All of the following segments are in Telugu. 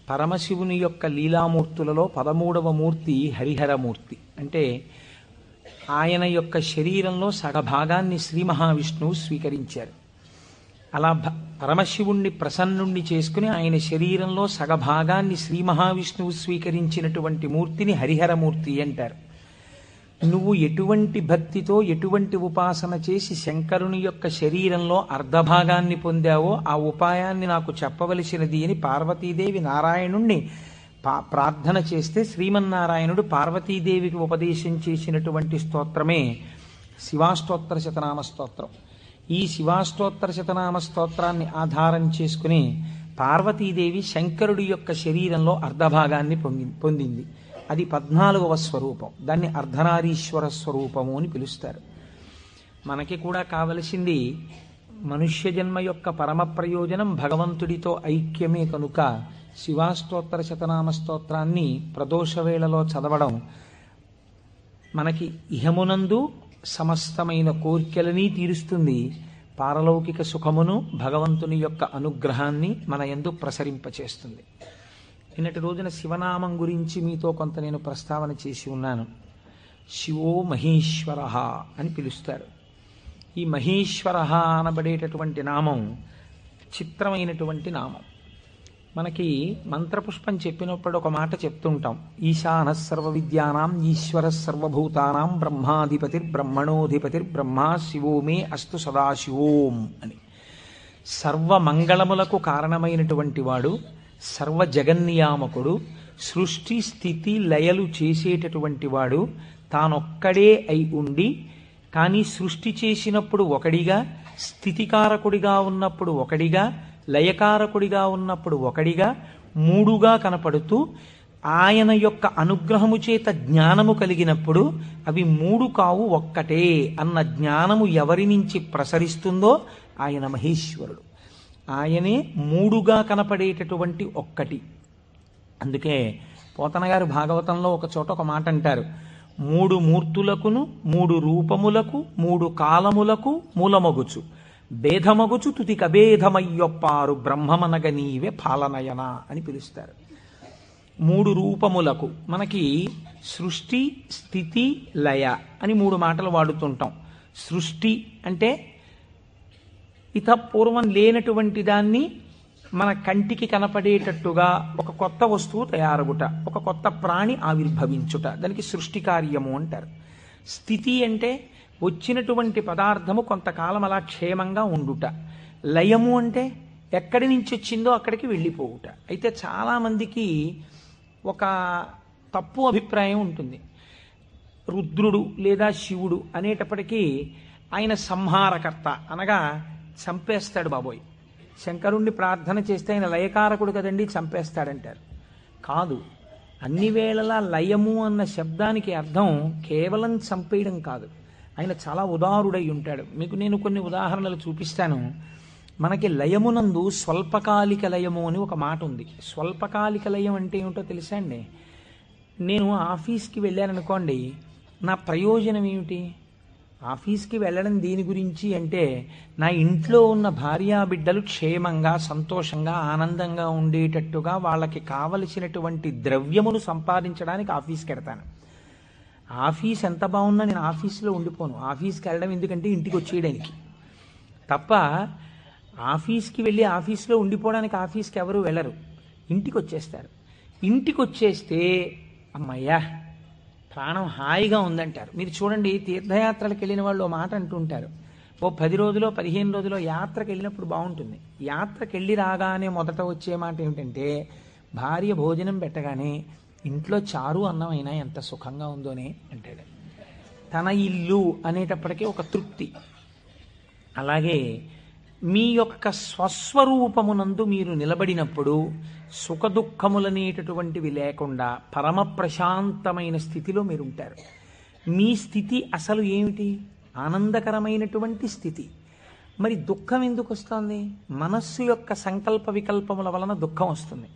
పరమశివుని యొక్క లీలామూర్తులలో 13వ మూర్తి హరిహరమూర్తి. అంటే ఆయన యొక్క శరీరంలో సగభాగాన్ని శ్రీ మహావిష్ణువు స్వీకరించారు. అలా పరమశివుణ్ణి ప్రసన్నుణ్ణి చేసుకుని ఆయన శరీరంలో సగభాగాన్ని శ్రీ మహావిష్ణువు స్వీకరించినటువంటి మూర్తిని హరిహరమూర్తి అంటారు. నువ్వు ఎటువంటి భక్తితో ఎటువంటి ఉపాసన చేసి శంకరుని యొక్క శరీరంలో అర్ధభాగాన్ని పొందావో ఆ ఉపాయాన్ని నాకు చెప్పవలసినది అని పార్వతీదేవి నారాయణుణ్ణి ప్రార్థన చేస్తే శ్రీమన్నారాయణుడు పార్వతీదేవికి ఉపదేశం చేసినటువంటి స్తోత్రమే శివాష్టోత్తర శతనామ స్తోత్రం. ఈ శివాష్టోత్తర శతనామ స్తోత్రాన్ని ఆధారం చేసుకుని పార్వతీదేవి శంకరుడి యొక్క శరీరంలో అర్ధభాగాన్ని పొందింది. అది 14వ స్వరూపం. దాన్ని అర్ధనారీశ్వర స్వరూపము అని పిలుస్తారు. మనకి కూడా కావలసింది మనుష్య జన్మ యొక్క పరమ ప్రయోజనం భగవంతుడితో ఐక్యమే కనుక శివాష్టోత్తర శతనామ స్తోత్రాన్ని ప్రదోషవేళలో చదవడం మనకి ఇహమునందు సమస్తమైన కోర్కెలని తీరుస్తుంది, పారలౌకిక సుఖమును భగవంతుని యొక్క అనుగ్రహాన్ని మన యందు ప్రసరింపచేస్తుంది. నిన్నటి రోజున శివనామం గురించి మీతో కొంత నేను ప్రస్తావన చేసి ఉన్నాను. శివో మహేశ్వర అని పిలుస్తారు. ఈ మహేశ్వర అనబడేటటువంటి నామం చిత్రమైనటువంటి నామం. మనకి మంత్రపుష్పం చెప్పినప్పుడు ఒక మాట చెప్తుంటాం, ఈశాన సర్వ విద్యానాం ఈశ్వర సర్వభూతానాం బ్రహ్మాధిపతిర్బ్రహ్మణోధిపతిర్బ్రహ్మ శివో మే అస్తు సదాశివోం అని. సర్వమంగళములకు కారణమైనటువంటి వాడు, సర్వ జగన్నియామకుడు, సృష్టి స్థితి లయలు చేసేటటువంటి వాడు, తానొక్కడే అయి ఉండి కానీ సృష్టి చేసినప్పుడు ఒకడిగా, స్థితికారకుడిగా ఉన్నప్పుడు ఒకడిగా, లయకారకుడిగా ఉన్నప్పుడు ఒకడిగా, మూడుగా కనపడుతూ ఆయన యొక్క అనుగ్రహము చేత జ్ఞానము కలిగినప్పుడు అవి మూడు కావు ఒక్కటే అన్న జ్ఞానము ఎవరి నుంచి ప్రసరిస్తుందో ఆయన మహేశ్వరుడు. ఆయనే మూడుగా కనపడేటటువంటి ఒక్కటి. అందుకే పోతన గారు భాగవతంలో ఒక చోట ఒక మాట అంటారు, 3 మూర్తులకును 3 రూపములకు 3 కాలములకు మూలమగుచు భేదమగుచు తుది కభేదమయ్యొప్పారు బ్రహ్మమనగ నీవే పాలనయన అని పిలుస్తారు. 3 రూపములకు మనకి సృష్టి స్థితి లయ అని 3 మాటలు వాడుతుంటాం. సృష్టి అంటే పూర్వం లేనటువంటి దాన్ని మన కంటికి కనపడేటట్టుగా ఒక కొత్త వస్తువు తయారగుట, ఒక కొత్త ప్రాణి ఆవిర్భవించుట, దానికి సృష్టి కార్యము అంటారు. స్థితి అంటే వచ్చినటువంటి పదార్థము కొంతకాలం అలా క్షేమంగా ఉండుట. లయము అంటే ఎక్కడి నుంచి వచ్చిందో అక్కడికి వెళ్ళిపోవుట. అయితే చాలామందికి ఒక తప్పు అభిప్రాయం ఉంటుంది. రుద్రుడు లేదా శివుడు అనేటప్పటికీ ఆయన సంహారకర్త, అనగా చంపేస్తాడు బాబోయ్. శంకరుణ్ణి ప్రార్థన చేస్తే ఆయన లయకారకుడు కదండి, చంపేస్తాడంటారు. కాదు, అన్ని వేళలా లయము అన్న శబ్దానికి అర్థం కేవలం చంపేయడం కాదు. ఆయన చాలా ఉదారుడై ఉంటాడు. మీకు నేను కొన్ని ఉదాహరణలు చూపిస్తాను. మనకి లయమునందు స్వల్పకాలిక లయము అని ఒక మాట ఉంది. స్వల్పకాలిక లయం అంటే ఏమిటో తెలుసా అండి? నేను ఆఫీస్కి వెళ్ళాననుకోండి, నా ప్రయోజనం ఏమిటి? ఆఫీస్కి వెళ్ళడం దేని గురించి అంటే నా ఇంట్లో ఉన్న భార్యాబిడ్డలు క్షేమంగా సంతోషంగా ఆనందంగా ఉండేటట్టుగా వాళ్ళకి కావలసినటువంటి ద్రవ్యమును సంపాదించడానికి ఆఫీస్కి వెడతాను. ఆఫీస్ ఎంత బాగున్నా నేను ఆఫీస్లో ఉండిపోను. ఆఫీస్కి వెళ్ళడం ఎందుకంటే ఇంటికి వచ్చేయడానికి తప్ప. ఆఫీస్కి వెళ్ళి ఆఫీస్లో ఉండిపోవడానికి ఆఫీస్కి ఎవరు వెళ్ళరు, ఇంటికి వచ్చేస్తారు. ఇంటికి వచ్చేస్తే అమ్మయ్యా ప్రాణం హాయిగా ఉందంటారు. మీరు చూడండి, తీర్థయాత్రలకు వెళ్ళిన వాళ్ళు ఓ మాట అంటుంటారు, ఓ 10 రోజులో 15 రోజులో యాత్రకు వెళ్ళినప్పుడు బాగుంటుంది. యాత్రకు వెళ్ళి రాగానే మొదట వచ్చే మాట ఏమిటంటే, భార్య భోజనం పెట్టగానే ఇంట్లో చారు అన్నం అయినా ఎంత సుఖంగా ఉందోనే అంటాడు. తన ఇల్లు అనేటప్పటికీ ఒక తృప్తి. అలాగే మీ యొక్క స్వస్వరూపమునందు మీరు నిలబడినప్పుడు సుఖదుఖములనేటటువంటివి లేకుండా పరమ ప్రశాంతమైన స్థితిలో మీరు ఉంటారు. మీ స్థితి అసలు ఏమిటి? ఆనందకరమైనటువంటి స్థితి. మరి దుఃఖం ఎందుకు వస్తుంది? మనస్సు యొక్క సంకల్ప వికల్పముల వలన దుఃఖం వస్తుంది.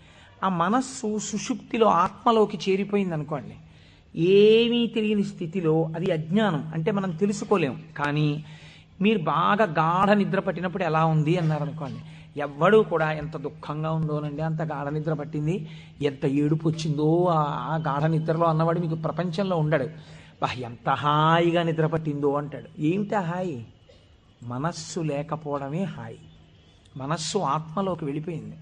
ఆ మనస్సు సుషుప్తిలో ఆత్మలోకి చేరిపోయింది అనుకోండి, ఏమీ తెలియని స్థితిలో, అది అజ్ఞానం అంటే మనం తెలుసుకోలేం. కానీ మీరు బాగా గాఢ నిద్ర పట్టినప్పుడు ఎలా ఉంది అన్నారనుకోండి, ఎవ్వడూ కూడా ఎంత దుఃఖంగా ఉందోనండి, అంత గాఢ నిద్ర పట్టింది, ఎంత ఏడుపు వచ్చిందో ఆ గాఢ నిద్రలో అన్నవాడు మీకు ప్రపంచంలో ఉండడు. ఎంత హాయిగా నిద్ర పట్టిందో అంటాడు. ఏమిటా హాయి? మనస్సు లేకపోవడమే హాయి. మనస్సు ఆత్మలోకి వెళ్ళిపోయింది.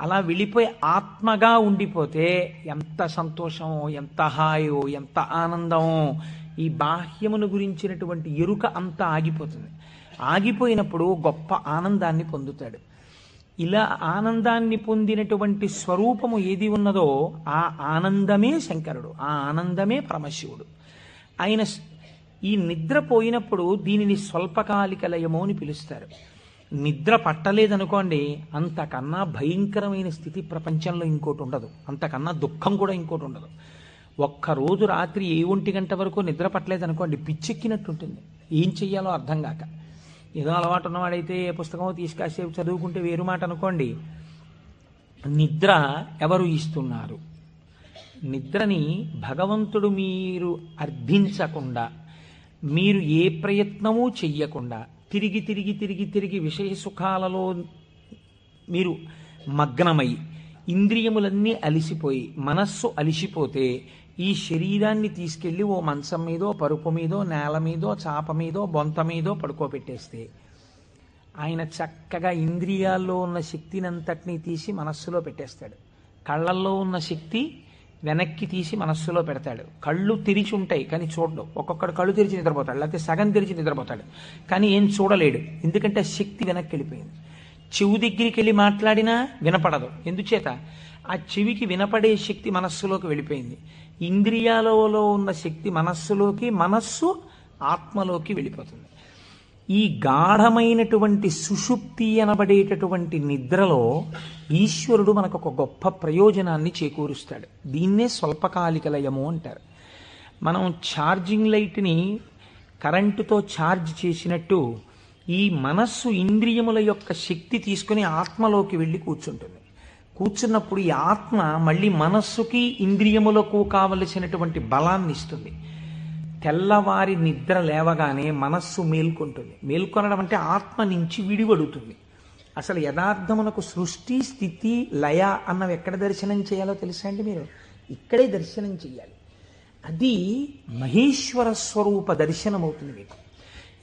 అలా వెళ్ళిపోయి ఆత్మగా ఉండిపోతే ఎంత సంతోషమో, ఎంత హాయో, ఎంత ఆనందమో. ఈ బాహ్యమును గురించినటువంటి ఎరుక అంతా ఆగిపోతుంది. ఆగిపోయినప్పుడు గొప్ప ఆనందాన్ని పొందుతాడు. ఇలా ఆనందాన్ని పొందినటువంటి స్వరూపము ఏది ఉన్నదో ఆ ఆనందమే శంకరుడు, ఆ ఆనందమే పరమశివుడు. ఆయన ఈ నిద్ర పోయినప్పుడు దీనిని స్వల్పకాలిక లయము అని పిలుస్తారు. నిద్ర పట్టలేదనుకోండి, అంతకన్నా భయంకరమైన స్థితి ప్రపంచంలో ఇంకోటి ఉండదు, అంతకన్నా దుఃఖం కూడా ఇంకోటి ఉండదు. ఒక్కరోజు రాత్రి 1 గంట వరకు నిద్ర పట్టలేదనుకోండి, పిచ్చెక్కినట్టుంటుంది, ఏం చెయ్యాలో అర్థం కాక. ఏదో అలవాటు ఉన్నవాడైతే పుస్తకం తీసుకాసేపు చదువుకుంటే వేరు మాట అనుకోండి. నిద్ర ఎవరు ఇస్తున్నారు? నిద్రని భగవంతుడు మీరు అర్థించకుండా, మీరు ఏ ప్రయత్నమూ చెయ్యకుండా తిరిగి తిరిగి తిరిగి తిరిగి విషయ సుఖాలలో మీరు మగ్నమై ఇంద్రియములన్నీ అలిసిపోయి మనస్సు అలిసిపోతే ఈ శరీరాన్ని తీసుకెళ్ళి ఓ మంచం మీదో, పరుపు మీదో, నేల మీదో, చాప మీదో, బొంత మీదో పడుకోబెట్టేస్తే ఆయన చక్కగా ఇంద్రియాల్లో ఉన్న శక్తినంతటినీ తీసి మనస్సులో పెట్టేస్తాడు. కళ్ళల్లో ఉన్న శక్తి వెనక్కి తీసి మనస్సులో పెడతాడు. కళ్ళు తెరిచి ఉంటాయి కానీ చూడడు. ఒక్కొక్కడు కళ్ళు తెరిచి నిద్రపోతాడు, లేకపోతే సగం తెరిచి నిద్రపోతాడు, కానీ ఏం చూడలేడు, ఎందుకంటే శక్తి వెనక్కి వెళ్ళిపోయింది. చెవు దగ్గరికి వెళ్ళి మాట్లాడినా వినపడదు, ఎందుచేత ఆ చెవికి వినపడే శక్తి మనస్సులోకి వెళ్ళిపోయింది. ఇంద్రియాలలో ఉన్న శక్తి మనస్సులోకి, మనస్సు ఆత్మలోకి వెళ్ళిపోతుంది. ఈ గాఢమైనటువంటి సుషుప్తి అనబడేటటువంటి నిద్రలో ఈశ్వరుడు మనకు ఒక గొప్ప ప్రయోజనాన్ని చేకూరుస్తాడు. దీన్నే స్వల్పకాలిక లయము అంటారు. మనం ఛార్జింగ్ లైట్ని కరెంటుతో ఛార్జ్ చేసినట్టు ఈ మనస్సు ఇంద్రియముల యొక్క శక్తి తీసుకుని ఆత్మలోకి వెళ్ళి కూర్చుంటుంది. కూర్చున్నప్పుడు ఈ ఆత్మ మళ్ళీ మనస్సుకి ఇంద్రియములకు కావలసినటువంటి బలాన్ని ఇస్తుంది. తెల్లవారి నిద్ర లేవగానే మనస్సు మేల్కొంటుంది. మేల్కొనడం అంటే ఆత్మ నుంచి విడివడుతుంది. అసలు యథార్థమునకు సృష్టి, స్థితి, లయ అన్నవి ఎక్కడ దర్శనం చేయాలో తెలుసా అండి? మీరు ఇక్కడే దర్శనం చెయ్యాలి. అది మహేశ్వర స్వరూప దర్శనం అవుతుంది. మీకు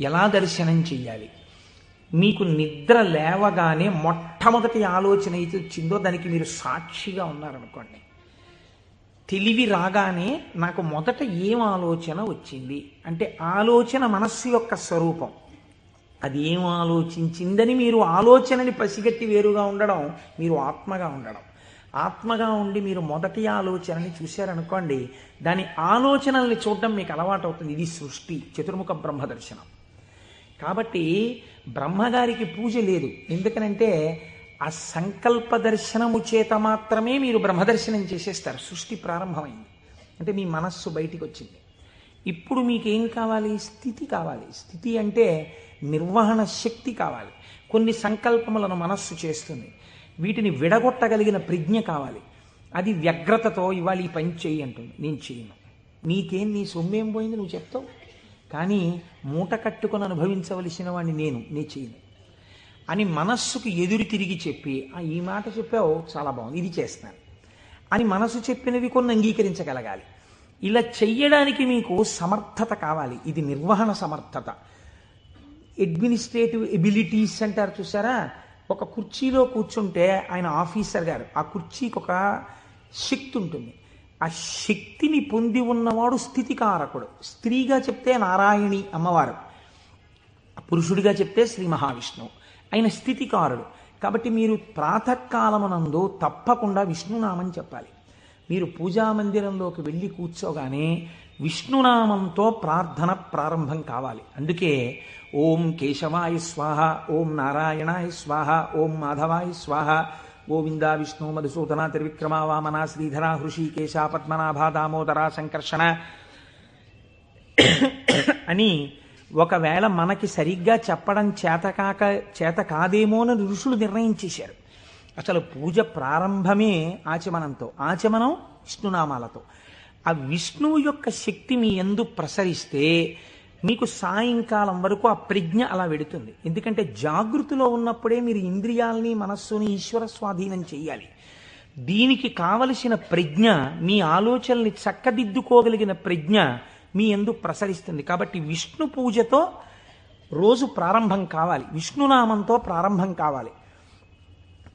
ఎలా దర్శనం చెయ్యాలి? మీకు నిద్ర లేవగానే మొట్టమొదటి ఆలోచన అయితే వచ్చిందో దానికి మీరు సాక్షిగా ఉన్నారనుకోండి. తెలివి రాగానే నాకు మొదట ఏం ఆలోచన వచ్చింది అంటే ఆలోచన మనస్సు యొక్క స్వరూపం. అది ఏం ఆలోచించిందని మీరు ఆలోచనని పసిగట్టి వేరుగా ఉండడం మీరు ఆత్మగా ఉండడం. ఆత్మగా ఉండి మీరు మొదటి ఆలోచనని చూశారనుకోండి, దాని ఆలోచనల్ని చూడడం మీకు అలవాటు అవుతుంది. ఇది సృష్టి, చతుర్ముఖ బ్రహ్మ దర్శనం. కాబట్టి బ్రహ్మగారికి పూజ లేదు. ఎందుకనంటే ఆ సంకల్ప దర్శనము చేత మాత్రమే మీరు బ్రహ్మదర్శనం చేసేస్తారు. సృష్టి ప్రారంభమైంది అంటే మీ మనస్సు బయటికి వచ్చింది. ఇప్పుడు మీకేం కావాలి? స్థితి కావాలి. స్థితి అంటే నిర్వహణ శక్తి కావాలి. కొన్ని సంకల్పములను మనస్సు చేస్తుంది, వీటిని విడగొట్టగలిగిన ప్రజ్ఞ కావాలి. అది వ్యగ్రతతో ఇవాళ ఈ పని చెయ్యి అంటుంది, నేను చేయను. నీకేం, నీ సొమ్మేం పోయింది నువ్వు చెప్తావు, కానీ మూట కట్టుకొని అనుభవించవలసిన వాడిని నేను చేయను అని మనస్సుకు ఎదురు తిరిగి చెప్పి, ఈ మాట చెప్పావు చాలా బాగుంది, ఇది చేస్తాను అని మనసు చెప్పినవి కొన్ని అంగీకరించగలగాలి. ఇలా చెయ్యడానికి మీకు సమర్థత కావాలి. ఇది నిర్వహణ సమర్థత. అడ్మినిస్ట్రేటివ్ ఎబిలిటీస్ అంటారు చూసారా? ఒక కుర్చీలో కూర్చుంటే ఆయన ఆఫీసర్ గారు, ఆ కుర్చీకి ఒక శక్తి ఉంటుంది. ఆ శక్తిని పొంది ఉన్నవాడు స్థితికారకుడు. స్త్రీగా చెప్తే నారాయణి అమ్మవారు, పురుషుడిగా చెప్తే శ్రీ మహావిష్ణువు. ఆయన స్థితికారుడు. కాబట్టి మీరు ప్రాతకాలమునందు తప్పకుండా విష్ణునామం చెప్పాలి. మీరు పూజామందిరంలోకి వెళ్ళి కూర్చోగానే విష్ణునామంతో ప్రార్థన ప్రారంభం కావాలి. అందుకే ఓం కేశవాయ స్వాహ, ఓం నారాయణాయ స్వాహ, ఓం మాధవాయ స్వాహ, గోవింద విష్ణు మధుసూదన త్రివిక్రమ వామన శ్రీధర హృషికేశ పద్మనాభ దామోదర సంకర్షణ అని ఒకవేళ మనకి సరిగ్గా చెప్పడం చేత కాదేమో అని ఋషులు నిర్ణయించేశారు. అసలు పూజ ప్రారంభమే ఆచమనంతో, ఆచమనం విష్ణునామాలతో. ఆ విష్ణువు యొక్క శక్తి మీ యందు ప్రసరిస్తే మీకు సాయంకాలం వరకు ఆ ప్రజ్ఞ అలా వెడుతుంది. ఎందుకంటే జాగృతిలో ఉన్నప్పుడే మీరు ఇంద్రియాల్ని మనస్సుని ఈశ్వర స్వాధీనం చెయ్యాలి. దీనికి కావలసిన ప్రజ్ఞ, మీ ఆలోచనల్ని చక్కదిద్దుకోగలిగిన ప్రజ్ఞ మీ యందు ప్రసరిస్తుంది. కాబట్టి విష్ణు పూజతో రోజు ప్రారంభం కావాలి, విష్ణునామంతో ప్రారంభం కావాలి.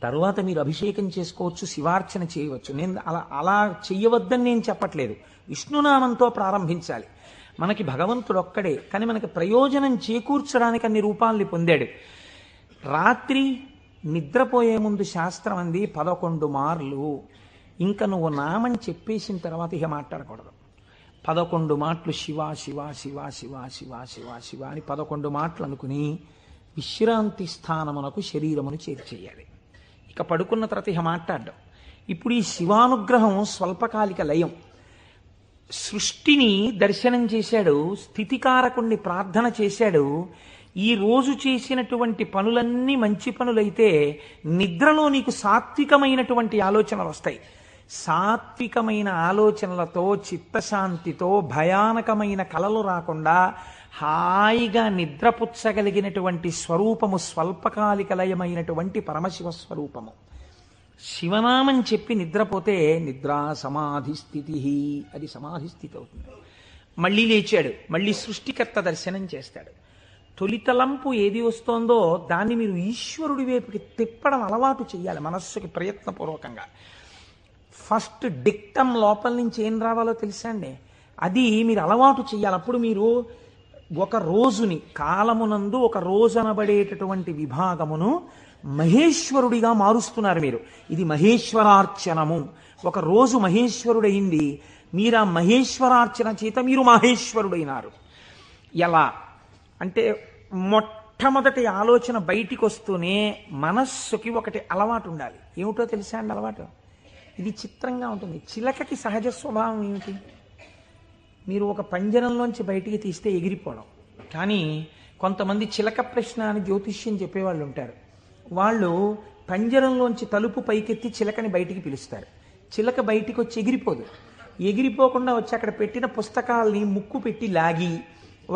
తరువాత మీరు అభిషేకం చేసుకోవచ్చు, శివార్చన చేయవచ్చు. నేను అలా చెయ్యవద్దని నేను చెప్పట్లేదు. విష్ణునామంతో ప్రారంభించాలి. మనకి భగవంతుడు ఒక్కడే, కానీ మనకి ప్రయోజనం చేకూర్చడానికి అన్ని రూపాల్ని పొందాడు. రాత్రి నిద్రపోయే ముందు శాస్త్రం అంది 11 మార్లు. ఇంకా నువ్వు నామని చెప్పేసిన తర్వాత ఇక మాట్లాడకూడదు. 11 మాటలు శివ శివ శివ శివ శివ శివ శివ అని 11 మాటలు అనుకుని విశ్రాంతి స్థానమునకు శరీరమును చేర్చేయాలి. ఇక పడుకున్న తర్వాత ఇక మాట్లాడడం. ఇప్పుడు ఈ శివానుగ్రహం స్వల్పకాలిక లయం. సృష్టిని దర్శనం చేశాడు, స్థితికారకుణ్ణి ప్రార్థన చేశాడు. ఈ రోజు చేసినటువంటి పనులన్నీ మంచి పనులైతే నిద్రలో నీకు సాత్వికమైనటువంటి ఆలోచనలు వస్తాయి. సాత్వికమైన ఆలోచనలతో, చిత్తశాంతితో, భయానకమైన కలలు రాకుండా హాయిగా నిద్రపుచ్చగలిగినటువంటి స్వరూపము స్వల్పకాలిక లయమైనటువంటి పరమశివ స్వరూపము. శివనామం చెప్పి నిద్రపోతే నిద్రా సమాధి స్థితి, అది సమాధి స్థితి అవుతుంది. మళ్ళీ లేచాడు, మళ్ళీ సృష్టికర్త దర్శనం చేస్తాడు. తొలితలంపు ఏది వస్తోందో దాన్ని మీరు ఈశ్వరుడి వైపుకి తిప్పడం అలవాటు చేయాలి మనస్సుకి ప్రయత్నపూర్వకంగా. ఫస్ట్ డిక్టమ్ లోపల నుంచి ఏం రావాలో తెలుసా అండి, అది మీరు అలవాటు చేయాలి. అప్పుడు మీరు ఒక రోజుని, కాలమునందు ఒక రోజు అనబడేటటువంటి విభాగమును మహేశ్వరుడిగా మారుస్తున్నారు మీరు. ఇది మహేశ్వరార్చనము. ఒక రోజు మహేశ్వరుడైంది, మీరు ఆ మహేశ్వరార్చన చేత మీరు మహేశ్వరుడైనారు. ఎలా అంటే మొట్టమొదటి ఆలోచన బయటికి వస్తూనే మనస్సుకి ఒకటి అలవాటు ఉండాలి. ఏమిటో తెలుసా అండి అలవాటు? ఇది చిత్రంగా ఉంటుంది. చిలకకి సహజ స్వభావం ఏమిటి? మీరు ఒక పంజరంలోంచి బయటికి తీస్తే ఎగిరిపోవడం. కానీ కొంతమంది చిలక ప్రశ్న అని జ్యోతిష్యం చెప్పేవాళ్ళు ఉంటారు. వాళ్ళు పంజరంలోంచి తలుపు పైకెత్తి చిలకని బయటికి పిలుస్తారు. చిలక బయటికి వచ్చి ఎగిరిపోదు. ఎగిరిపోకుండా వచ్చి అక్కడ పెట్టిన పుస్తకాల్ని ముక్కు పెట్టి లాగి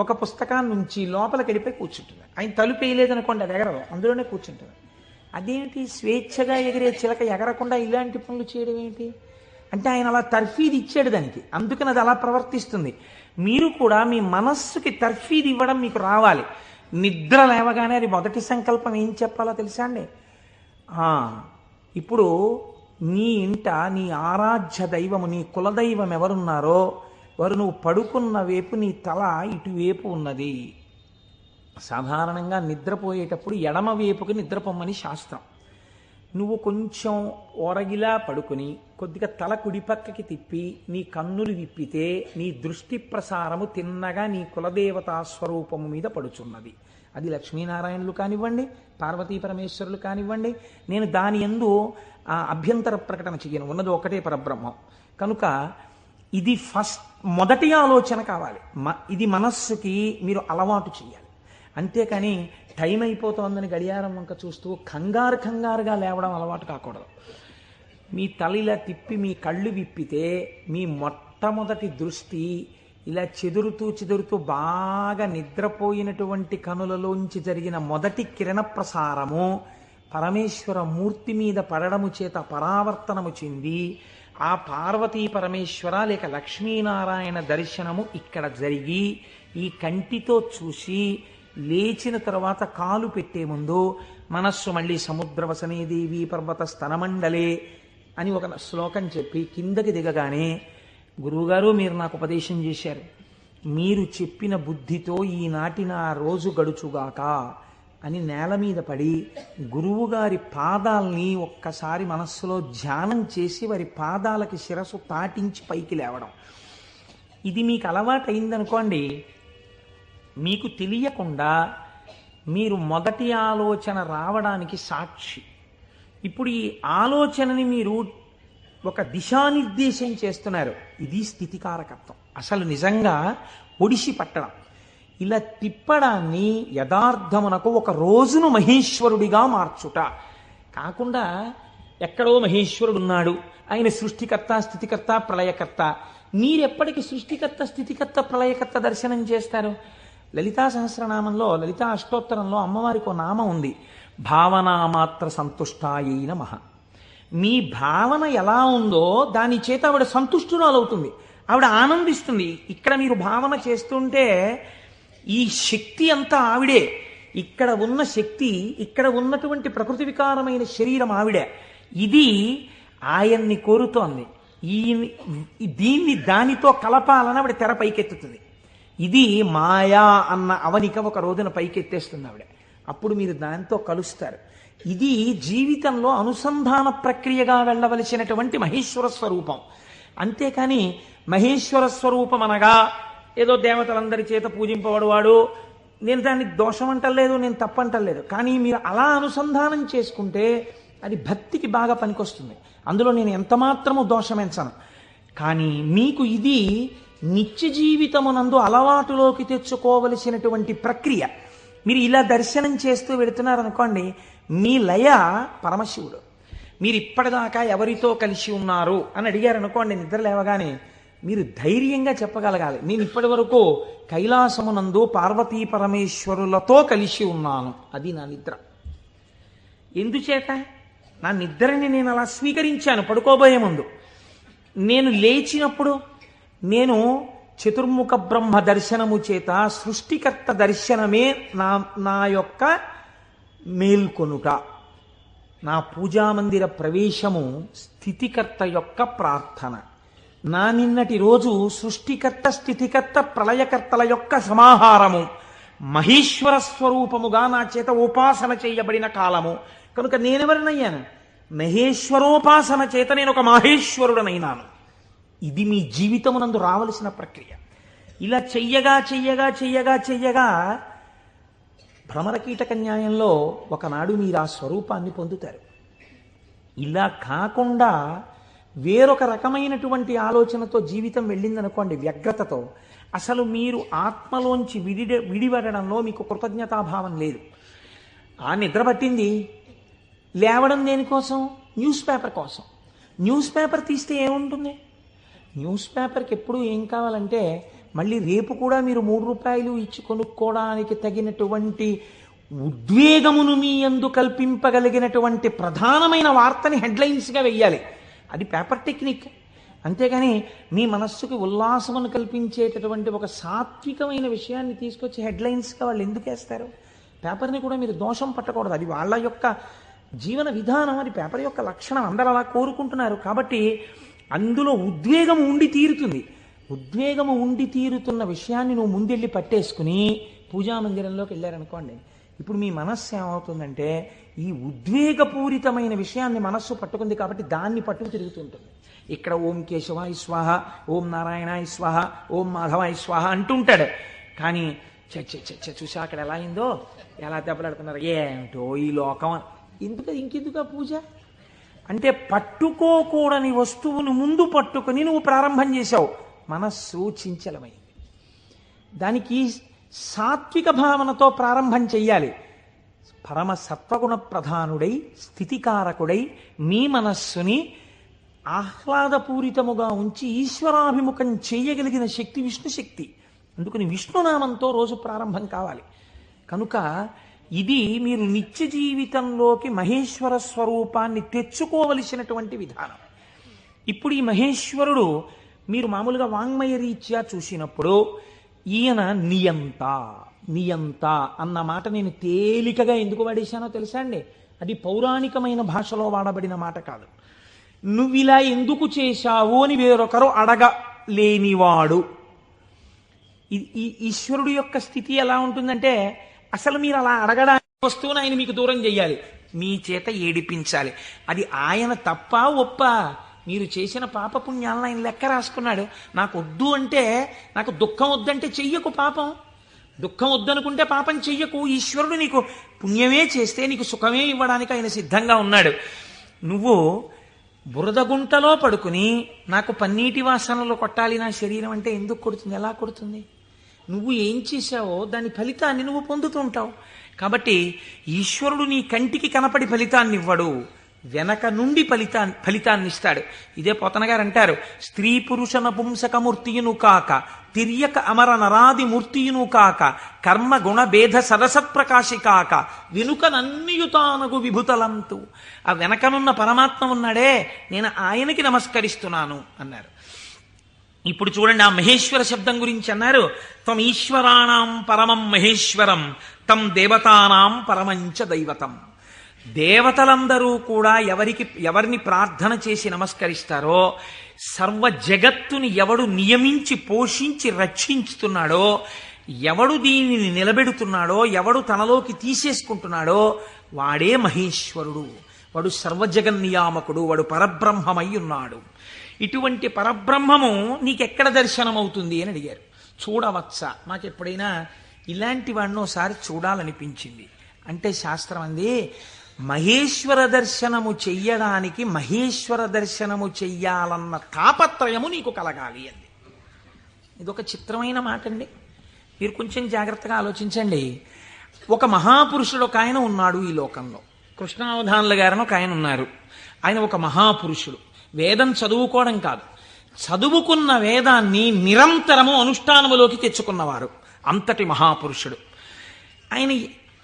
ఒక పుస్తకాన్ని నుంచి లోపలికి వెళ్ళిపోయి కూర్చుంటుంది. ఆయన తలుపు వేయలేదనుకోండి, అది ఎగరదు, అందులోనే కూర్చుంటుంది. అదేంటి స్వేచ్ఛగా ఎగిరే చిలక ఎగరకుండా ఇలాంటి పనులు చేయడం ఏంటి అంటే ఆయన అలా తర్ఫీదు ఇచ్చాడు దానికి, అందుకని అది అలా ప్రవర్తిస్తుంది. మీరు కూడా మీ మనస్సుకి తర్ఫీదు ఇవ్వడం మీకు రావాలి. నిద్ర లేవగానే అది మొదటి సంకల్పం ఏం చెప్పాలో తెలుసా అండి? ఇప్పుడు నీ ఇంట నీ ఆరాధ్య దైవము, నీ కులదైవం ఎవరున్నారో వారు నువ్వు పడుకున్న వైపు నీ తల ఇటువైపు ఉన్నది. సాధారణంగా నిద్రపోయేటప్పుడు ఎడమ వైపుకి నిద్రపోమ్మని శాస్త్రం. నువ్వు కొంచెం ఓరగిలా పడుకుని కొద్దిగా తల కుడిపక్కకి తిప్పి నీ కన్నులు విప్పితే నీ దృష్టి ప్రసారము తిన్నగా నీ కులదేవతా స్వరూపము మీద పడుచున్నది. అది లక్ష్మీనారాయణులు కానివ్వండి, పార్వతీ పరమేశ్వరులు కానివ్వండి. నేను దాని యందు అభ్యంతర ప్రకటన చెయ్యను, ఉన్నది ఒకటే పరబ్రహ్మం. కనుక ఇది మొదటి ఆలోచన కావాలి. ఇది మనస్సుకి మీరు అలవాటు చేయాలి. అంతేకాని టైం అయిపోతోందని గడియారం వంక చూస్తూ కంగారుగా లేవడం అలవాటు కాకూడదు. మీ తల తిప్పి మీ కళ్ళు విప్పితే మీ మొట్టమొదటి దృష్టి ఇలా చెదురుతూ బాగా నిద్రపోయినటువంటి కనులలోంచి జరిగిన మొదటి కిరణ ప్రసారము పరమేశ్వర మూర్తి మీద పడడము చేత పరావర్తనము చెంది ఆ పార్వతీ పరమేశ్వర లేక లక్ష్మీనారాయణ దర్శనము ఇక్కడ జరిగి ఈ కంటితో చూసి లేచిన తర్వాత కాలు పెట్టే ముందు మనస్సు మళ్ళీ సముద్రవసనే దేవి పర్వత స్తనమండలే అని ఒక శ్లోకం చెప్పి కిందకి దిగగానే, గురువుగారు మీరు నాకు ఉపదేశం చేశారు, మీరు చెప్పిన బుద్ధితో ఈనాటి నా రోజు గడుచుగాక అని నేల మీద పడి గురువుగారి పాదాల్ని ఒక్కసారి మనస్సులో ధ్యానం చేసి వారి పాదాలకి శిరస్సు తాటించి పైకి లేవడం. ఇది మీకు అలవాటు అయిందనుకోండి, మీకు తెలియకుండా మీరు మొదటి ఆలోచన రావడానికి సాక్షి. ఇప్పుడు ఈ ఆలోచనని మీరు ఒక దిశానిర్దేశం చేస్తున్నారు. ఇది స్థితికారకత్వం. అసలు నిజంగా ఒడిసి పట్టడం. ఇలా తిప్పడాన్ని యథార్థమునకు ఒక రోజును మహేశ్వరుడిగా మార్చుట కాకుండా ఎక్కడో మహేశ్వరుడు ఉన్నాడు, ఆయన సృష్టికర్త స్థితికర్త ప్రళయకర్త. మీరెప్పటికీ సృష్టికర్త స్థితికర్త ప్రళయకర్త దర్శనం చేస్తారు? లలితా సహస్రనామంలో, లలితా అష్టోత్తరంలో అమ్మవారికి ఒక నామం ఉంది, భావనామాత్ర సంతుష్టాయై నమః. మీ భావన ఎలా ఉందో దాని చేత ఆవిడ సంతుష్టురాలవుతుంది, ఆవిడ ఆనందిస్తుంది. ఇక్కడ మీరు భావన చేస్తుంటే ఈ శక్తి అంతా ఆవిడే, ఇక్కడ ఉన్న శక్తి, ఇక్కడ ఉన్నటువంటి ప్రకృతి వికారమైన శరీరం ఆవిడే. ఇది ఆయన్ని కోరుతోంది. దీన్ని దానితో కలపాలని ఆవిడ తెర పైకెత్తుతుంది. ఇది మాయా అన్న అవనిక ఒక రోజున పైకెత్తేస్తుంది ఆవిడ. అప్పుడు మీరు దాంతో కలుస్తారు. ఇది జీవితంలో అనుసంధాన ప్రక్రియగా వెళ్ళవలసినటువంటి మహేశ్వర స్వరూపం. అంతేకాని మహేశ్వర స్వరూపం అనగా ఏదో దేవతలందరి చేత పూజింపబడువాడు, నేను దాన్ని దోషం అంటలేదు, నేను తప్పంటలేదు. కానీ మీరు అలా అనుసంధానం చేసుకుంటే అది భక్తికి బాగా పనికొస్తుంది. అందులో నేను ఎంతమాత్రము దోషమెంచను. కానీ మీకు ఇది నిత్య జీవితమునందు అలవాటులోకి తెచ్చుకోవలసినటువంటి ప్రక్రియ. మీరు ఇలా దర్శనం చేస్తూ వెళుతున్నారనుకోండి, మీ లయ పరమశివుడు. మీరు ఇప్పటిదాకా ఎవరితో కలిసి ఉన్నారు అని అడిగారనుకోండి, నిద్ర లేవగానే మీరు ధైర్యంగా చెప్పగలగాలి, నేను ఇప్పటి వరకు కైలాసమునందు పార్వతీ పరమేశ్వరులతో కలిసి ఉన్నాను. అది నా నిద్ర. ఎందుచేత? నా నిద్రని నేను అలా స్వీకరించాను పడుకోబోయే ముందు. నేను లేచినప్పుడు నేను చతుర్ముఖ బ్రహ్మ దర్శనము చేత సృష్టికర్త దర్శనమే నా యొక్క మేల్కొనుట. నా పూజామందిర ప్రవేశము స్థితికర్త యొక్క ప్రార్థన. నా నిన్నటి రోజు సృష్టికర్త, స్థితికర్త, ప్రళయకర్తల యొక్క సమాహారము, మహేశ్వర స్వరూపముగా నా చేత ఉపాసన చేయబడిన కాలము. కనుక నేనెవరినయ్యాను? మహేశ్వరోపాసన చేత నేను ఒక మహేశ్వరుడనైనాను. ఇది మీ జీవితమునందు రావలసిన ప్రక్రియ. ఇలా చెయ్యగా చెయ్యగా చెయ్యగా చెయ్యగా భ్రమరకీటక న్యాయంలో ఒకనాడు మీరు ఆ స్వరూపాన్ని పొందుతారు. ఇలా కాకుండా వేరొక రకమైనటువంటి ఆలోచనతో జీవితం వెళ్ళిందనుకోండి, వ్యగ్రతతో, అసలు మీరు ఆత్మలోంచి విడిపడడంలో మీకు కృతజ్ఞతాభావం లేదు. ఆ నిద్ర పట్టింది, లేవడం దేనికోసం? న్యూస్ పేపర్ కోసం. న్యూస్ పేపర్ తీస్తే ఏముంటుంది? న్యూస్ పేపర్కి ఎప్పుడు ఏం కావాలంటే మళ్ళీ రేపు కూడా మీరు 3 రూపాయలు ఇచ్చి కొనుక్కోవడానికి తగినటువంటి ఉద్వేగమును మీ యందు కల్పింపగలిగినటువంటి ప్రధానమైన వార్తని హెడ్లైన్స్గా వెయ్యాలి. అది పేపర్ టెక్నిక్. అంతేగాని మీ మనస్సుకి ఉల్లాసమును కల్పించేటటువంటి ఒక సాత్వికమైన విషయాన్ని తీసుకొచ్చి హెడ్లైన్స్గా వాళ్ళు ఎందుకు వేస్తారు? పేపర్ని కూడా మీరు దోషం పట్టకూడదు. అది వాళ్ళ యొక్క జీవన విధానం, అది పేపర్ యొక్క లక్షణం. అందరూ అలా కోరుకుంటున్నారు. కాబట్టి అందులో ఉద్వేగం ఉండి తీరుతుంది. ఉద్వేగము ఉండి తీరుతున్న విషయాన్ని నువ్వు ముందెళ్ళి పట్టేసుకుని పూజామందిరంలోకి వెళ్ళారనుకోండి, ఇప్పుడు మీ మనస్సు ఏమవుతుందంటే ఈ ఉద్వేగపూరితమైన విషయాన్ని మనస్సు పట్టుకుంది కాబట్టి దాన్ని పట్టుకు తిరుగుతుంటుంది. ఇక్కడ ఓం కేశవాయ స్వాహ, ఓం నారాయణాయ స్వాహ, ఓం మాధవాయ స్వాహ అంటుంటాడు. కానీ చూసా అక్కడ ఎలా అయిందో, ఎలా దెబ్బలాడుతున్నారు, ఏమిటో ఈ లోకం. ఇంకెందుకు ఆ పూజ అంటే? పట్టుకోకూడని వస్తువును ముందు పట్టుకుని నువ్వు ప్రారంభం చేశావు. మనస్సు చించలమైంది. దానికి సాత్విక భావనతో ప్రారంభం చెయ్యాలి. పరమ సత్వగుణ ప్రధానుడై, స్థితికారకుడై మీ మనస్సుని ఆహ్లాదపూరితముగా ఉంచి ఈశ్వరాభిముఖం చేయగలిగిన శక్తి విష్ణు శక్తి. అందుకని విష్ణునామంతో రోజు ప్రారంభం కావాలి. కనుక ఇది మీరు నిత్య జీవితంలోకి మహేశ్వర స్వరూపాన్ని తెచ్చుకోవలసినటువంటి విధానం. ఇప్పుడు ఈ మహేశ్వరుడు మీరు మామూలుగా వాంగ్మయ రీత్యా చూసినప్పుడు ఈయన నియంత నియంత అన్న మాట నేను తేలికగా ఎందుకు వాడేశానో తెలుసా అండి? అది పౌరాణికమైన భాషలో వాడబడిన మాట కాదు. నువ్విలా ఎందుకు చేశావు అని వేరొకరు అడగలేనివాడు. ఈ ఈశ్వరుడు యొక్క స్థితి ఎలా ఉంటుందంటే, అసలు మీరు అలా అడగడానికి వస్తువుని ఆయన మీకు దూరం చెయ్యాలి, మీ చేత ఏడిపించాలి. అది ఆయన తప్ప ఒప్ప? మీరు చేసిన పాపపుణ్యాలను ఆయన లెక్క రాసుకున్నాడు. నాకు వద్దు అంటే, నాకు దుఃఖం వద్దంటే చెయ్యకు పాపం. దుఃఖం వద్దనుకుంటే పాపం చెయ్యకు. ఈశ్వరుడు నీకు పుణ్యమే చేస్తే నీకు సుఖమే ఇవ్వడానికి ఆయన సిద్ధంగా ఉన్నాడు. నువ్వు బురదగుంటలో పడుకుని నాకు పన్నీటి వాసనలో కొట్టాలి నా శరీరం అంటే ఎందుకు కొడుతుంది? ఎలా కొడుతుంది? నువ్వు ఏం చేశావో దాని ఫలితాన్ని నువ్వు పొందుతూ ఉంటావు. కాబట్టి ఈశ్వరుడు నీ కంటికి కనపడి ఫలితాన్ని ఇవ్వడు. వెనక నుండి ఫలితాన్ని ఇస్తాడు. ఇదే పోతన గారు అంటారు, స్త్రీ పురుష నపుంసకమూర్తియును కాక తిర్యక అమర నరాది మూర్తియును కాక కర్మ గుణ భేద సరసత్ప్రకాశి కాక వెనుకనన్నియుతానగు విభుతలంతు. ఆ వెనకనున్న పరమాత్మ ఉన్నాడే, నేను ఆయనకి నమస్కరిస్తున్నాను అన్నారు. ఇప్పుడు చూడండి, ఆ మహేశ్వర శబ్దం గురించి అన్నారు, త్వం ఈశ్వరాణం పరమం మహేశ్వరం తం దేవతానాం పరమంచ దైవతం. దేవతలందరూ కూడా ఎవరిని ప్రార్థన చేసి నమస్కరిస్తారో, సర్వ జగత్తుని ఎవడు నియమించి పోషించి రక్షించుతున్నాడో, ఎవడు దీనిని నిలబెడుతున్నాడో, ఎవడు తనలోకి తీసేసుకుంటున్నాడో వాడే మహేశ్వరుడు. వాడు సర్వజగన్నియామకుడు, వాడు పరబ్రహ్మమై ఉన్నాడు. ఇటువంటి పరబ్రహ్మము నీకెక్కడ దర్శనమవుతుంది అని అడిగారు. చూడవచ్చా? నాకు ఎప్పుడైనా ఇలాంటి వాడిని ఒకసారి చూడాలనిపించింది అంటే శాస్త్రం అంది, మహేశ్వర దర్శనము చెయ్యడానికి మహేశ్వర దర్శనము చెయ్యాలన్న తాపత్రయము నీకు కలగాలి అంది. ఇదొక చిత్రమైన మాట అండి. మీరు కొంచెం జాగ్రత్తగా ఆలోచించండి. ఒక మహాపురుషుడు ఒక ఆయన ఉన్నాడు ఈ లోకంలో. కృష్ణావధానుల గారని ఒక ఆయన ఉన్నారు. ఆయన ఒక మహాపురుషుడు. వేదం చదువుకోవడం కాదు, చదువుకున్న వేదాన్ని నిరంతరము అనుష్ఠానములోకి తెచ్చుకున్నవారు. అంతటి మహాపురుషుడు ఆయన.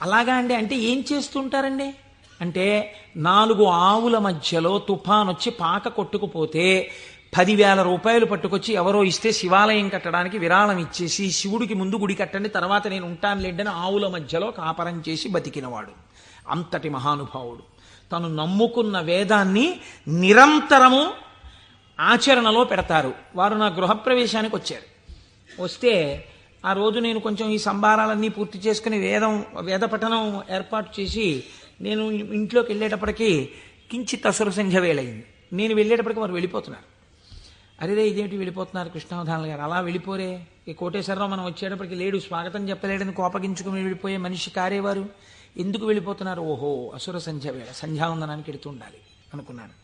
అలాగా అండి, అంటే ఏం చేస్తుంటారండి అంటే, 4 ఆవుల మధ్యలో తుఫాన్ వచ్చి పాక కొట్టుకుపోతే 10,000 రూపాయలు పట్టుకొచ్చి ఎవరో ఇస్తే శివాలయం కట్టడానికి విరాళం ఇచ్చేసి, శివుడికి ముందు గుడి కట్టండి తర్వాత నేను ఉంటాను లేండని ఆవుల మధ్యలో కాపరం చేసి బతికినవాడు. అంతటి మహానుభావుడు. తను నమ్ముకున్న వేదాన్ని నిరంతరము ఆచరణలో పెడతారు. వారు నా గృహప్రవేశానికి వచ్చారు. వస్తే ఆ రోజు నేను కొంచెం ఈ సంభారాలన్నీ పూర్తి చేసుకుని వేద పఠనం ఏర్పాటు చేసి నేను ఇంట్లోకి వెళ్ళేటప్పటికీ కించిత్ అసుర సంధ్య వేళయింది. నేను వెళ్ళేటప్పటికి వారు వెళ్ళిపోతున్నారు. అరేరే ఇదేంటి వెళ్ళిపోతున్నారు కృష్ణావధానులు గారు, అలా వెళ్ళిపోరే, ఈ కోటేశ్వరరావు మనం వచ్చేటప్పటికి లేడు, స్వాగతం చెప్పలేడని కోపగించుకుని వెళ్ళిపోయే మనిషి కారేవారు, ఎందుకు వెళ్ళిపోతున్నారు? ఓహో అసుర సంధ్య వేళ, సంధ్యావందనానికి ఎడుతూ ఉండాలి అనుకున్నాను.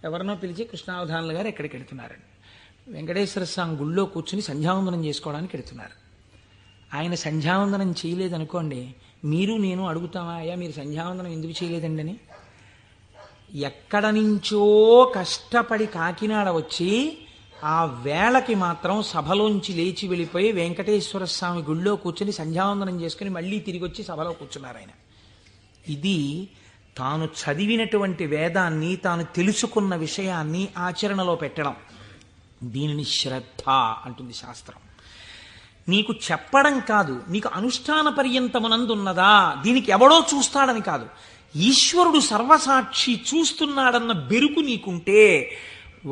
ఎవరినో పిలిచి కృష్ణావధానులు గారు ఎక్కడికి ఎడుతున్నారండి? వెంకటేశ్వర స్వామి గుళ్ళో కూర్చుని సంధ్యావందనం చేసుకోవడానికి ఎడుతున్నారు. ఆయన సంధ్యావందనం చేయలేదనుకోండి, మీరు నేను అడుగుతామా, అయ్యా మీరు సంధ్యావందనం ఎందుకు చేయలేదండి అని? ఎక్కడ నుంచో కష్టపడి కాకినాడ వచ్చి ఆ వేళకి మాత్రం సభలోంచి లేచి వెళ్ళిపోయి వెంకటేశ్వర స్వామి గుళ్ళో కూర్చొని సంధ్యావందనం చేసుకుని మళ్ళీ తిరిగి వచ్చి సభలో కూర్చున్నారు ఆయన. ఇది తాను చదివినటువంటి వేదాన్ని, తాను తెలుసుకున్న విషయాన్ని ఆచరణలో పెట్టడం. దీనిని శ్రద్ధ అంటుంది శాస్త్రం. నీకు చెప్పడం కాదు, నీకు అనుష్ఠాన పర్యంతమునందున్నదా, దీనికి ఎవడో చూస్తాడని కాదు, ఈశ్వరుడు సర్వసాక్షి చూస్తున్నాడన్న బెరుకు నీకుంటే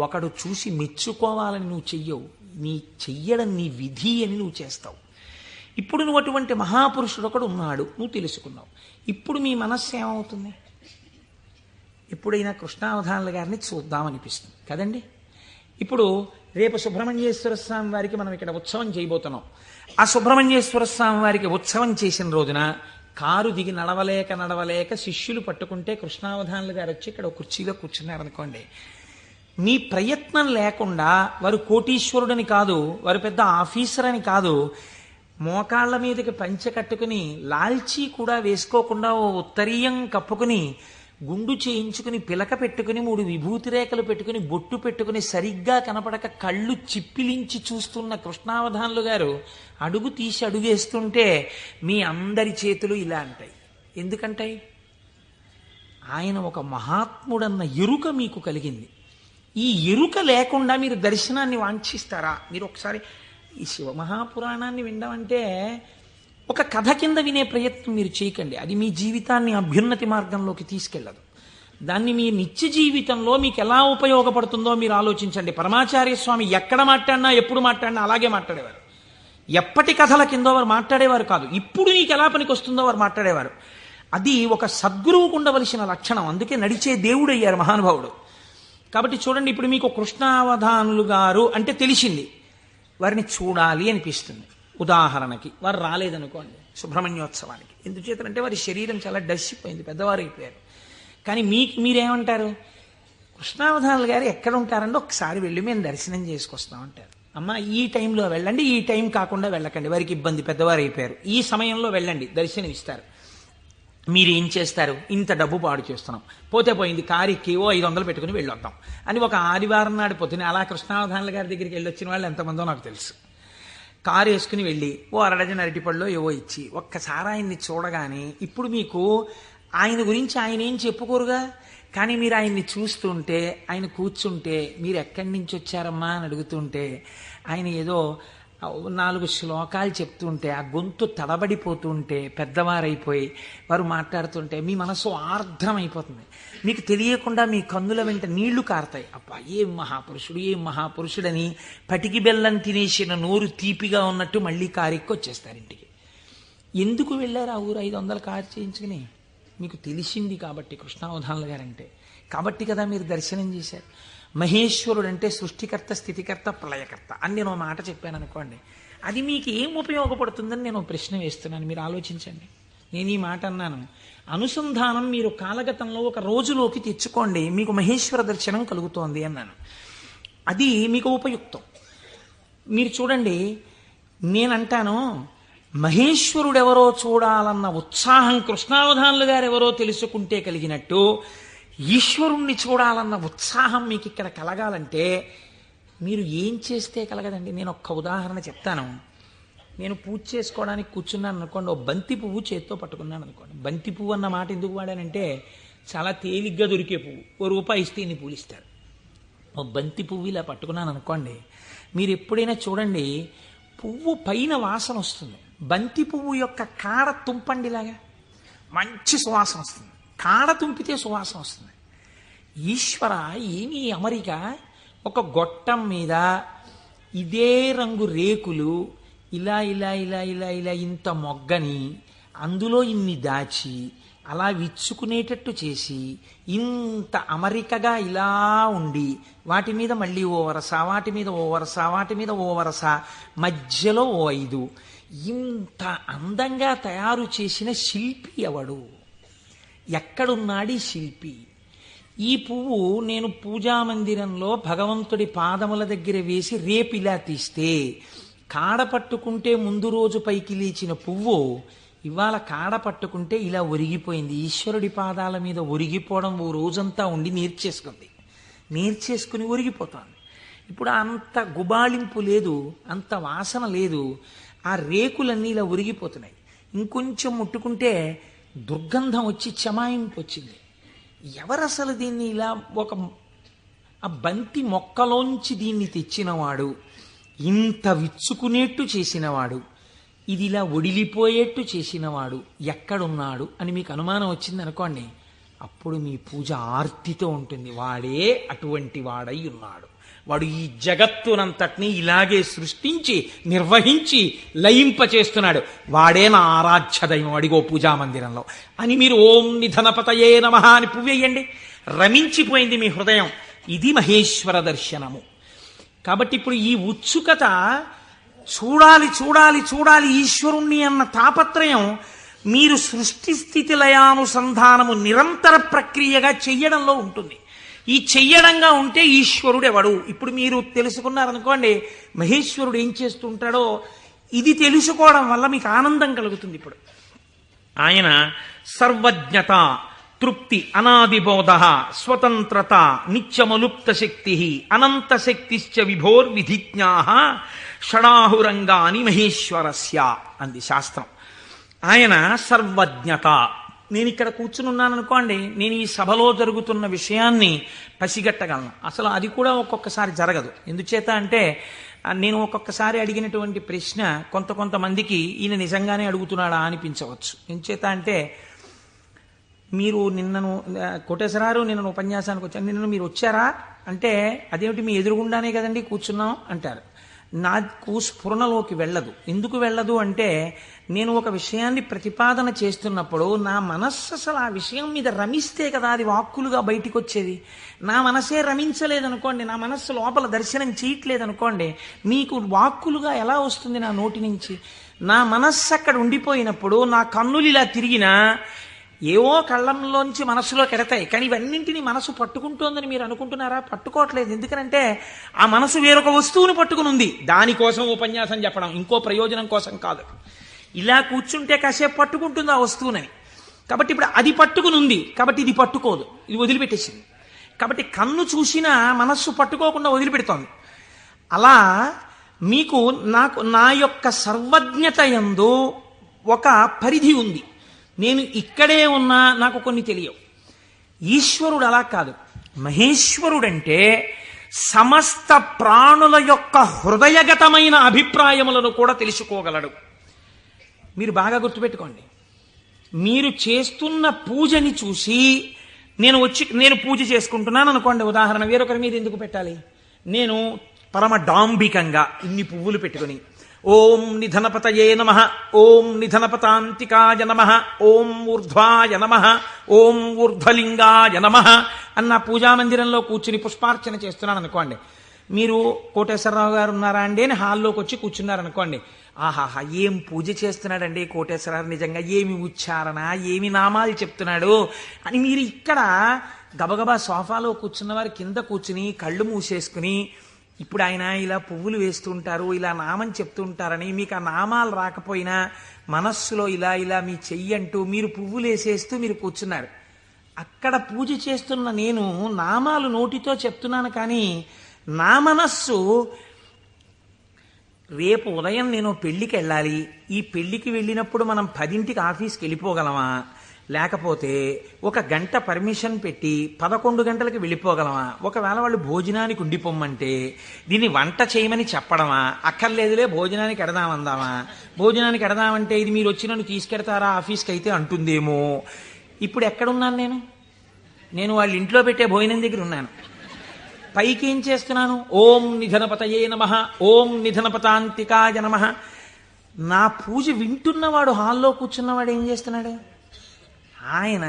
ఒకడు చూసి మెచ్చుకోవాలని నువ్వు చెయ్యవు. చెయ్యడం నీ విధి అని నువ్వు చేస్తావు. ఇప్పుడు నువ్వు అటువంటి మహాపురుషుడు ఒకడు ఉన్నాడు, నువ్వు తెలుసుకున్నావు. ఇప్పుడు మీ మనస్సు ఏమవుతుంది? ఎప్పుడైనా కృష్ణావధానుల గారిని చూద్దామనిపిస్తుంది కదండి. ఇప్పుడు రేపు సుబ్రహ్మణ్యేశ్వర స్వామి వారికి మనం ఇక్కడ ఉత్సవం చేయబోతున్నాం. ఆ సుబ్రహ్మణ్యేశ్వర స్వామి వారికి ఉత్సవం చేసిన రోజున కారు దిగి నడవలేక శిష్యులు పట్టుకుంటే కృష్ణావధానులు గారు వచ్చి ఇక్కడ కుర్చీలో కూర్చున్నారనుకోండి, మీ ప్రయత్నం లేకుండా వారు కోటీశ్వరుడని కాదు, వారు పెద్ద ఆఫీసర్ అని కాదు, మోకాళ్ల మీదకి పంచె కట్టుకుని లాల్చీ కూడా వేసుకోకుండా ఓ ఉత్తరీయం కప్పుకుని గుండు చేయించుకుని పిలక పెట్టుకుని 3 విభూతి రేఖలు పెట్టుకుని బొట్టు పెట్టుకుని సరిగ్గా కనపడక కళ్ళు చిప్పిలించి చూస్తున్న కృష్ణావధానులు గారు అడుగు తీసి అడుగేస్తుంటే మీ అందరి చేతులు ఇలా అంటాయి. ఎందుకంటాయి? ఆయన ఒక మహాత్ముడన్న ఎరుక మీకు కలిగింది. ఈ ఎరుక లేకుండా మీరు దర్శనాన్ని వాంఛిస్తారా? మీరు ఒకసారి ఈ శివమహాపురాణాన్ని వినడం ఒక కథ కింద వినే ప్రయత్నం మీరు చేయకండి. అది మీ జీవితాన్ని అభ్యున్నతి మార్గంలోకి తీసుకెళ్ళదు. దాన్ని మీ నిత్య జీవితంలో మీకు ఎలా ఉపయోగపడుతుందో మీరు ఆలోచించండి. పరమాచార్య స్వామి ఎక్కడ మాట్లాడినా ఎప్పుడు మాట్లాడినా అలాగే మాట్లాడేవారు. ఎప్పటి కథల కిందో వారు మాట్లాడేవారు కాదు, ఇప్పుడు నీకు ఎలా పనికి వస్తుందో వారు మాట్లాడేవారు. అది ఒక సద్గురువుకు ఉండవలసిన లక్షణం. అందుకే నడిచే దేవుడు అయ్యారు మహానుభావుడు. కాబట్టి చూడండి, ఇప్పుడు మీకు కృష్ణావధానులు గారు అంటే తెలిసింది, వారిని చూడాలి అనిపిస్తుంది. ఉదాహరణకి వారు రాలేదనుకోండి సుబ్రహ్మణ్యోత్సవానికి, ఎందుచేతంటే వారి శరీరం చాలా డస్సిపోయింది, పెద్దవారు అయిపోయారు. కానీ మీరేమంటారు? కృష్ణావధానులు గారు ఎక్కడ ఉంటారంటే ఒకసారి వెళ్ళి మేము దర్శనం చేసుకొస్తామంటారు. అమ్మ ఈ టైంలో వెళ్ళండి, ఈ టైం కాకుండా వెళ్ళకండి, వారికి ఇబ్బంది, పెద్దవారు అయిపోయారు, ఈ సమయంలో వెళ్ళండి దర్శనం ఇస్తారు. మీరేం చేస్తారు? ఇంత డబ్బు పాడు చేస్తున్నాం, పోతే పోయింది, కారు ఎక్కేవో 500 పెట్టుకుని వెళ్ళొద్దాం అని ఒక ఆదివారం నాడు పొద్దున అలా కృష్ణావధానుల గారి దగ్గరికి వెళ్ళొచ్చిన వాళ్ళు ఎంతమందో నాకు తెలుసు. కారు వేసుకుని వెళ్ళి ఓ అరడజన అరటిపళ్ళు ఏవో ఇచ్చి ఒక్కసారి ఆయన్ని చూడగానే, ఇప్పుడు మీకు ఆయన గురించి ఆయన ఏం చెప్పుకోరుగా, కానీ మీరు ఆయన్ని చూస్తుంటే, ఆయన కూర్చుంటే, మీరు ఎక్కడి నుంచి వచ్చారమ్మా అని అడుగుతుంటే, ఆయన ఏదో 4 శ్లోకాలు చెప్తుంటే, ఆ గొంతు తడబడిపోతుంటే, పెద్దవారైపోయి వారు మాట్లాడుతుంటే మీ మనసు ఆర్ద్రమైపోతుంది. మీకు తెలియకుండా మీ కన్నుల వెంట నీళ్లు కారుతాయి. అబ్బా ఏం మహాపురుషుడు, ఏం మహాపురుషుడని పటికి బెల్లం తినేసిన నోరు తీపిగా ఉన్నట్టు మళ్ళీ కారెక్కి వచ్చేస్తారు ఇంటికి. ఎందుకు వెళ్ళారు ఆ ఊరు 500 కారు చేయించుకుని? మీకు తెలిసింది కాబట్టి కృష్ణావధానుల గారంటే, కాబట్టి కదా మీరు దర్శనం చేశారు. మహేశ్వరుడు అంటే సృష్టికర్త, స్థితికర్త, ప్రళయకర్త అని నేను మాట చెప్పాను అనుకోండి, అది మీకు ఏం ఉపయోగపడుతుందని నేను ప్రశ్న వేస్తున్నాను. మీరు ఆలోచించండి. నేను ఈ మాట అన్నాను, అనుసంధానం మీరు కాలగతంలో ఒక రోజులోకి తెచ్చుకోండి, మీకు మహేశ్వర దర్శనం కలుగుతోంది అన్నాను. అది మీకు ఉపయుక్తం. మీరు చూడండి, నేనంటాను మహేశ్వరుడెవరో చూడాలన్న ఉత్సాహం కృష్ణావధానులు గారు ఎవరో తెలుసుకుంటే కలిగినట్టు, ఈశ్వరుణ్ణి చూడాలన్న ఉత్సాహం మీకు ఇక్కడ కలగాలంటే మీరు ఏం చేస్తే కలగదండి. నేను ఒక్క ఉదాహరణ చెప్తాను. నేను పూజ చేసుకోవడానికి కూర్చున్నాను అనుకోండి, ఓ బంతి పువ్వు చేత్తో పట్టుకున్నాను అనుకోండి. బంతి పువ్వు అన్న మాట ఎందుకు వాడానంటే చాలా తేలిగ్గా దొరికే పువ్వు, ₹1 ఇస్తే ఇన్ని పూలు ఇస్తారు. ఓ బంతి పువ్వు ఇలా పట్టుకున్నాను అనుకోండి, మీరు ఎప్పుడైనా చూడండి పువ్వు పైన వాసన వస్తుంది, బంతి పువ్వు యొక్క కాడ తుంపండిలాగా మంచి సువాసన వస్తుంది, కాడ తుంపితే సువాసన వస్తుంది. ఈశ్వర ఏమీ అమరిక, ఒక గొట్టం మీద ఇదే రంగు రేకులు ఇలా ఇలా ఇలా ఇలా ఇలా ఇంత మొగ్గని అందులో ఇన్ని దాచి అలా విచ్చుకునేటట్టు చేసి ఇంత అమరికగా ఇలా ఉండి వాటి మీద మళ్ళీ ఓ వరస, వాటి మీద ఓ వరస, వాటి మీద ఓ వరస, మధ్యలో ఓ 5, ఇంత అందంగా తయారు చేసిన శిల్పి ఎవడు? ఎక్కడున్నాడు ఈ శిల్పి? ఈ పువ్వు నేను పూజామందిరంలో భగవంతుడి పాదముల దగ్గర వేసి రేపు ఇలా తీస్తే, కాడ పట్టుకుంటే ముందు రోజు పైకి లేచిన పువ్వు ఇవాళ కాడ పట్టుకుంటే ఇలా ఒరిగిపోయింది. ఈశ్వరుడి పాదాల మీద ఒరిగిపోవడం ఓ రోజంతా ఉండి నేర్చేసుకుని ఒరిగిపోతుంది. ఇప్పుడు అంత గుబాళింపు లేదు, అంత వాసన లేదు, ఆ రేకులన్నీ ఇలా ఒరిగిపోతున్నాయి. ఇంకొంచెం ముట్టుకుంటే దుర్గంధం వచ్చి చెమాయింపు వచ్చింది. ఎవరసలు దీన్ని ఇలా ఆ బంతి మొక్కలోంచి దీన్ని తెచ్చినవాడు, ఇంత విచ్చుకునేట్టు చేసినవాడు, ఇది ఇలా ఒడిలిపోయేట్టు చేసినవాడు ఎక్కడున్నాడు అని మీకు అనుమానం వచ్చింది అనుకోండి, అప్పుడు మీ పూజ ఆర్తితో ఉంటుంది. వాడే అటువంటి వాడై ఉన్నాడు, వాడు ఈ జగత్తునంతటినీ ఇలాగే సృష్టించి నిర్వహించి లయింపచేస్తున్నాడు, వాడే నా ఆరాధ్య దైవం అడిగో పూజామందిరంలో అని మీరు ఓం నిధనపతయే నమః అని పువ్వేయండి. రమించిపోయింది మీ హృదయం. ఇది మహేశ్వర దర్శనము. కాబట్టి ఇప్పుడు ఈ ఉత్సుకత, చూడాలి చూడాలి చూడాలి ఈశ్వరుణ్ణి అన్న తాపత్రయం మీరు సృష్టి స్థితి లయానుసంధానము నిరంతర ప్రక్రియగా చెయ్యడంలో ఉంటుంది. ఈ చెయ్యడంగా ఉంటే ఈశ్వరుడు ఎవడు? ఇప్పుడు మీరు తెలుసుకున్నారనుకోండి మహేశ్వరుడు ఏం చేస్తుంటాడో, ఇది తెలుసుకోవడం వల్ల మీకు ఆనందం కలుగుతుంది. ఇప్పుడు ఆయన సర్వజ్ఞత, తృప్తి, అనాదిబోధ, స్వతంత్రత, నిత్యమలుప్త శక్తి, అనంత శక్తిశ్చ విభోర్విధిజ్ఞా షడాహురంగాని మహేశ్వరస్య అంది శాస్త్రం. ఆయన సర్వజ్ఞత. నేను ఇక్కడ కూర్చుని ఉన్నాను అనుకోండి, నేను ఈ సభలో జరుగుతున్న విషయాన్ని పసిగట్టగలను. అసలు అది కూడా ఒక్కొక్కసారి జరగదు. ఎందుచేత అంటే నేను ఒక్కొక్కసారి అడిగినటువంటి ప్రశ్న కొంతమందికి ఈయన నిజంగానే అడుగుతున్నాడా అనిపించవచ్చు. ఎందుచేత అంటే మీరు నిన్నను కోటేశ్వరారు నిన్న ఉపన్యాసానికి వచ్చాను, నిన్న మీరు వచ్చారా అంటే అదేమిటి మీ ఎదురుగుండానే కదండి కూర్చున్నాం అంటారు. నాకు స్ఫురణలోకి వెళ్ళదు. ఎందుకు వెళ్ళదు అంటే నేను ఒక విషయాన్ని ప్రతిపాదన చేస్తున్నప్పుడు నా మనస్సు అసలు ఆ విషయం మీద రమిస్తే కదా అది వాక్కులుగా బయటికి వచ్చేది. నా మనసే రమించలేదనుకోండి, నా మనస్సు లోపల దర్శనం చేయట్లేదనుకోండి, మీకు వాక్కులుగా ఎలా వస్తుంది నా నోటి నుంచి? నా మనస్సు అక్కడ ఉండిపోయినప్పుడు నా కన్నులు ఇలా తిరిగినా ఏవో కళ్ళంలోంచి మనస్సులో కెడతాయి, కానీ ఇవన్నింటినీ మనసు పట్టుకుంటోందని మీరు అనుకుంటున్నారా? పట్టుకోవట్లేదు. ఎందుకనంటే ఆ మనసు వేరొక వస్తువును పట్టుకుని ఉంది. దానికోసం ఉపన్యాసం చెప్పడం, ఇంకో ప్రయోజనం కోసం కాదు. ఇలా కూర్చుంటే కాసేపు పట్టుకుంటుంది ఆ వస్తువునని. కాబట్టి ఇప్పుడు అది పట్టుకుని ఉంది, కాబట్టి ఇది పట్టుకోదు, ఇది వదిలిపెట్టేసింది. కాబట్టి కన్ను చూసినా మనస్సు పట్టుకోకుండా వదిలిపెడుతోంది. అలా మీకు నా యొక్క సర్వజ్ఞత యందు ఒక పరిధి ఉంది. నేను ఇక్కడే ఉన్నా నాకు కొన్ని తెలియవు. ఈశ్వరుడు అలా కాదు. మహేశ్వరుడంటే సమస్త ప్రాణుల యొక్క హృదయగతమైన అభిప్రాయములను కూడా తెలుసుకోగలడు. మీరు బాగా గుర్తుపెట్టుకోండి. మీరు చేస్తున్న పూజని చూసి నేను పూజ చేసుకుంటున్నాను అనుకోండి, ఉదాహరణ, వేరొకరి మీద ఎందుకు పెట్టాలి? నేను పరమ డాంబికంగా ఇన్ని పువ్వులు పెట్టుకుని ఓం నిధనపతయే నమః, ఓం నిధనపతాంతికాయ నమః, ఓం ఊర్ధ్వాయ నమః, ఓం ఊర్ధ్వలింగాయ నమః అన్న పూజామందిరంలో కూర్చుని పుష్పార్చన చేస్తున్నాను అనుకోండి. మీరు కోటేశ్వరరావు గారు ఉన్నారా అండి అని హాల్లోకి వచ్చి కూర్చున్నారనుకోండి. ఆహాహా, ఏం పూజ చేస్తున్నాడండి కోటేశ్వరరావు, నిజంగా ఏమి ఉచ్చారణ, ఏమి నామాలు చెప్తున్నాడు అని మీరు ఇక్కడ గబగబా సోఫాలో కూర్చున్న వారి కింద కూర్చుని కళ్ళు మూసేసుకుని, ఇప్పుడు ఆయన ఇలా పువ్వులు వేస్తుంటారు, ఇలా నామం చెప్తుంటారని మీకు ఆ నామాలు రాకపోయినా మనస్సులో ఇలా ఇలా మీ చెయ్యి అంటూ మీరు పువ్వులు వేసేస్తూ మీరు కూర్చున్నారు. అక్కడ పూజ చేస్తున్న నేను నామాలు నోటితో చెప్తున్నాను, కానీ నా మనస్సు రేపు ఉదయం నేను పెళ్లికి వెళ్ళాలి, ఈ పెళ్లికి వెళ్ళినప్పుడు మనం 10ంటికి ఆఫీస్కి వెళ్ళిపోగలమా, లేకపోతే 1 గంట పర్మిషన్ పెట్టి 11 గంటలకు వెళ్ళిపోగలమా, ఒకవేళ వాళ్ళు భోజనానికి ఉండిపోమ్మంటే దీన్ని వంట చేయమని చెప్పడమా, అక్కర్లేదులే భోజనానికి ఎడదామందామా, భోజనానికి ఎడదామంటే ఇది మీరు వచ్చి నన్ను తీసుకెడతారా ఆఫీస్కి అయితే అంటుందేమో. ఇప్పుడు ఎక్కడున్నాను నేను వాళ్ళ ఇంట్లో పెట్టే భోజనం దగ్గర ఉన్నాను. పైకి ఏం చేస్తున్నాను? ఓం నిధనపతయే నమః, ఓం నిధనపతాంతికాయ నమః. నా పూజ వింటున్నవాడు, హాల్లో కూర్చున్నవాడు ఏం చేస్తున్నాడు? ఆయన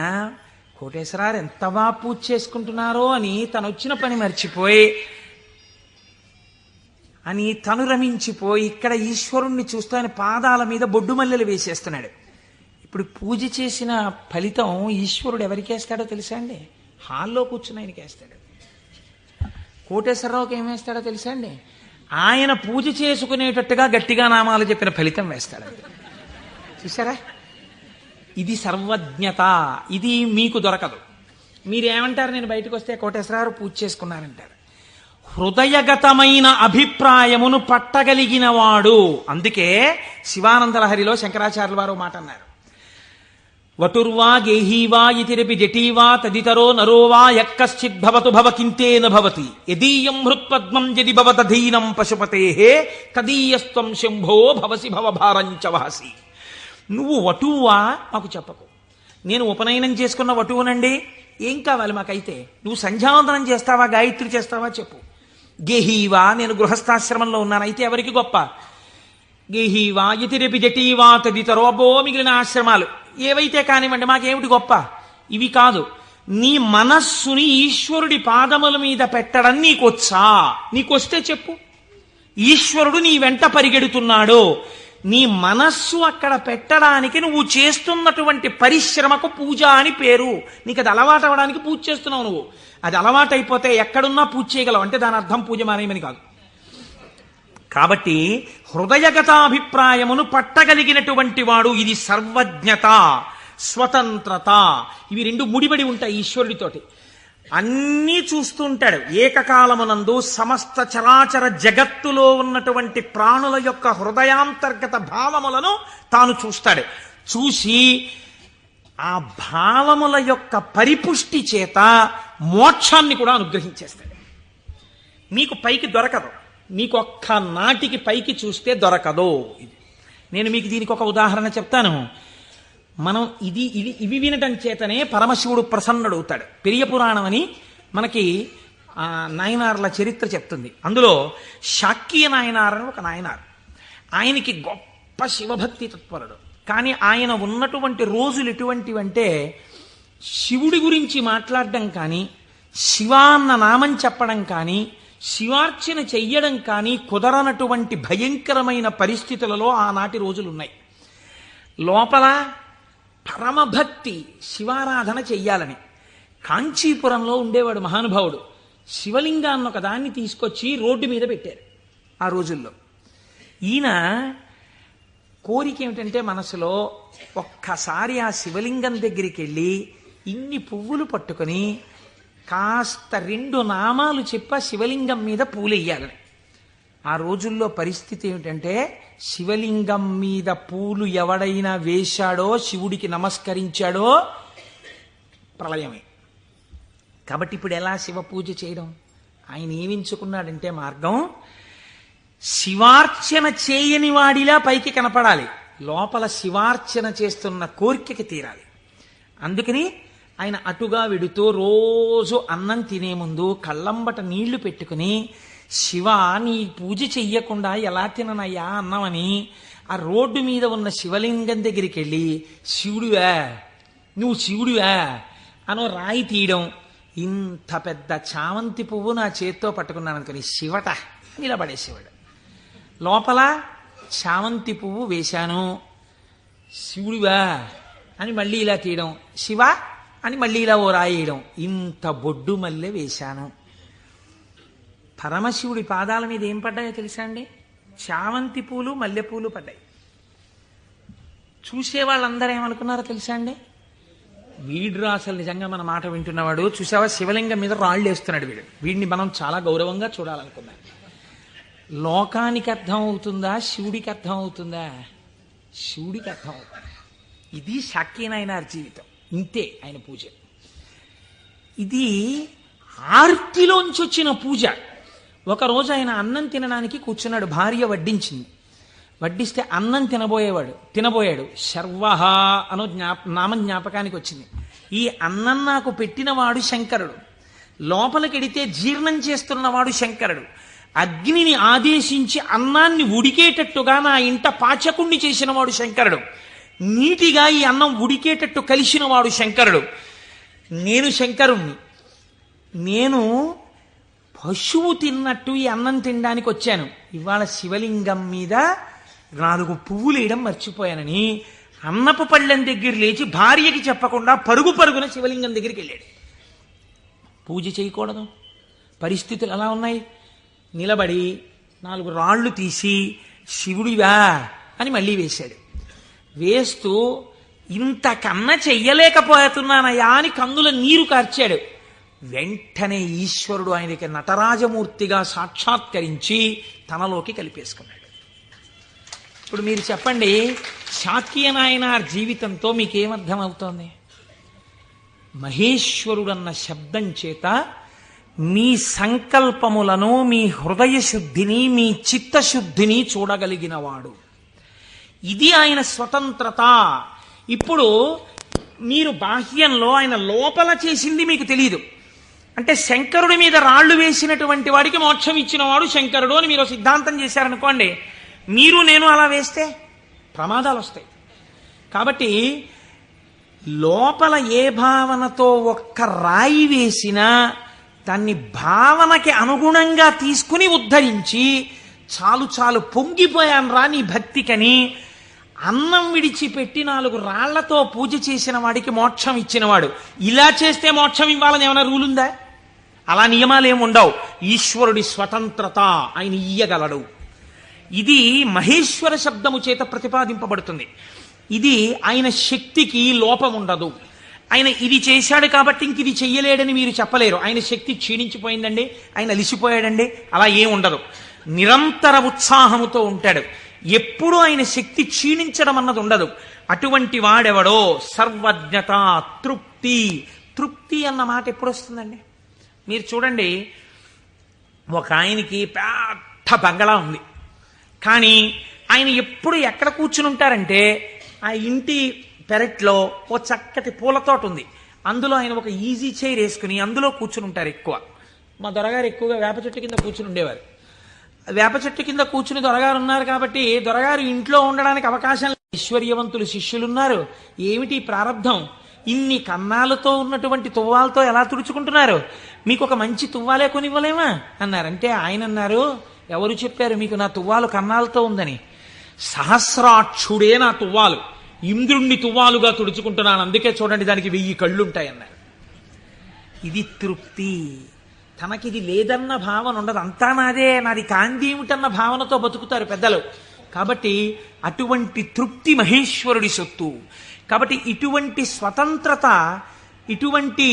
కోటేశ్వరారు ఎంత బాగా పూజ చేసుకుంటున్నారో అని తను వచ్చిన పని మర్చిపోయి అని తను రమించిపోయి ఇక్కడ ఈశ్వరుణ్ణి చూస్తూ ఆయన పాదాల మీద బొడ్డు మల్లెలు వేసేస్తున్నాడు. ఇప్పుడు పూజ చేసిన ఫలితం ఈశ్వరుడు ఎవరికి వేస్తాడో తెలుసా అండి? హాల్లో కూర్చుని ఆయనకి వేస్తాడు. కోటేశ్వరరావుకి ఏం వేస్తాడో తెలుసా అండి? ఆయన పూజ చేసుకునేటట్టుగా గట్టిగా నామాలు చెప్పిన ఫలితం వేస్తాడు. చూసారా? ఇది సర్వజ్ఞత. ఇది మీకు దొరకదు. మీరేమంటారు? నేను బయటకు వస్తే కోటేశ్వరరావు పూజ చేసుకున్నారంటారు. హృదయగతమైన అభిప్రాయమును పట్టగలిగిన వాడు. అందుకే శివానందలహరిలో శంకరాచార్యుల వారు మాట అన్నారు, వటుర్వా గేహీవా ఇతిరపి జటీవా తదితరో నరోవా యక్కశ్చిద్భవతు భవకింతేన భవతి యదీయం హృత్పద్మం యది భవతధీనం పశుపతేః తదీయస్త్వం శంభో భవసి భవభారంచ వహసి. నువ్వు వటువా మాకు చెప్పకు. నేను ఉపనయనం చేసుకున్న వటువునండి, ఏం కావాలి మాకైతే? నువ్వు సంధ్యావందనం చేస్తావా, గాయత్రి చేస్తావా చెప్పు. గేహీవా, నేను గృహస్థాశ్రమంలో ఉన్నాను, అయితే ఎవరికి గొప్ప? గేహీవా ఇతిరపి జటీవా తదితరో, అబ్బో మిగిలిన ఆశ్రమాలు ఏవైతే కానివ్వండి, మాకేమిటి గొప్ప? ఇవి కాదు. నీ మనస్సుని ఈశ్వరుడి పాదముల మీద పెట్టడం నీకొచ్చా? నీకొస్తే చెప్పు. ఈశ్వరుడు నీ వెంట పరిగెడుతున్నాడు, నీ మనస్సు అక్కడ పెట్టడానికి నువ్వు చేస్తున్నటువంటి పరిశ్రమకు పూజ అని పేరు. నీకు అది అలవాటు అవ్వడానికి పూజ చేస్తున్నావు. నువ్వు అది అలవాటు అయిపోతే ఎక్కడున్నా పూజ చేయగలవు, అంటే దాని అర్థం పూజ మానేయమని కాదు. కాబట్టి హృదయగతాభిప్రాయమును పట్టగలిగినటువంటి వాడు. ఇది సర్వజ్ఞత, స్వతంత్రత. ఇవి రెండు ముడిపడి ఉంటాయి ఈశ్వరుడితోటి. అన్నీ చూస్తూ ఉంటాడు. ఏకకాలమునందు సమస్త చరాచర జగత్తులో ఉన్నటువంటి ప్రాణుల యొక్క హృదయాంతర్గత భావములను తాను చూస్తాడు. చూసి ఆ భావముల యొక్క పరిపుష్టి చేత మోక్షాన్ని కూడా అనుగ్రహించేస్తాడు. మీకు పైకి దొరకదు, మీకు ఒక్క నాటికి పైకి చూస్తే దొరకదు. నేను మీకు దీనికి ఒక ఉదాహరణ చెప్తాను. మనం ఇవి వినటం చేతనే పరమశివుడు ప్రసన్నుడవుతాడు. పెరియ పురాణం అని మనకి నాయనార్ల చరిత్ర చెప్తుంది. అందులో శాక్య నాయనార్ అని ఒక నాయనార్. ఆయనకి గొప్ప శివభక్తి తత్పరుడు. కానీ ఆయన ఉన్నటువంటి రోజులు ఎటువంటివంటే శివుడి గురించి మాట్లాడడం కానీ, శివాన్న నామం చెప్పడం కానీ, శివార్చన చెయ్యడం కానీ కుదరనటువంటి భయంకరమైన పరిస్థితులలో ఆనాటి రోజులున్నాయి. లోపల పరమభక్తి, శివారాధన చెయ్యాలని. కాంచీపురంలో ఉండేవాడు మహానుభావుడు. శివలింగాన్ని ఒక దాన్ని తీసుకొచ్చి రోడ్డు మీద పెట్టారు ఆ రోజుల్లో. ఈయన కోరిక ఏమిటంటే మనసులో ఒక్కసారి ఆ శివలింగం దగ్గరికి వెళ్ళి ఇన్ని పువ్వులు పట్టుకొని కాస్త 2 నామాలు చెప్ప శివలింగం మీద పూలెయ్యాలని. ఆ రోజుల్లో పరిస్థితి ఏమిటంటే శివలింగం మీద పూలు ఎవడైనా వేశాడో, శివుడికి నమస్కరించాడో ప్రళయమే. కాబట్టి ఇప్పుడు ఎలా శివ పూజ చేయడం? ఆయన ఏమించుకున్నాడంటే మార్గం, శివార్చన చేయని వాడిలా పైకి కనపడాలి, లోపల శివార్చన చేస్తున్న కోరికకి తీరాలి. అందుకని ఆయన అటుగా వెడుతూ రోజు అన్నం తినే ముందు కళ్ళంబట నీళ్లు పెట్టుకుని, శివ నీ పూజ చెయ్యకుండా ఎలా తిననయ్యా అన్నమని ఆ రోడ్డు మీద ఉన్న శివలింగం దగ్గరికి వెళ్ళి, శివుడివా నువ్వు శివుడివా అనో రాయి తీయడం. ఇంత పెద్ద చామంతి పువ్వు నా చేత్తో పట్టుకున్నాను అనుకుని శివట నిలబడేసేవాడు. లోపల చామంతి పువ్వు వేశాను, శివుడివా అని మళ్ళీ ఇలా తీయడం, శివ అని మళ్ళీ ఇలా ఓ రాయేయడం. ఇంత బొడ్డు మల్లె వేశాను. పరమశివుడి పాదాల మీద ఏం పడ్డాయో తెలుసా అండి? చామంతి పూలు, మల్లెపూలు పడ్డాయి. చూసే వాళ్ళందరూ ఏమనుకున్నారో తెలుసా అండి? వీడు అసలు నిజంగా మన మాట వింటున్నవాడు, చూసావా శివలింగం మీద రాళ్ళు వేస్తున్నాడు వీడు, వీడిని మనం చాలా గౌరవంగా చూడాలనుకున్నాం. లోకానికి అర్థం అవుతుందా, శివుడికి అర్థం అవుతుందా? శివుడికి అర్థం అవుతుంది. ఇది శాక్యనాయనార్ జీవితం, ఇంతే ఆయన పూజ. ఇది ఆర్తిలోంచి వచ్చిన పూజ. ఒకరోజు ఆయన అన్నం తినడానికి కూర్చున్నాడు, భార్య వడ్డించింది. వడ్డిస్తే అన్నం తినబోయాడు. శర్వహ అనో నామం జ్ఞాపకానికి వచ్చింది. ఈ అన్నం నాకు పెట్టినవాడు శంకరుడు, లోపలికెడితే జీర్ణం చేస్తున్నవాడు శంకరుడు, అగ్నిని ఆదేశించి అన్నాన్ని ఉడికేటట్టుగా నా ఇంట పాచకుణ్ణి చేసినవాడు శంకరుడు, నీటిగా ఈ అన్నం ఉడికేటట్టు కలిసినవాడు శంకరుడు. నేను శంకరుణ్ణి, నేను పశువు తిన్నట్టు ఈ అన్నం తినడానికి వచ్చాను. ఇవాళ శివలింగం మీద 4 పువ్వులు వేయడం మర్చిపోయానని అన్నపు పళ్ళెం దగ్గర లేచి భార్యకి చెప్పకుండా పరుగున శివలింగం దగ్గరికి వెళ్ళాడు. పూజ చేయకూడదు, పరిస్థితులు ఎలా ఉన్నాయి? నిలబడి 4 రాళ్ళు తీసి శివుడివా అని మళ్ళీ వేశాడు. వేస్తూ ఇంతకన్నా చెయ్యలేకపోతున్నానయా అని కన్నుల నీరు కార్చాడు. వెంటనే ఈశ్వరుడు ఆయనకి నటరాజమూర్తిగా సాక్షాత్కరించి తనలోకి కలిపేసుకున్నాడు. ఇప్పుడు మీరు చెప్పండి, శాక్యనాయనార్ జీవితంతో మీకేమర్థం అవుతోంది? మహేశ్వరుడన్న శబ్దం చేత మీ సంకల్పములను, మీ హృదయ శుద్ధిని, మీ చిత్తశుద్ధిని చూడగలిగినవాడు. ఇది ఆయన స్వతంత్రత. ఇప్పుడు మీరు బాహ్యంలో ఆయన లోపల చేసింది మీకు తెలియదు. అంటే శంకరుడి మీద రాళ్లు వేసినటువంటి వాడికి మోక్షం ఇచ్చినవాడు శంకరుడు అని మీరు సిద్ధాంతం చేశారనుకోండి, మీరు నేను అలా వేస్తే ప్రమాదాలు వస్తాయి. కాబట్టి లోపల ఏ భావనతో ఒక్క రాయి వేసినా దాన్ని భావనకి అనుగుణంగా తీసుకుని ఉద్ధరించి, చాలు పొంగిపోయాను రా నీ భక్తికని అన్నం విడిచిపెట్టి 4 రాళ్లతో పూజ చేసిన వాడికి మోక్షం ఇచ్చినవాడు. ఇలా చేస్తే మోక్షం ఇవ్వాలని ఏమైనా రూల్ ఉందా? అలా నియమాలు ఏముండవు. ఈశ్వరుడి స్వతంత్రత, ఆయన ఇయ్యగలడు. ఇది మహేశ్వర శబ్దము చేత ప్రతిపాదింపబడుతుంది. ఇది ఆయన శక్తికి లోపం ఉండదు. ఆయన ఇది చేశాడు కాబట్టి ఇంక ఇది చెయ్యలేడని మీరు చెప్పలేరు. ఆయన శక్తి క్షీణించిపోయిందండి, ఆయన అలిసిపోయాడండి, అలా ఏం ఉండదు. నిరంతర ఉత్సాహముతో ఉంటాడు. ఎప్పుడూ ఆయన శక్తి క్షీణించడం అన్నది ఉండదు. అటువంటి వాడెవడో సర్వజ్ఞత, తృప్తి అన్న మాట ఎప్పుడు వస్తుందండి? మీరు చూడండి, ఒక ఆయనకి పెద్ద బంగళా ఉంది, కానీ ఆయన ఎప్పుడు ఎక్కడ కూర్చుని ఉంటారంటే ఆ ఇంటి పెరట్లో ఓ చక్కటి పూలతోట ఉంది, అందులో ఆయన ఒక ఈజీ చైర్ వేసుకుని అందులో కూర్చుని ఉంటారు ఎక్కువ. మా దొరగారు ఎక్కువగా వేప చెట్టు కింద కూర్చుని ఉండేవారు. వేప చెట్టు కింద కూర్చుని దొరగారు ఉన్నారు కాబట్టి దొరగారు ఇంట్లో ఉండడానికి అవకాశం లేదు. ఐశ్వర్యవంతులు శిష్యులున్నారు. ఏమిటి ప్రారంధం? ఇన్ని కన్నాలతో ఉన్నటువంటి తువ్వాలతో ఎలా తుడుచుకుంటున్నారు? మీకు ఒక మంచి తువ్వాలే కొనివ్వలేమా అన్నారంటే ఆయన అన్నారు, ఎవరు చెప్పారు మీకు నా తువ్వాలు కన్నాలతో ఉందని? సహస్రాక్షుడే నా తువ్వాలు, ఇంద్రుణ్ణి తువ్వాలుగా తుడుచుకుంటున్నాను, అందుకే చూడండి దానికి 1000 కళ్ళుంటాయన్నారు. ఇది తృప్తి. తనకిది లేదన్న భావన ఉండదు. అంతా నాదే, నాది కాంతి ఏమిటన్న భావనతో బతుకుతారు పెద్దలు. కాబట్టి అటువంటి తృప్తి మహేశ్వరుడి సొత్తు. కాబట్టి ఇటువంటి స్వతంత్రత, ఇటువంటి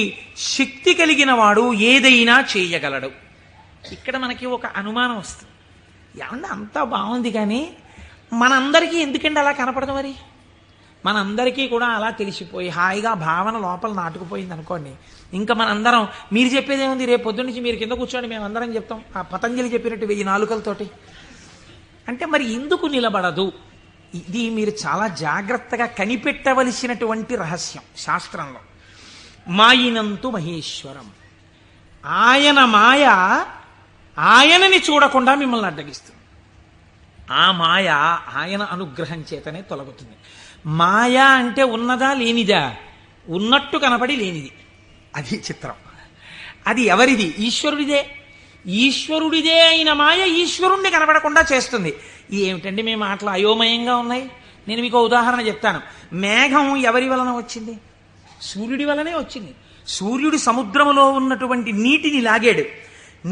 శక్తి కలిగిన వాడు ఏదైనా చేయగలడు. ఇక్కడ మనకి ఒక అనుమానం వస్తుంది, ఏమన్నా అంతా బాగుంది కానీ మనందరికీ ఎందుకంటే అలా కనపడదు? మరి మనందరికీ కూడా అలా తెలిసిపోయి హాయిగా భావన లోపల నాటుకుపోయింది అనుకోండి, ఇంకా మనందరం మీరు చెప్పేది ఏముంది, రేపు పొద్దున్న నుంచి మీరు కింద కూర్చోండి మేము అందరం చెప్తాం ఆ పతంజలి చెప్పినట్టు 1000 నాలుకలతోటి అంటే మరి ఎందుకు నిలబడదు? ఇది మీరు చాలా జాగ్రత్తగా కనిపెట్టవలసినటువంటి రహస్యం శాస్త్రంలో. మాయినంతు మహేశ్వరం, ఆయన మాయ ఆయనని చూడకుండా మిమ్మల్ని అడ్డగిస్తుంది. ఆ మాయ ఆయన అనుగ్రహం చేతనే తొలగుతుంది. మాయ అంటే ఉన్నదా లేనిదా? ఉన్నట్టు కనపడి లేనిది. అది చిత్రం. అది ఎవరిది? ఈశ్వరుడిదే. ఈశ్వరుడిదే అయిన మాయ ఈశ్వరుణ్ణి కనపడకుండా చేస్తుంది. ఏమిటండి మీ మాటలు అయోమయంగా ఉన్నాయి? నేను మీకు ఉదాహరణ చెప్తాను. మేఘం ఎవరి వలన వచ్చింది? సూర్యుడి వలనే వచ్చింది. సూర్యుడు సముద్రములో ఉన్నటువంటి నీటిని లాగాడు.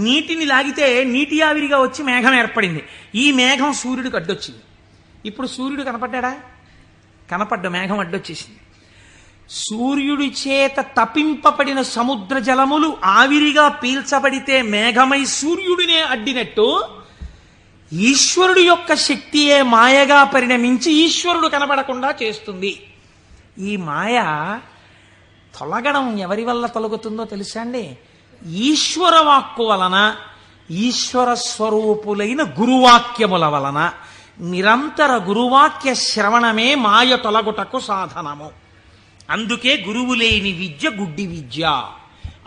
నీటిని లాగితే నీటి ఆవిరిగా వచ్చి మేఘం ఏర్పడింది. ఈ మేఘం సూర్యుడికి అడ్డొచ్చింది. ఇప్పుడు సూర్యుడు కనపడ్డా? కనపడ్డ మేఘం అడ్డొచ్చేసింది. సూర్యుడి చేత తపింపబడిన సముద్ర జలములు ఆవిరిగా పీల్చబడితే మేఘమై సూర్యుడినే అడ్డినట్టు ఈశ్వరుడి యొక్క శక్తియే మాయగా పరిణమించి ఈశ్వరుడు కనబడకుండా చేస్తుంది. ఈ మాయ తొలగడం ఎవరి వల్ల తొలగుతుందో తెలుసా అండి? ఈశ్వర వాక్కు వలన, ఈశ్వర స్వరూపులైన గురువాక్యముల వలన. నిరంతర గురువాక్య శ్రవణమే మాయ తొలగుటకు సాధనము. అందుకే గురువు లేని విద్య గుడ్డి విద్య.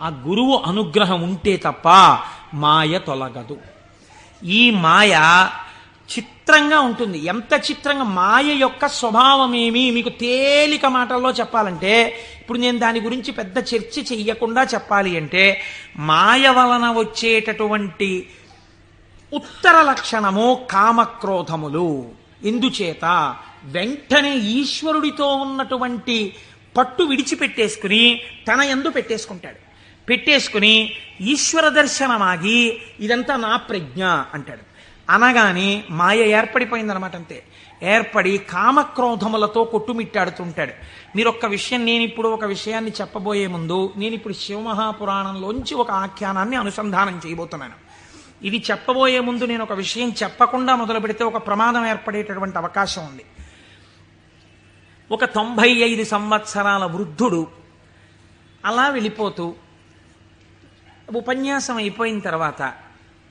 ఆ గురువు అనుగ్రహం ఉంటే తప్ప మాయ తొలగదు. ఈ మాయ చిత్రంగా ఉంటుంది. ఎంత చిత్రంగా! మాయ యొక్క స్వభావమేమి మీకు తేలిక మాటల్లో చెప్పాలంటే, ఇప్పుడు నేను దాని గురించి పెద్ద చర్చ చెయ్యకుండా చెప్పాలి అంటే, మాయ వలన వచ్చేటటువంటి ఉత్తర లక్షణము కామక్రోధములు. ఎందుచేత? వెంటనే ఈశ్వరుడితో ఉన్నటువంటి పట్టు విడిచిపెట్టేసుకుని తన యందు పెట్టేసుకుంటాడు. పెట్టేసుకుని ఈశ్వర దర్శనమాగి ఇదంతా నా ప్రజ్ఞ అంటాడు. అనగానే మాయ ఏర్పడిపోయిందనమాట. అంతే. ఏర్పడి కామక్రోధములతో కొట్టుమిట్టాడుతుంటాడు. మీరు ఒక్క విషయం, నేను ఇప్పుడు ఒక విషయాన్ని చెప్పబోయే ముందు నేను ఇప్పుడు శివమహాపురాణంలోంచి ఒక ఆఖ్యానాన్ని అనుసంధానం చేయబోతున్నాను. ఇది చెప్పబోయే ముందు నేను ఒక విషయం చెప్పకుండా మొదలు పెడితే ఒక ప్రమాదం ఏర్పడేటటువంటి అవకాశం ఉంది. ఒక 95 సంవత్సరాల వృద్ధుడు అలా వెళ్ళిపోతూ ఉపన్యాసం అయిపోయిన తర్వాత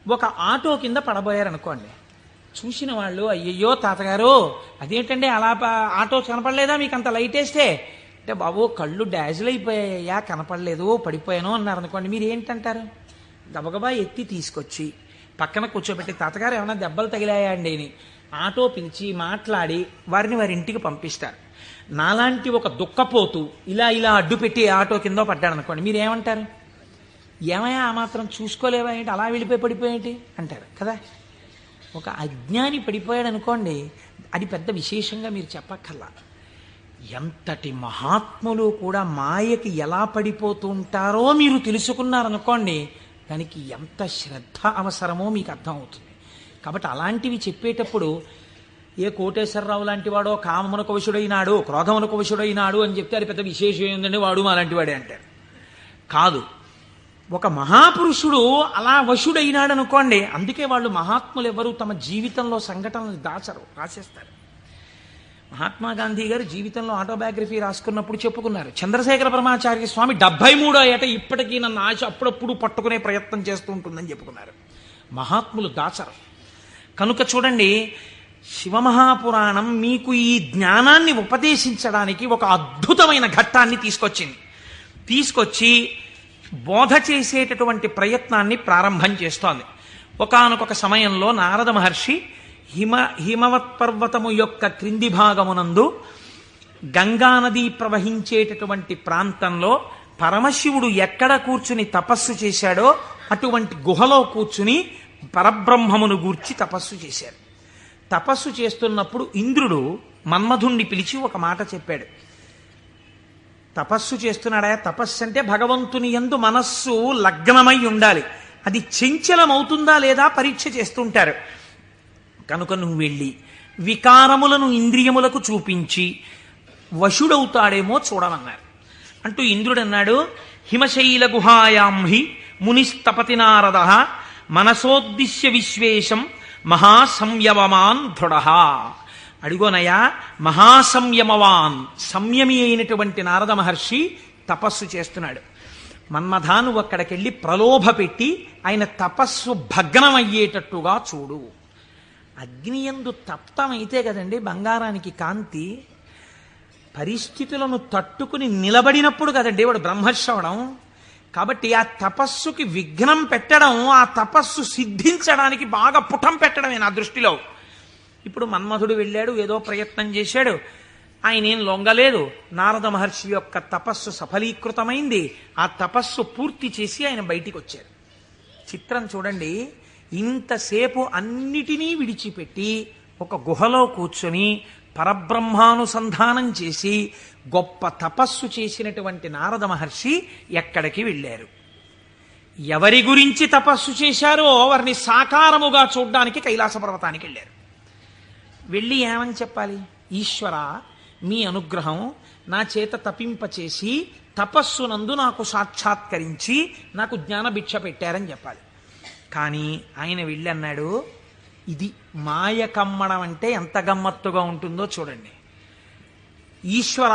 ఒక ఆటో కింద పడబోయారనుకోండి. చూసిన వాళ్ళు, అయ్యయ్యో తాతగారు అదేంటండి అలా ఆటో కనపడలేదా మీకు అంత లైట్ వేస్తే? అంటే బాబు కళ్ళు డాజిల్ అయిపోయాయా, కనపడలేదు, పడిపోయాను అన్నారు అనుకోండి. మీరు ఏంటంటారు? గబగబా ఎత్తి తీసుకొచ్చి పక్కన కూర్చోబెట్టి, తాతగారు ఏమైనా దెబ్బలు తగిలాయా అండి అని ఆటో పిలిచి మాట్లాడి వారిని వారి ఇంటికి పంపిస్తారు. నాలాంటి ఒక దుఃఖపోతూ ఇలా ఇలా అడ్డు పెట్టి ఆటో కింద పడ్డాడు అనుకోండి, మీరు ఏమంటారు? ఏమయ్యా ఆ మాత్రం చూసుకోలేవా ఏంటి, అలా వెళ్ళిపోయి పడిపోయేంటి అంటారు కదా. ఒక అజ్ఞాని పడిపోయాడు అనుకోండి, అది పెద్ద విశేషంగా మీరు చెప్పక్కర్లా. ఎంతటి మహాత్ములు కూడా మాయకి ఎలా పడిపోతూ ఉంటారో మీరు తెలుసుకున్నారనుకోండి, దానికి ఎంత శ్రద్ధ అవసరమో మీకు అర్థమవుతుంది. కాబట్టి అలాంటివి చెప్పేటప్పుడు ఏ కోటేశ్వరరావు లాంటి వాడో కామమునకు వశుడైనాడు, క్రోధమునకు వశుడైనాడు అని చెప్తే అది పెద్ద విశేషం ఏంటంటే వాడు అలాంటి వాడే అంటారు. కాదు, ఒక మహాపురుషుడు అలా వశుడైనాడు అనుకోండి. అందుకే వాళ్ళు మహాత్ములు ఎవరు తమ జీవితంలో సంఘటనలు దాచరు, రాసేస్తారు. మహాత్మా గాంధీ గారు జీవితంలో ఆటోబయోగ్రఫీ రాసుకున్నప్పుడు చెప్పుకున్నారు, చంద్రశేఖర పరమాచార్య స్వామి 73వ ఏట ఇప్పటికీ నన్ను ఆశ అప్పుడప్పుడు పట్టుకునే ప్రయత్నం చేస్తూ ఉంటుందని చెప్పుకున్నారు. మహాత్ములు దాచరు. కనుక చూడండి, శివమహాపురాణం మీకు ఈ జ్ఞానాన్ని ఉపదేశించడానికి ఒక అద్భుతమైన ఘట్టాన్ని తీసుకొచ్చి బోధ చేసేటటువంటి ప్రయత్నాన్ని ప్రారంభం చేస్తోంది. ఒకానొక సమయంలో నారద మహర్షి హిమవత్ పర్వతము యొక్క క్రింది భాగమునందు గంగానది ప్రవహించేటటువంటి ప్రాంతంలో పరమశివుడు ఎక్కడ కూర్చుని తపస్సు చేశాడో అటువంటి గుహలో కూర్చుని పరబ్రహ్మమును గూర్చి తపస్సు చేశాడు. తపస్సు చేస్తున్నప్పుడు ఇంద్రుడు మన్మధుణ్ణి పిలిచి ఒక మాట చెప్పాడు. తపస్సు చేస్తున్నాడా? తపస్సు అంటే భగవంతుని యందు మనస్సు లగ్నమై ఉండాలి. అది చంచలమవుతుందా లేదా పరీక్ష చేస్తుంటారు. కనుక నువ్వు వెళ్ళి వికారములను ఇంద్రియములకు చూపించి వశుడవుతాడేమో చూడమన్నారు. అంటూ ఇంద్రుడు అన్నాడు, హిమశైల గుహాయాం హి మునిస్తపతి నారద మనసోద్దిశ్య విశ్వేశం మహాసంయమమాన్ దృఢ. అడిగోనయ్యా, మహాసంయమవాన్, సంయమి అయినటువంటి నారద మహర్షి తపస్సు చేస్తున్నాడు. మన్మథా, నువ్వు అక్కడికెళ్ళి ప్రలోభ పెట్టి ఆయన తపస్సు భగ్నమయ్యేటట్టుగా చూడు. అగ్నియందు తప్తమైతే కదండి బంగారానికి కాంతి. పరిస్థితులను తట్టుకుని నిలబడినప్పుడు కదండి వాడు బ్రహ్మశ్రవణం. కాబట్టి ఆ తపస్సుకి విఘ్నం పెట్టడం, ఆ తపస్సు సిద్ధించడానికి బాగా పుటం పెట్టడమే నా దృష్టిలో. ఇప్పుడు మన్మధుడు వెళ్ళాడు, ఏదో ప్రయత్నం చేశాడు, ఆయన ఏం లొంగలేదు. నారద మహర్షి యొక్క తపస్సు సఫలీకృతమైంది. ఆ తపస్సు పూర్తి చేసి ఆయన బయటికి వచ్చారు. చిత్రం చూడండి, ఇంతసేపు అన్నిటినీ విడిచిపెట్టి ఒక గుహలో కూర్చొని పరబ్రహ్మానుసంధానం చేసి గొప్ప తపస్సు చేసినటువంటి నారద మహర్షి ఎక్కడికి వెళ్ళారు? ఎవరి గురించి తపస్సు చేశారో వారిని సాకారముగా చూడ్డానికి కైలాస పర్వతానికి వెళ్ళారు. వెళ్ళి ఏమని చెప్పాలి? ఈశ్వర, మీ అనుగ్రహం నా చేత తపింపచేసి తపస్సునందు నాకు సాక్షాత్కరించి నాకు జ్ఞానభిక్ష పెట్టారని చెప్పాలి. కానీ ఆయన వెళ్ళి అన్నాడు, ఇది మాయ కమ్మడం అంటే ఎంత గమ్మత్తుగా ఉంటుందో చూడండి. ఈశ్వర,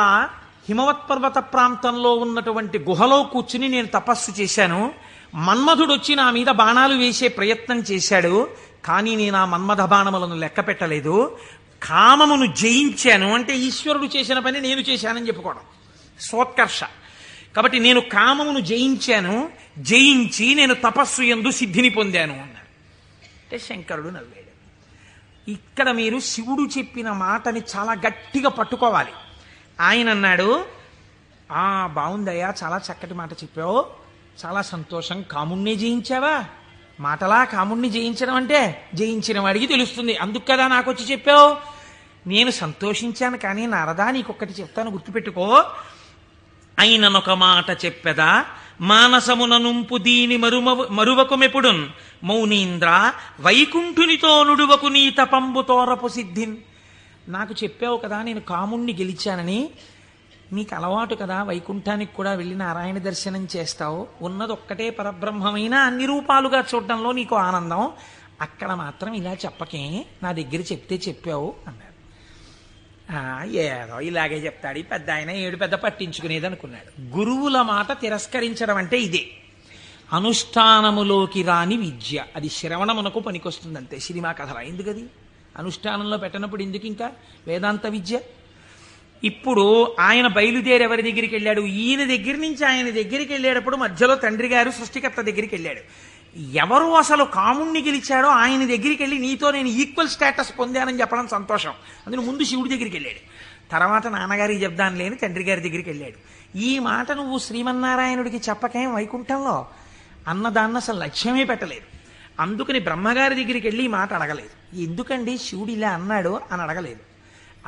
హిమవత్పర్వత ప్రాంతంలో ఉన్నటువంటి గుహలో కూర్చుని నేను తపస్సు చేశాను. మన్మధుడు వచ్చి నా మీద బాణాలు వేసే ప్రయత్నం చేశాడు. కానీ నేను ఆ మన్మథ బాణములను లెక్క పెట్టలేదు. కామమును జయించాను అంటే ఈశ్వరుడు చేసిన పని నేను చేశానని చెప్పుకోవడం సోత్కర్ష. కాబట్టి నేను కామమును జయించాను, జయించి నేను తపస్సు యందు సిద్ధిని పొందాను అన్నాడు. అంటే శంకరుడు నవ్వాడు. ఇక్కడ మీరు శివుడు చెప్పిన మాటని చాలా గట్టిగా పట్టుకోవాలి. ఆయన అన్నాడు, బాగుందయ్యా, చాలా చక్కటి మాట చెప్పావు, చాలా సంతోషం. కాముణ్ణి జయించావా? మాటలా కాముణ్ణి జయించడం అంటే జయించిన వాడికి తెలుస్తుంది, అందుకు కదా నాకు వచ్చి చెప్పావు. నేను సంతోషించాను. కానీ నారదా, నీకొక్కటి చెప్తాను, గుర్తుపెట్టుకో. అయిననొక మాట చెప్పెదా, మానసమున నుంపు దీని మరువకుమెప్పుడున్ మౌనీంద్ర వైకుంఠునితో నుడువకు నీ తపంబు తోరపు సిద్ధిన్. నాకు చెప్పావు కదా నేను కాముణ్ణి గెలిచానని. నీకు అలవాటు కదా, వైకుంఠానికి కూడా వెళ్ళి నారాయణ దర్శనం చేస్తావు. ఉన్నది ఒక్కటే పరబ్రహ్మమైన అన్ని రూపాలుగా చూడడంలో నీకు ఆనందం. అక్కడ మాత్రం ఇలా చెప్పకే, నా దగ్గర చెప్తే చెప్పావు అన్నారు. ఏదో ఇలాగే చెప్తాడు ఈ పెద్ద ఆయన, ఏడు పెద్ద పట్టించుకునేది అనుకున్నాడు. గురువుల మాట తిరస్కరించడం అంటే ఇదే. అనుష్ఠానములోకి రాని విద్య, అది శ్రవణమునకు పనికొస్తుంది అంతే. సినిమా కథల ఎందుకది? అనుష్ఠానంలో పెట్టినప్పుడు ఎందుకు ఇంకా వేదాంత విద్య? ఇప్పుడు ఆయన బయలుదేరి ఎవరి దగ్గరికి వెళ్ళాడు? ఈయన దగ్గర నుంచి ఆయన దగ్గరికి వెళ్ళేటప్పుడు మధ్యలో తండ్రి గారు సృష్టికర్త దగ్గరికి వెళ్ళాడు. ఎవరు అసలు కాముణ్ణి గెలిచాడో ఆయన దగ్గరికి వెళ్ళి నీతో నేను ఈక్వల్ స్టేటస్ పొందానని చెప్పడం సంతోషం. అందులో ముందు శివుడి దగ్గరికి వెళ్ళాడు, తర్వాత నాన్నగారికి చెప్దాను లేని తండ్రి గారి దగ్గరికి వెళ్ళాడు. ఈ మాట నువ్వు శ్రీమన్నారాయణుడికి చెప్పకేం వైకుంఠంలో అన్నదాన్ని అసలు లక్ష్యమే పెట్టలేదు. అందుకని బ్రహ్మగారి దగ్గరికి వెళ్ళి ఈ మాట అడగలేదు. ఎందుకండి శివుడు ఇలా అన్నాడు అని అడగలేదు.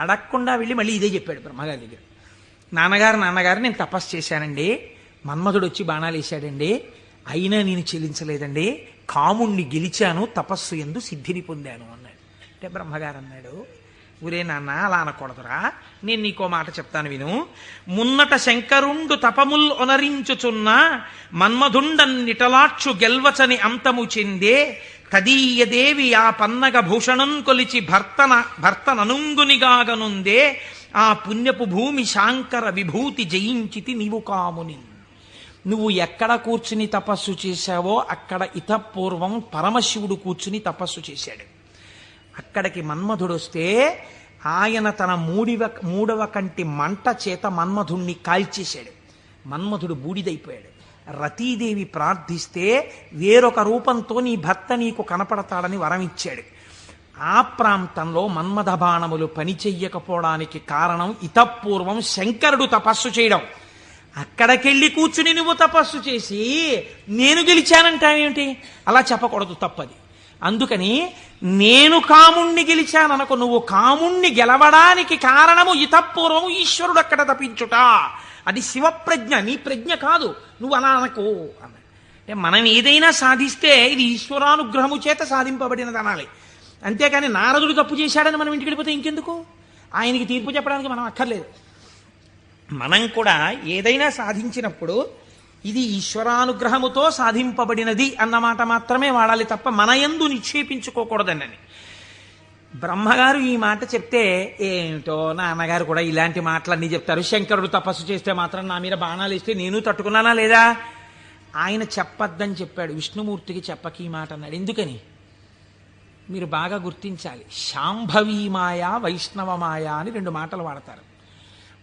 అడగకుండా వెళ్ళి మళ్ళీ ఇదే చెప్పాడు బ్రహ్మగారి దగ్గర. నాన్నగారు నేను తపస్సు చేశానండి, మన్మధుడు వచ్చి బాణాలు వేశాడండి, అయినా నేను చెల్లించలేదండి, కాముణ్ణి గెలిచాను, తపస్సు యందు సిద్ధిని పొందాను అన్నాడు. అంటే బ్రహ్మగారు అన్నాడు, ఊరే నాన్న అలా అనకూడదురా, నేను నీకో మాట చెప్తాను విను. మున్నట శంకరుండు తపముల్ ఒనరించుచున్న మన్మధుండన్నిటలాక్షు గెల్వచని అంతము చెందే తదీయదేవి ఆ పన్నగ భూషణం కొలిచి భర్తననుంగునిగాగనుందే ఆ పుణ్యపు భూమి శాంకర విభూతి జయించితి నీవు కాముని. నువ్వు ఎక్కడ కూర్చుని తపస్సు చేశావో అక్కడ ఇతపూర్వం పరమశివుడు కూర్చుని తపస్సు చేశాడు. అక్కడికి మన్మధుడు వస్తే ఆయన తన మూడవ కంటి మంట చేత మన్మధుణ్ణి కాల్చేశాడు. మన్మధుడు బూడిదైపోయాడు. రతీదేవి ప్రార్థిస్తే వేరొక రూపంతో నీ భర్త నీకు కనపడతాడని వరం ఇచ్చాడు. ఆ ప్రాంతంలో మన్మథ బాణములు పనిచెయ్యకపోవడానికి కారణం ఇతపూర్వం శంకరుడు తపస్సు చేయడం. అక్కడికెళ్ళి కూర్చుని నువ్వు తపస్సు చేసి నేను గెలిచానంటావేమిటి? అలా చెప్పకూడదు, తప్పది. అందుకని నేను కాముణ్ణి గెలిచాననుకో, నువ్వు కాముణ్ణి గెలవడానికి కారణము ఇతపూర్వం ఈశ్వరుడు అక్కడ తపించుట. అది శివప్రజ్ఞ, నీ ప్రజ్ఞ కాదు, నువ్వు అలా అనకు అన్నాడు. అంటే మనం ఏదైనా సాధిస్తే ఇది ఈశ్వరానుగ్రహము చేత సాధింపబడినది అనాలి. అంతేకాని నారదుడు తప్పు చేశాడని మనం ఇంటికి వెళ్ళిపోతే ఇంకెందుకు? ఆయనకి తీర్పు చెప్పడానికి మనం అక్కర్లేదు. మనం కూడా ఏదైనా సాధించినప్పుడు ఇది ఈశ్వరానుగ్రహముతో సాధింపబడినది అన్నమాట మాత్రమే వాడాలి తప్ప మన యందు నిక్షేపించుకోకూడదని. బ్రహ్మగారు ఈ మాట చెప్తే ఏమిటో నాన్నగారు కూడా ఇలాంటి మాటలన్నీ చెప్తారు. శంకరుడు తపస్సు చేస్తే మాత్రం నా మీద బాణాలు ఇస్తే నేను తట్టుకున్నానా లేదా? ఆయన చెప్పద్దని చెప్పాడు, విష్ణుమూర్తికి చెప్పకి ఈ మాట అన్నాడు. ఎందుకని మీరు బాగా గుర్తించాలి. శాంభవీ మాయ, వైష్ణవ మాయ అని 2 మాటలు వాడతారు.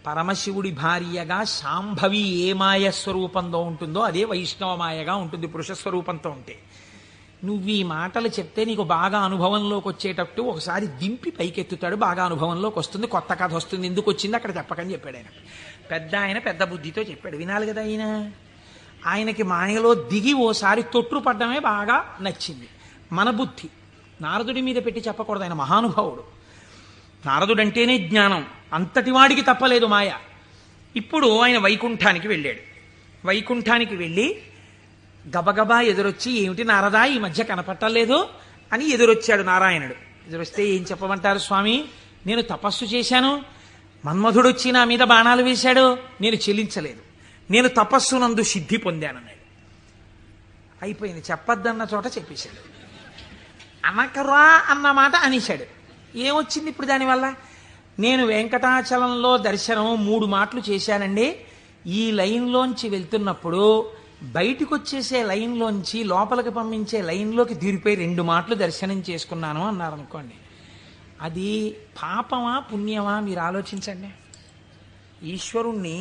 పరమశివుడి భార్యగా శాంభవి ఏ మాయ స్వరూపంలో ఉంటుందో అదే వైష్ణవ మాయగా ఉంటుంది పురుష స్వరూపంతో ఉంటే. నువ్వు ఈ మాటలు చెప్తే నీకు బాగా అనుభవంలోకి వచ్చేటట్టు ఒకసారి దింపి పైకెత్తుతాడు, బాగా అనుభవంలోకి వస్తుంది, కొత్త కథ వస్తుంది. ఎందుకు వచ్చింది అక్కడ చెప్పకని చెప్పాడు ఆయన. ఆయన పెద్ద బుద్ధితో చెప్పాడు, వినాలి కదా ఆయన. ఆయనకి మాయలో దిగి ఓసారి తొట్టుపడ్డమే బాగా నచ్చింది. మన బుద్ధి నారదుడి మీద పెట్టి చెప్పకూడదు, ఆయన మహానుభావుడు. నారదుడంటేనే జ్ఞానం, అంతటి వాడికి తప్పలేదు మాయ. ఇప్పుడు ఆయన వైకుంఠానికి వెళ్ళాడు. వైకుంఠానికి వెళ్ళి గబగబా ఎదురొచ్చి, ఏమిటి నారదా ఈ మధ్య కనపట్టలేదు అని ఎదురొచ్చాడు నారాయణుడు. ఎదురొస్తే ఏం చెప్పమంటారు స్వామి, నేను తపస్సు చేశాను, మన్మధుడొచ్చి నా మీద బాణాలు వేశాడు, నేను చెల్లించలేదు, నేను తపస్సునందు సిద్ధి పొందానన్నాడు. అయిపోయింది, చెప్పద్దన్న చోట చెప్పేశాడు. అనకరా అన్న మాట అనేశాడు. ఏమొచ్చింది ఇప్పుడు దానివల్ల? నేను వెంకటాచలంలో దర్శనం 3 మాటలు చేశానండి. ఈ లైన్లోంచి వెళ్తున్నప్పుడు బయటకు వచ్చేసే లైన్లోంచి లోపలికి పంపించే లైన్లోకి దూరిపోయి 2 మాటలు దర్శనం చేసుకున్నాను అన్నారనుకోండి. అది పాపమా పుణ్యమా మీరు ఆలోచించండి. ఈశ్వరుణ్ణి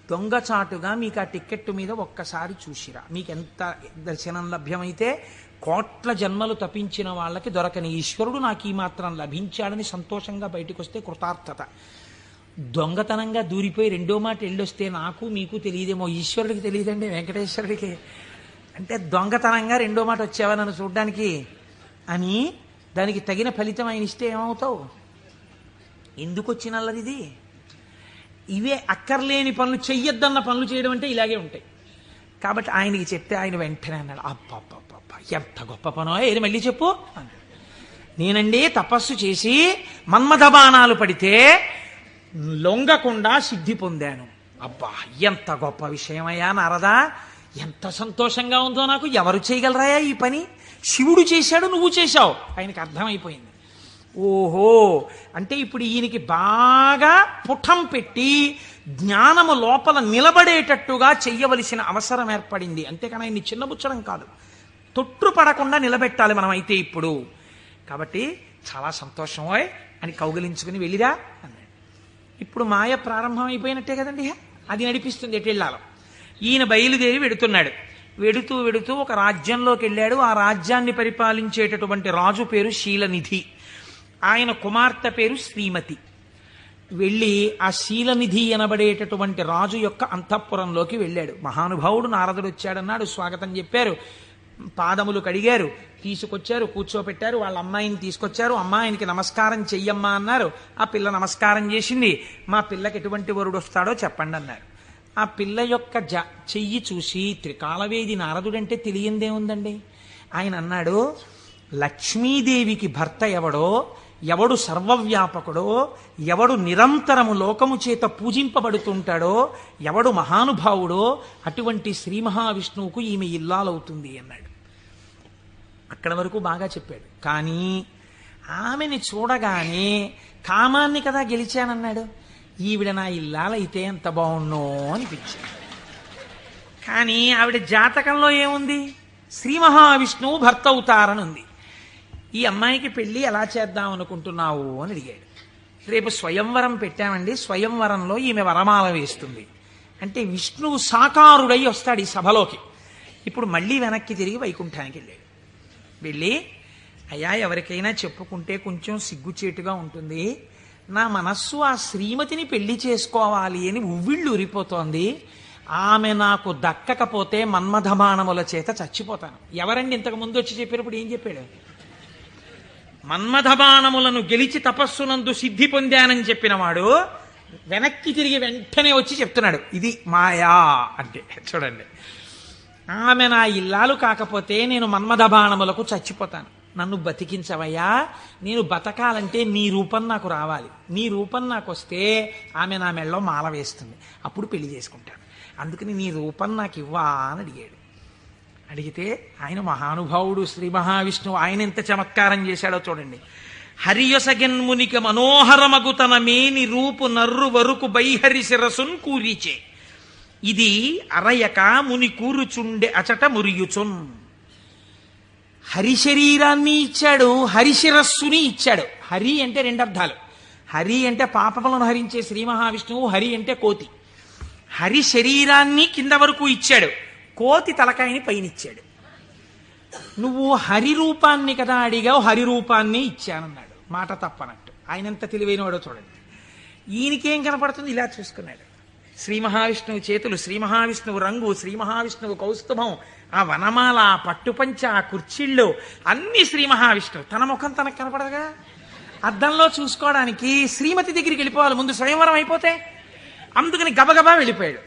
దొంగచాటుగా మీకు ఆ టిక్కెట్ మీద ఒక్కసారి చూసిరా, మీకు ఎంత దర్శనం లభ్యమైతే కోట్ల జన్మలు తపించిన వాళ్ళకి దొరకని ఈశ్వరుడు నాకు ఈ మాత్రం లభించాడని సంతోషంగా బయటకు వస్తే కృతార్థత. దొంగతనంగా దూరిపోయి 2వ మాట వెళ్ళొస్తే నాకు మీకు తెలియదేమో, ఈశ్వరుడికి తెలియదండి, వెంకటేశ్వరుడికి. అంటే దొంగతనంగా 2వ మాట వచ్చావా నన్ను చూడ్డానికి అని దానికి తగిన ఫలితం ఆయన ఇస్తే ఏమవుతావు? ఎందుకు వచ్చినల్లది? ఇవే అక్కర్లేని పనులు, చెయ్యొద్దన్న పనులు చేయడం అంటే ఇలాగే ఉంటాయి. కాబట్టి ఆయనకి చెప్తే ఆయన వెంటనే అన్నాడు, అబ్బబ్బబ్బ ఎంత గొప్ప పనో, ఏది మళ్ళీ చెప్పు. నేనండి తపస్సు చేసి మన్మథ బాణాలు పడితే లొంగకుండా సిద్ధి పొందాను. అబ్బా ఎంత గొప్ప విషయమయ్యా నారదా, ఎంత సంతోషంగా ఉందో నాకు. ఎవరు చేయగలరాయా ఈ పని? శివుడు చేశాడు, నువ్వు చేశావు. ఆయనకి అర్థమైపోయింది. ఓహో, అంటే ఇప్పుడు ఈయనకి బాగా పుటం పెట్టి జ్ఞానము లోపల నిలబడేటట్టుగా చెయ్యవలసిన అవసరం ఏర్పడింది. అంతేకాని ఆయన్ని చిన్నబుచ్చడం కాదు, తొట్టుపడకుండా నిలబెట్టాలి మనం అయితే ఇప్పుడు. కాబట్టి చాలా సంతోషమోయ్ అని కౌగిలించుకుని వెళ్ళిరా అన్నాడు. ఇప్పుడు మాయ ప్రారంభం అయిపోయినట్టే కదండి, అది నడిపిస్తుంది ఎటు వెళ్ళాలో. ఈయన బయలుదేరి వెడుతున్నాడు. వెడుతూ వెడుతూ ఒక రాజ్యంలోకి వెళ్ళాడు. ఆ రాజ్యాన్ని పరిపాలించేటటువంటి రాజు పేరు శీలనిధి, ఆయన కుమార్తె పేరు శ్రీమతి. వెళ్ళి ఆ శీలనిధి అనబడేటటువంటి రాజు యొక్క అంతఃపురంలోకి వెళ్ళాడు. మహానుభావుడు నారదుడు వచ్చాడన్నాడు, స్వాగతం చెప్పారు, పాదములు కడిగారు, తీసుకొచ్చారు, కూర్చోపెట్టారు. వాళ్ళ అమ్మాయిని తీసుకొచ్చారు. అమ్మాయినికి నమస్కారం చెయ్యమ్మా అన్నారు. ఆ పిల్ల నమస్కారం చేసింది. మా పిల్లకి ఎటువంటి వరుడు వస్తాడో చెప్పండి అన్నారు. ఆ పిల్ల యొక్క చెయ్యి చూసి త్రికాలవేది నారదుడంటే తెలియందేముందండి. ఆయన అన్నాడు, లక్ష్మీదేవికి భర్త ఎవడో, ఎవడు సర్వవ్యాపకుడో, ఎవడు నిరంతరము లోకము చేత పూజింపబడుతుంటాడో, ఎవడు మహానుభావుడో అటువంటి శ్రీ మహావిష్ణువుకు ఈమె ఇల్లాలవుతుంది అన్నాడు. అక్కడ వరకు బాగా చెప్పాడు. కానీ ఆమెని చూడగానే కామాన్ని కదా గెలిచానన్నాడు. ఈవిడ నా ఇల్లాలైతే ఎంత బాగున్నో అనిపించింది. కానీ ఆవిడ జాతకంలో ఏముంది? శ్రీ మహావిష్ణువు భర్త అవుతారని ఉంది. ఈ అమ్మాయికి పెళ్లి ఎలా చేద్దాం అనుకుంటున్నావు అని అడిగాడు. రేపు స్వయంవరం పెట్టామండి, స్వయంవరంలో ఈమె వరమాల వేస్తుంది అంటే విష్ణువు సాకారుడై వస్తాడు ఈ సభలోకి. ఇప్పుడు మళ్ళీ వెనక్కి తిరిగి వైకుంఠానికి వెళ్ళాడు. వెళ్ళి, అయ్యా ఎవరికైనా చెప్పుకుంటే కొంచెం సిగ్గుచేటుగా ఉంటుంది, నా మనస్సు ఆ శ్రీమతిని పెళ్లి చేసుకోవాలి అని ఉవ్విళ్ళు ఉరిపోతోంది, ఆమె నాకు దక్కకపోతే మన్మథబాణముల చేత చచ్చిపోతాను. ఎవరండి ఇంతకు ముందు వచ్చి చెప్పినప్పుడు ఏం చెప్పాడు? మన్మథబాణములను గెలిచి తపస్సునందు సిద్ధి పొందానని చెప్పినవాడు వెనక్కి తిరిగి వెంటనే వచ్చి చెప్తున్నాడు ఇది మాయా అంటే. చూడండి, ఆమె నా ఇల్లాలు కాకపోతే నేను మన్మథబాణములకు చచ్చిపోతాను. నన్ను బతికించవయ్యా, నేను బతకాలంటే నీ రూపం నాకు రావాలి, నీ రూపం నాకు వస్తే ఆమె నా మెళ్ళలో మాల వేస్తుంది, అప్పుడు పెళ్లి చేసుకుంటాను, అందుకని నీ రూపం నాకు ఇవ్వా అని అడిగాడు. అడిగితే ఆయన మహానుభావుడు శ్రీ మహావిష్ణువు, ఆయన ఎంత చమత్కారం చేశాడో చూడండి. హరియసగన్మునిక మనోహరమగు తన మేని రూపు నర్రు వరకు బైహరి శిరసున్ కూరిచే, ఇది అరయక ముని కూరుచుండె అచట మురియుచున్. హరి శరీరాన్ని ఇచ్చాడు, హరిశిరస్సుని ఇచ్చాడు. హరి అంటే రెండు అర్థాలు. హరి అంటే పాపములను హరించే శ్రీ మహావిష్ణువు, హరి అంటే కోతి. హరి శరీరాన్ని కింద వరకు ఇచ్చాడు, కోతి తలకాయని పైనిచ్చాడు. నువ్వు హరి రూపాన్ని కదా అడిగావు, హరి రూపాన్ని ఇచ్చానన్నాడు. మాట తప్పనట్టు. ఆయన ఎంత తెలివైన వాడో చూడండి. ఈయనకేం కనపడుతుంది, ఇలా చూసుకున్నాడు. శ్రీ మహావిష్ణువు చేతులు, శ్రీ మహావిష్ణువు రంగు, శ్రీ మహావిష్ణువు కౌస్తుభం, ఆ వనమాల, ఆ పట్టుపంచ, ఆ కుర్చీళ్ళు అన్ని శ్రీ మహావిష్ణువు. తన ముఖం తనకు కనపడదుగా. అద్దంలో చూసుకోవడానికి శ్రీమతి దగ్గరికి వెళ్ళిపోవాలి ముందు, స్వయంవరం అయిపోతే. అందుకని గబగబా వెళ్ళిపోయాడు.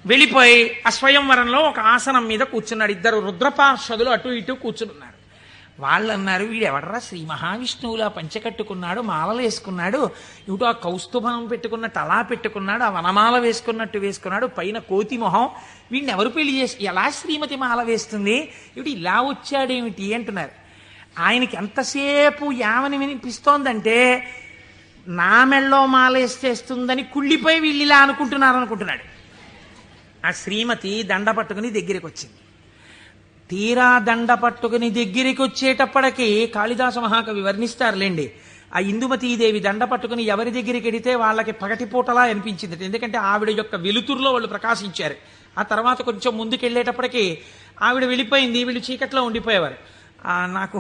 వెళ్ళిపోయి ఆ స్వయంవరంలో ఒక ఆసనం మీద కూర్చున్నాడు. ఇద్దరు రుద్రపార్షదులు అటు ఇటు కూర్చున్నారు. వాళ్ళు అన్నారు, వీడెవడరా శ్రీ మహావిష్ణువులా పంచకట్టుకున్నాడు, మాలలు వేసుకున్నాడు, ఇటు ఆ కౌస్తుభం పెట్టుకున్నట్టు అలా పెట్టుకున్నాడు, ఆ వనమాల వేసుకున్నట్టు వేసుకున్నాడు, పైన కోతి మొహం, వీడిని ఎవరు పెళ్లి చేసి ఎలా శ్రీమతి మాల వేస్తుంది, ఇటు ఇలా వచ్చాడేమిటి అంటున్నారు. ఆయనకి ఎంతసేపు యావని వినిపిస్తోందంటే నా మెళ్ళో మాల వేసేస్తుందని కుళ్ళిపోయి వీళ్ళు ఇలా అనుకుంటున్నాడు. ఆ శ్రీమతి దండ పట్టుకుని దగ్గరికి వచ్చింది. తీరా దండ పట్టుకుని దగ్గరికి వచ్చేటప్పటికి కాళిదాస మహాకవి వర్ణిస్తారులేండి. ఆ ఇందుమతీదేవి దండ పట్టుకుని ఎవరి దగ్గరికి వెడితే వాళ్ళకి పగటిపూటలా అనిపించింది. ఎందుకంటే ఆవిడ యొక్క వెలుతురులో వాళ్ళు ప్రకాశించారు. ఆ తర్వాత కొంచెం ముందుకెళ్ళేటప్పటికి ఆవిడ వెళ్ళిపోయింది, వీళ్ళు చీకట్లో ఉండిపోయేవారు. నాకు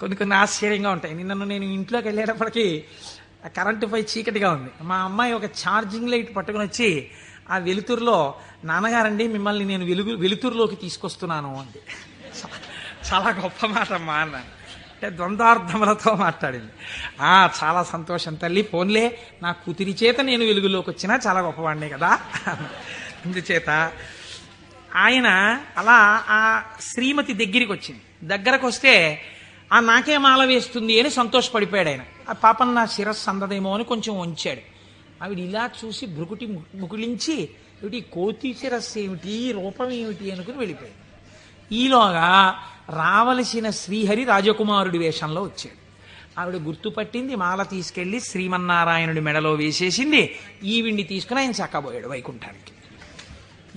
కొన్ని ఆశ్చర్యంగా ఉంటాయి. నేను ఇంట్లోకి వెళ్ళేటప్పటికి కరెంటు పై చీకటిగా ఉంది. మా అమ్మాయి ఒక ఛార్జింగ్ లైట్ పట్టుకుని వచ్చి ఆ వెలుతురులో, నాన్నగారండి మిమ్మల్ని నేను వెలుతురులోకి తీసుకొస్తున్నాను అంది. చాలా గొప్ప మాట అమ్మా అన్నాను. అంటే ద్వంద్వార్థములతో మాట్లాడింది. చాలా సంతోషం తల్లి, పోన్లే నా కూతురి చేత నేను వెలుగులోకి వచ్చినా చాలా గొప్పవాడినే కదా. అందుచేత ఆయన అలా ఆ శ్రీమతి దగ్గరికి వచ్చింది. దగ్గరకు వస్తే నాకే మాల వేస్తుంది అని సంతోషపడిపోయాడు ఆయన. ఆ పాపం నా శిరస్సు అందదేమో అని కొంచెం వంచాడు. ఆవిడ ఇలా చూసి భృకుటి ముకులించి, ఏమిటి కోతి శిరస్సు ఏమిటి, రూపం ఏమిటి అనుకుని వెళ్ళిపోయింది. ఈలోగా రావలసిన శ్రీహరి రాజకుమారుడి వేషంలో వచ్చాడు. ఆవిడ గుర్తుపట్టింది, మాల తీసుకెళ్లి శ్రీమన్నారాయణుడి మెడలో వేసేసింది. ఈవిడ్ని తీసుకుని ఆయన చక్కబోయాడు వైకుంఠానికి.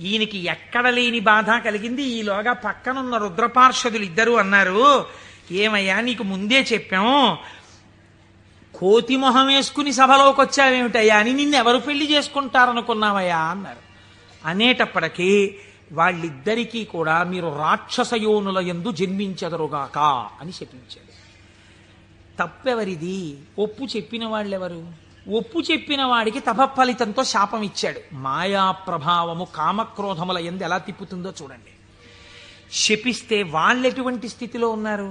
ఈయనకి ఎక్కడ లేని బాధ కలిగింది. ఈలోగా పక్కనున్న రుద్రపార్షదులు ఇద్దరు అన్నారు, ఏమయ్యా నీకు ముందే చెప్పాం, కోతి మొహం వేసుకుని సభలోకి వచ్చావేమిటయ్యా అని నిన్నెవరు పెళ్లి చేసుకుంటారనుకున్నావయ్యా అన్నారు. అనేటప్పటికీ వాళ్ళిద్దరికీ కూడా మీరు రాక్షసయోనుల యందు జన్మించెదరుగాక అని చెప్పించాడు. తప్పెవరిది? ఒప్పు చెప్పిన వాళ్ళెవరు? ఒప్పు చెప్పిన వాడికి తపఫలితంతో శాపం ఇచ్చాడు. మాయా ప్రభావము కామక్రోధముల యందు ఎలా తిప్పుతుందో చూడండి. శపిస్తే వాళ్ళెటువంటి స్థితిలో ఉన్నారు?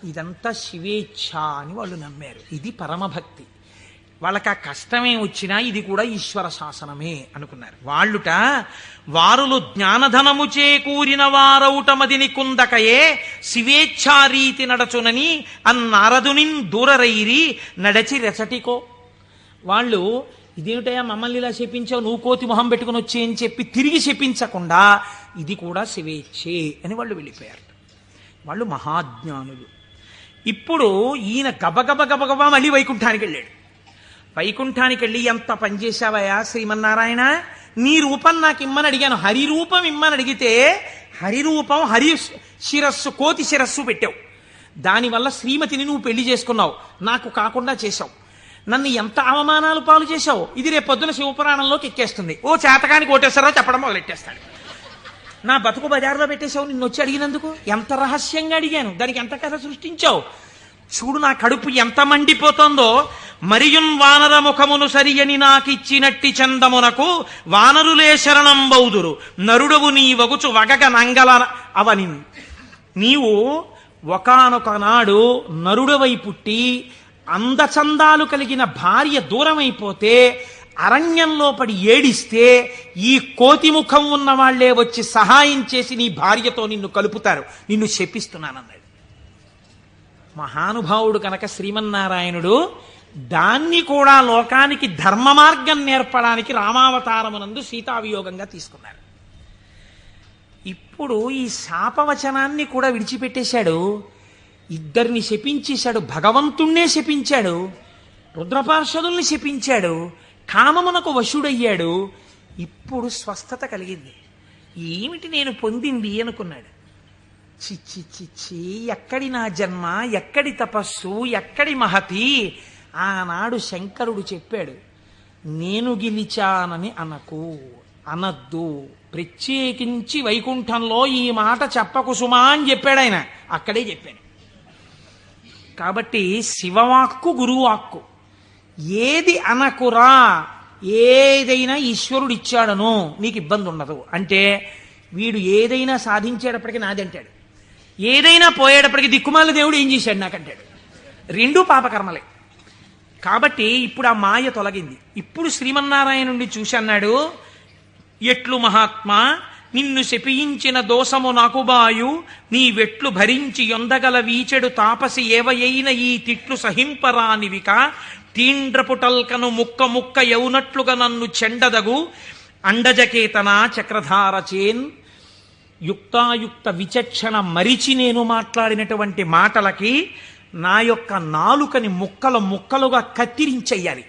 ఇదంతా శివేచ్ఛ అని వాళ్ళు నమ్మారు. ఇది పరమభక్తి. వాళ్ళకి ఆ కష్టమే వచ్చినా ఇది కూడా ఈశ్వర శాసనమే అనుకున్నారు. వాళ్ళుట వారులు జ్ఞానధనము చేకూరిన వారౌటమదిని కుందకయే శివేచ్ఛారీతి నడచునని అన్నారదునిన్ దూరరైరి నడచి రెచటికో. వాళ్ళు ఇదేమిటయా మమ్మల్ని ఇలా శపించావు, నువ్వు కోతి మొహం పెట్టుకుని వచ్చి అని చెప్పి తిరిగి శపించకుండా ఇది కూడా శివేచ్ఛే అని వాళ్ళు వెళ్ళిపోయారు. వాళ్ళు మహాజ్ఞానులు. ఇప్పుడు ఈయన గబగబా మళ్ళీ వైకుంఠానికి వెళ్ళాడు. వైకుంఠానికి వెళ్ళి ఎంత పనిచేశావయా శ్రీమన్నారాయణ, నీ రూపం నాకు ఇమ్మని అడిగాను, హరి రూపం ఇమ్మని అడిగితే హరి రూపం హరి శిరస్సు కోతి శిరస్సు పెట్టావు. దానివల్ల శ్రీమతిని నువ్వు పెళ్లి చేసుకున్నావు, నాకు కాకుండా చేశావు. నన్ను ఎంత అవమానాలు పాలు చేశావు. ఇది రేపు పొద్దున శివపురాణంలోకి ఎక్కేస్తుంది. ఓ చేతకాని కోటేశ్వరరావు చెప్పడం మొదలెట్టేస్తాడు. నా బతుకు బజార్లో పెట్టేశావు నిన్ను వచ్చి అడిగినందుకు. ఎంత రహస్యంగా అడిగాను, దానికి ఎంత కథ సృష్టించావు. చూడు నా కడుపు ఎంత మండిపోతుందో. మరియున్ వానర ముఖమును సరియని నాకిచ్చినట్టి చందమునకు వానరులే శరణం బౌదురు నరుడవు నీ వగుచు వగగ నంగల అవని. నీవు ఒకానొక నాడు నరుడవై పుట్టి అందచందాలు కలిగిన భార్య దూరమైపోతే అరణ్యంలో పడి ఏడిస్తే ఈ కోతి ముఖం ఉన్న వాళ్లే వచ్చి సహాయం చేసి నీ భార్యతో నిన్ను కలుపుతారు, నిన్ను శపిస్తున్నానన్నాడు. మహానుభావుడు కనుక శ్రీమన్నారాయణుడు దాన్ని కూడా లోకానికి ధర్మ మార్గం నేర్పడానికి రామావతారమునందు సీతావియోగంగా తీసుకున్నారు. ఇప్పుడు ఈ శాపవచనాన్ని కూడా విడిచిపెట్టేశాడు. ఇద్దరిని శపించేశాడు, భగవంతుణ్ణే శపించాడు, రుద్రపార్షదుల్ని శపించాడు, కామమునకు వశుడయ్యాడు. ఇప్పుడు స్వస్థత కలిగింది. ఏమిటి నేను పొందింది అనుకున్నాడు. చిచ్చి చిచ్చి, ఎక్కడి నా జన్మ, ఎక్కడి తపస్సు, ఎక్కడి మహతి. ఆనాడు శంకరుడు చెప్పాడు, నేను గెలిచానని అనద్దు, ప్రత్యేకించి వైకుంఠంలో ఈ మాట చెప్పకు సుమా అని చెప్పాడు ఆయన. అక్కడే చెప్పాను. కాబట్టి శివవాక్కు గురువాక్కు, ఏది అనకురా, ఏదైనా ఈశ్వరుడు ఇచ్చాడను నీకు ఇబ్బంది ఉండదు. అంటే వీడు ఏదైనా సాధించేటప్పటికి నాది అంటాడు, ఏదైనా పోయేటప్పటికి దిక్కుమాల దేవుడు ఏం చేశాడు నాకంటాడు. రెండూ పాపకర్మలే. కాబట్టి ఇప్పుడు ఆ మాయ తొలగింది. ఇప్పుడు శ్రీమన్నారాయణుడిని చూసి అన్నాడు, ఎట్లు మహాత్మా, నిన్ను శపించిన దోషము నాకుబాయు, నీ వెట్లు భరించి యొందగల వీచెడు తాపసి ఏవయైన ఈ తిట్లు సహింపరానివిక, తీండ్రపుటల్కను ముక్క ముక్క యౌనట్లుగా నన్ను చెండదగు, అండజకేతన చక్రధారచేన్. యుక్తాయుక్త విచక్షణ మరిచి నేను మాట్లాడినటువంటి మాటలకి నా యొక్క నాలుకని ముక్కలు ముక్కలుగా కత్తిరించెయ్యాలి.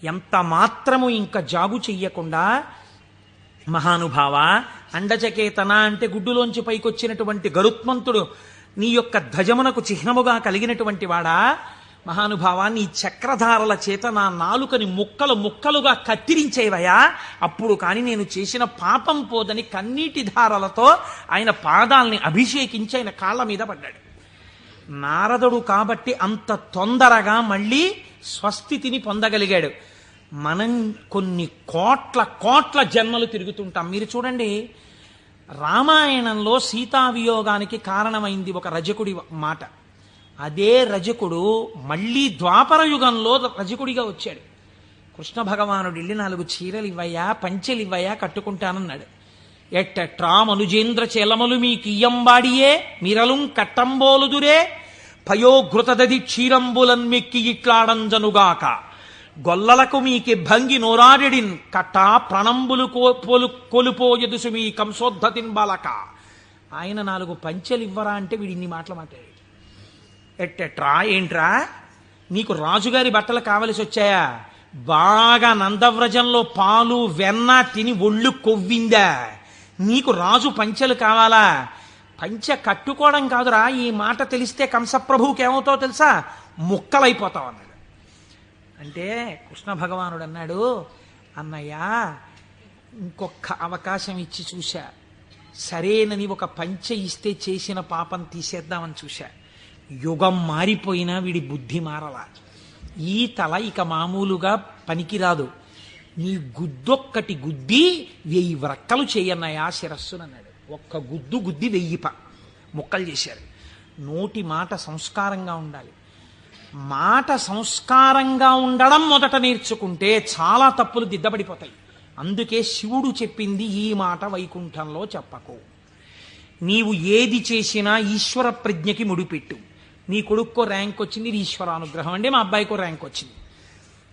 ఎంత మాత్రము ఇంకా జాగు చెయ్యకుండా, మహానుభావ, అండచకేతన అంటే గుడ్డులోంచి పైకొచ్చినటువంటి గరుత్మంతుడు నీ యొక్క ధ్వజమునకు చిహ్నముగా కలిగినటువంటి వాడా, మహానుభావ, నీ చక్రధారల చేత నా నాలుకని ముక్కలు ముక్కలుగా కత్తిరించేవయా, అప్పుడు కానీ నేను చేసిన పాపం పోదని కన్నీటి ధారలతో ఆయన పాదాల్ని అభిషేకించి ఆయన కాళ్ళ మీద పడ్డాడు. నారదుడు కాబట్టి అంత తొందరగా మళ్ళీ స్వస్థితిని పొందగలిగాడు. మనం కొన్ని కోట్ల జన్మలు తిరుగుతుంటాం. మీరు చూడండి, రామాయణంలో సీతావియోగానికి కారణమైంది ఒక రజకుడి మాట. అదే రజకుడు మళ్ళీ ద్వాపర యుగంలో రజకుడిగా వచ్చాడు. కృష్ణ భగవానుడు వెళ్ళి 4 చీరలు ఇవ్వయా, పంచెలు ఇవ్వయా, కట్టుకుంటానన్నాడు. ఎట్టట్రా మనుజేంద్ర చేలమలు మీ కియ్యంబాడియే మిరలుం కట్టంబోలుదురే, పయోఘృతదది క్షీరంబులన్మెక్కి ఇట్లాడంజనుగాక, గొల్లలకు మీకి భంగి నోరాడిడిన్ కట్టా ప్రణంబులు కొలుపోయదుసు మీ కంసోద్ధతిన్ బాలక. ఆయన 4 పంచెలు ఇవ్వరా అంటే వీడి ఇన్ని మాటలు మాట్లాడాడు. ఎట్టెట్రా, ఏంట్రా, నీకు రాజుగారి బట్టలు కావలసి వచ్చాయా? బాగా నందవ్రజంలో పాలు వెన్న తిని ఒళ్ళు కొవ్విందా? నీకు రాజు పంచెలు కావాలా? పంచె కట్టుకోవడం కాదురా, ఈ మాట తెలిస్తే కంసప్రభువుకి ఏమవుతావో తెలుసా, ముక్కలైపోతావు అన్నాడు. అంటే కృష్ణ భగవానుడు అన్నాడు, అన్నయ్య, ఇంకొక అవకాశం ఇచ్చి చూశా, సరేనని ఒక పంచె ఇస్తే చేసిన పాపం తీసేద్దామని చూశా. యుగం మారిపోయినా వీడి బుద్ధి మారలా. ఈ తల ఇక మామూలుగా పనికిరాదు, నీ గుద్దొక్కటి గుద్ది 1000 వ్రక్కలు చేయన్నయా శిరస్సునన్నాడు. ఒక్క గుద్ది 1000 ముక్కలు చేశారు. నోటి మాట సంస్కారంగా ఉండాలి. మాట సంస్కారంగా ఉండడం మొదట నేర్చుకుంటే చాలా తప్పులు దిద్దబడిపోతాయి. అందుకే శివుడు చెప్పింది ఈ మాట వైకుంఠంలో చెప్పకు. నీవు ఏది చేసినా ఈశ్వర ప్రజ్ఞకి ముడిపెట్టు. నీ కొడుక్కో ర్యాంక్ వచ్చింది, ఇది ఈశ్వరానుగ్రహం అండి. మా అబ్బాయికో ర్యాంక్ వచ్చింది.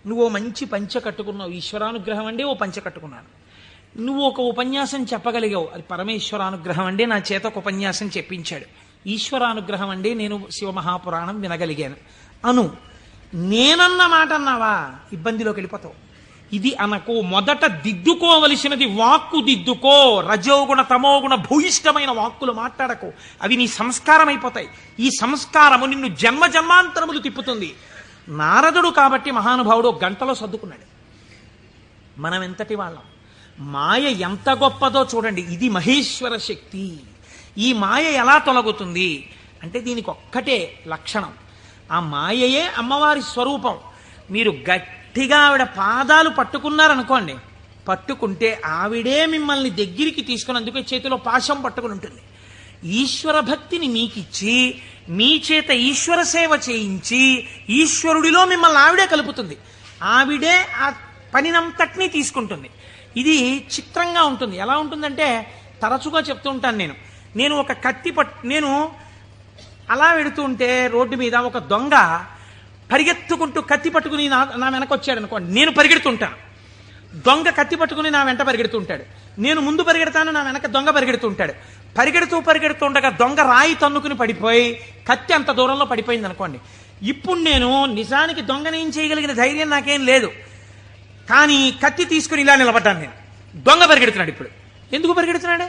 నువ్వు మంచి పంచె కట్టుకున్నావు, ఈశ్వరానుగ్రహం అండి. ఓ పంచె కట్టుకున్నాను. నువ్వు ఒక ఉపన్యాసం చెప్పగలిగావు, అది పరమేశ్వరానుగ్రహం అండి. నా చేత ఒక ఉపన్యాసం చెప్పించాడు, ఈశ్వరానుగ్రహం అండి. నేను శివమహాపురాణం వినగలిగాను అను. నేనన్న మాట అన్నావా, ఇబ్బందిలోకి వెళ్ళిపోతావు. ఇది అనకు. మొదట దిద్దుకోవలసినది వాక్కు దిద్దుకో. రజోగుణ తమోగుణ భూయిష్టమైన వాక్కులు మాట్లాడకు, అవి నీ సంస్కారం అయిపోతాయి. ఈ సంస్కారము నిన్ను జన్మాంతరములు తిప్పుతుంది. నారదుడు కాబట్టి మహానుభావుడు 1 గంటలో సర్దుకున్నాడు. మనం ఎంతటి వాళ్ళం, మాయ ఎంత గొప్పదో చూడండి. ఇది మహేశ్వర శక్తి. ఈ మాయ ఎలా తొలగుతుంది అంటే దీనికి ఒక్కటే లక్షణం, ఆ మాయయే అమ్మవారి స్వరూపం. మీరు గట్టిగా ఆవిడ పాదాలు పట్టుకున్నారనుకోండి, పట్టుకుంటే ఆవిడే మిమ్మల్ని దగ్గరికి తీసుకుని, అందుకే చేతిలో పాశం పట్టుకుని ఉంటుంది. ఈశ్వర భక్తిని మీకిచ్చి మీ చేత ఈశ్వర సేవ చేయించి ఈశ్వరుడిలో మిమ్మల్ని ఆవిడే కలుపుతుంది. ఆవిడే ఆ పనినంతటినీ తీసుకుంటుంది. ఇది చిత్రంగా ఉంటుంది. ఎలా ఉంటుందంటే, తరచుగా చెప్తూ ఉంటాను నేను ఒక కత్తి నేను అలా వెడుతూ ఉంటే రోడ్డు మీద ఒక దొంగ పరిగెత్తుకుంటూ కత్తి పట్టుకుని నా వెనక వచ్చాడు అనుకోండి, నేను పరిగెడుతుంటాను. దొంగ కత్తి పట్టుకుని నా వెంట పరిగెడుతుంటాడు. నేను ముందు పరిగెడతాను, నా వెనక దొంగ పరిగెడుతుంటాడు. పరిగెడుతుండగా దొంగ రాయి తన్నుకుని పడిపోయి కత్తి అంత దూరంలో పడిపోయింది అనుకోండి. ఇప్పుడు నేను నిజానికి దొంగని ఏం చేయగలిగిన ధైర్యం నాకేం లేదు, కానీ కత్తి తీసుకుని ఇలా నిలబడ్డాను నేను. దొంగ పరిగెడుతున్నాడు. ఇప్పుడు ఎందుకు పరిగెడుతున్నాడే?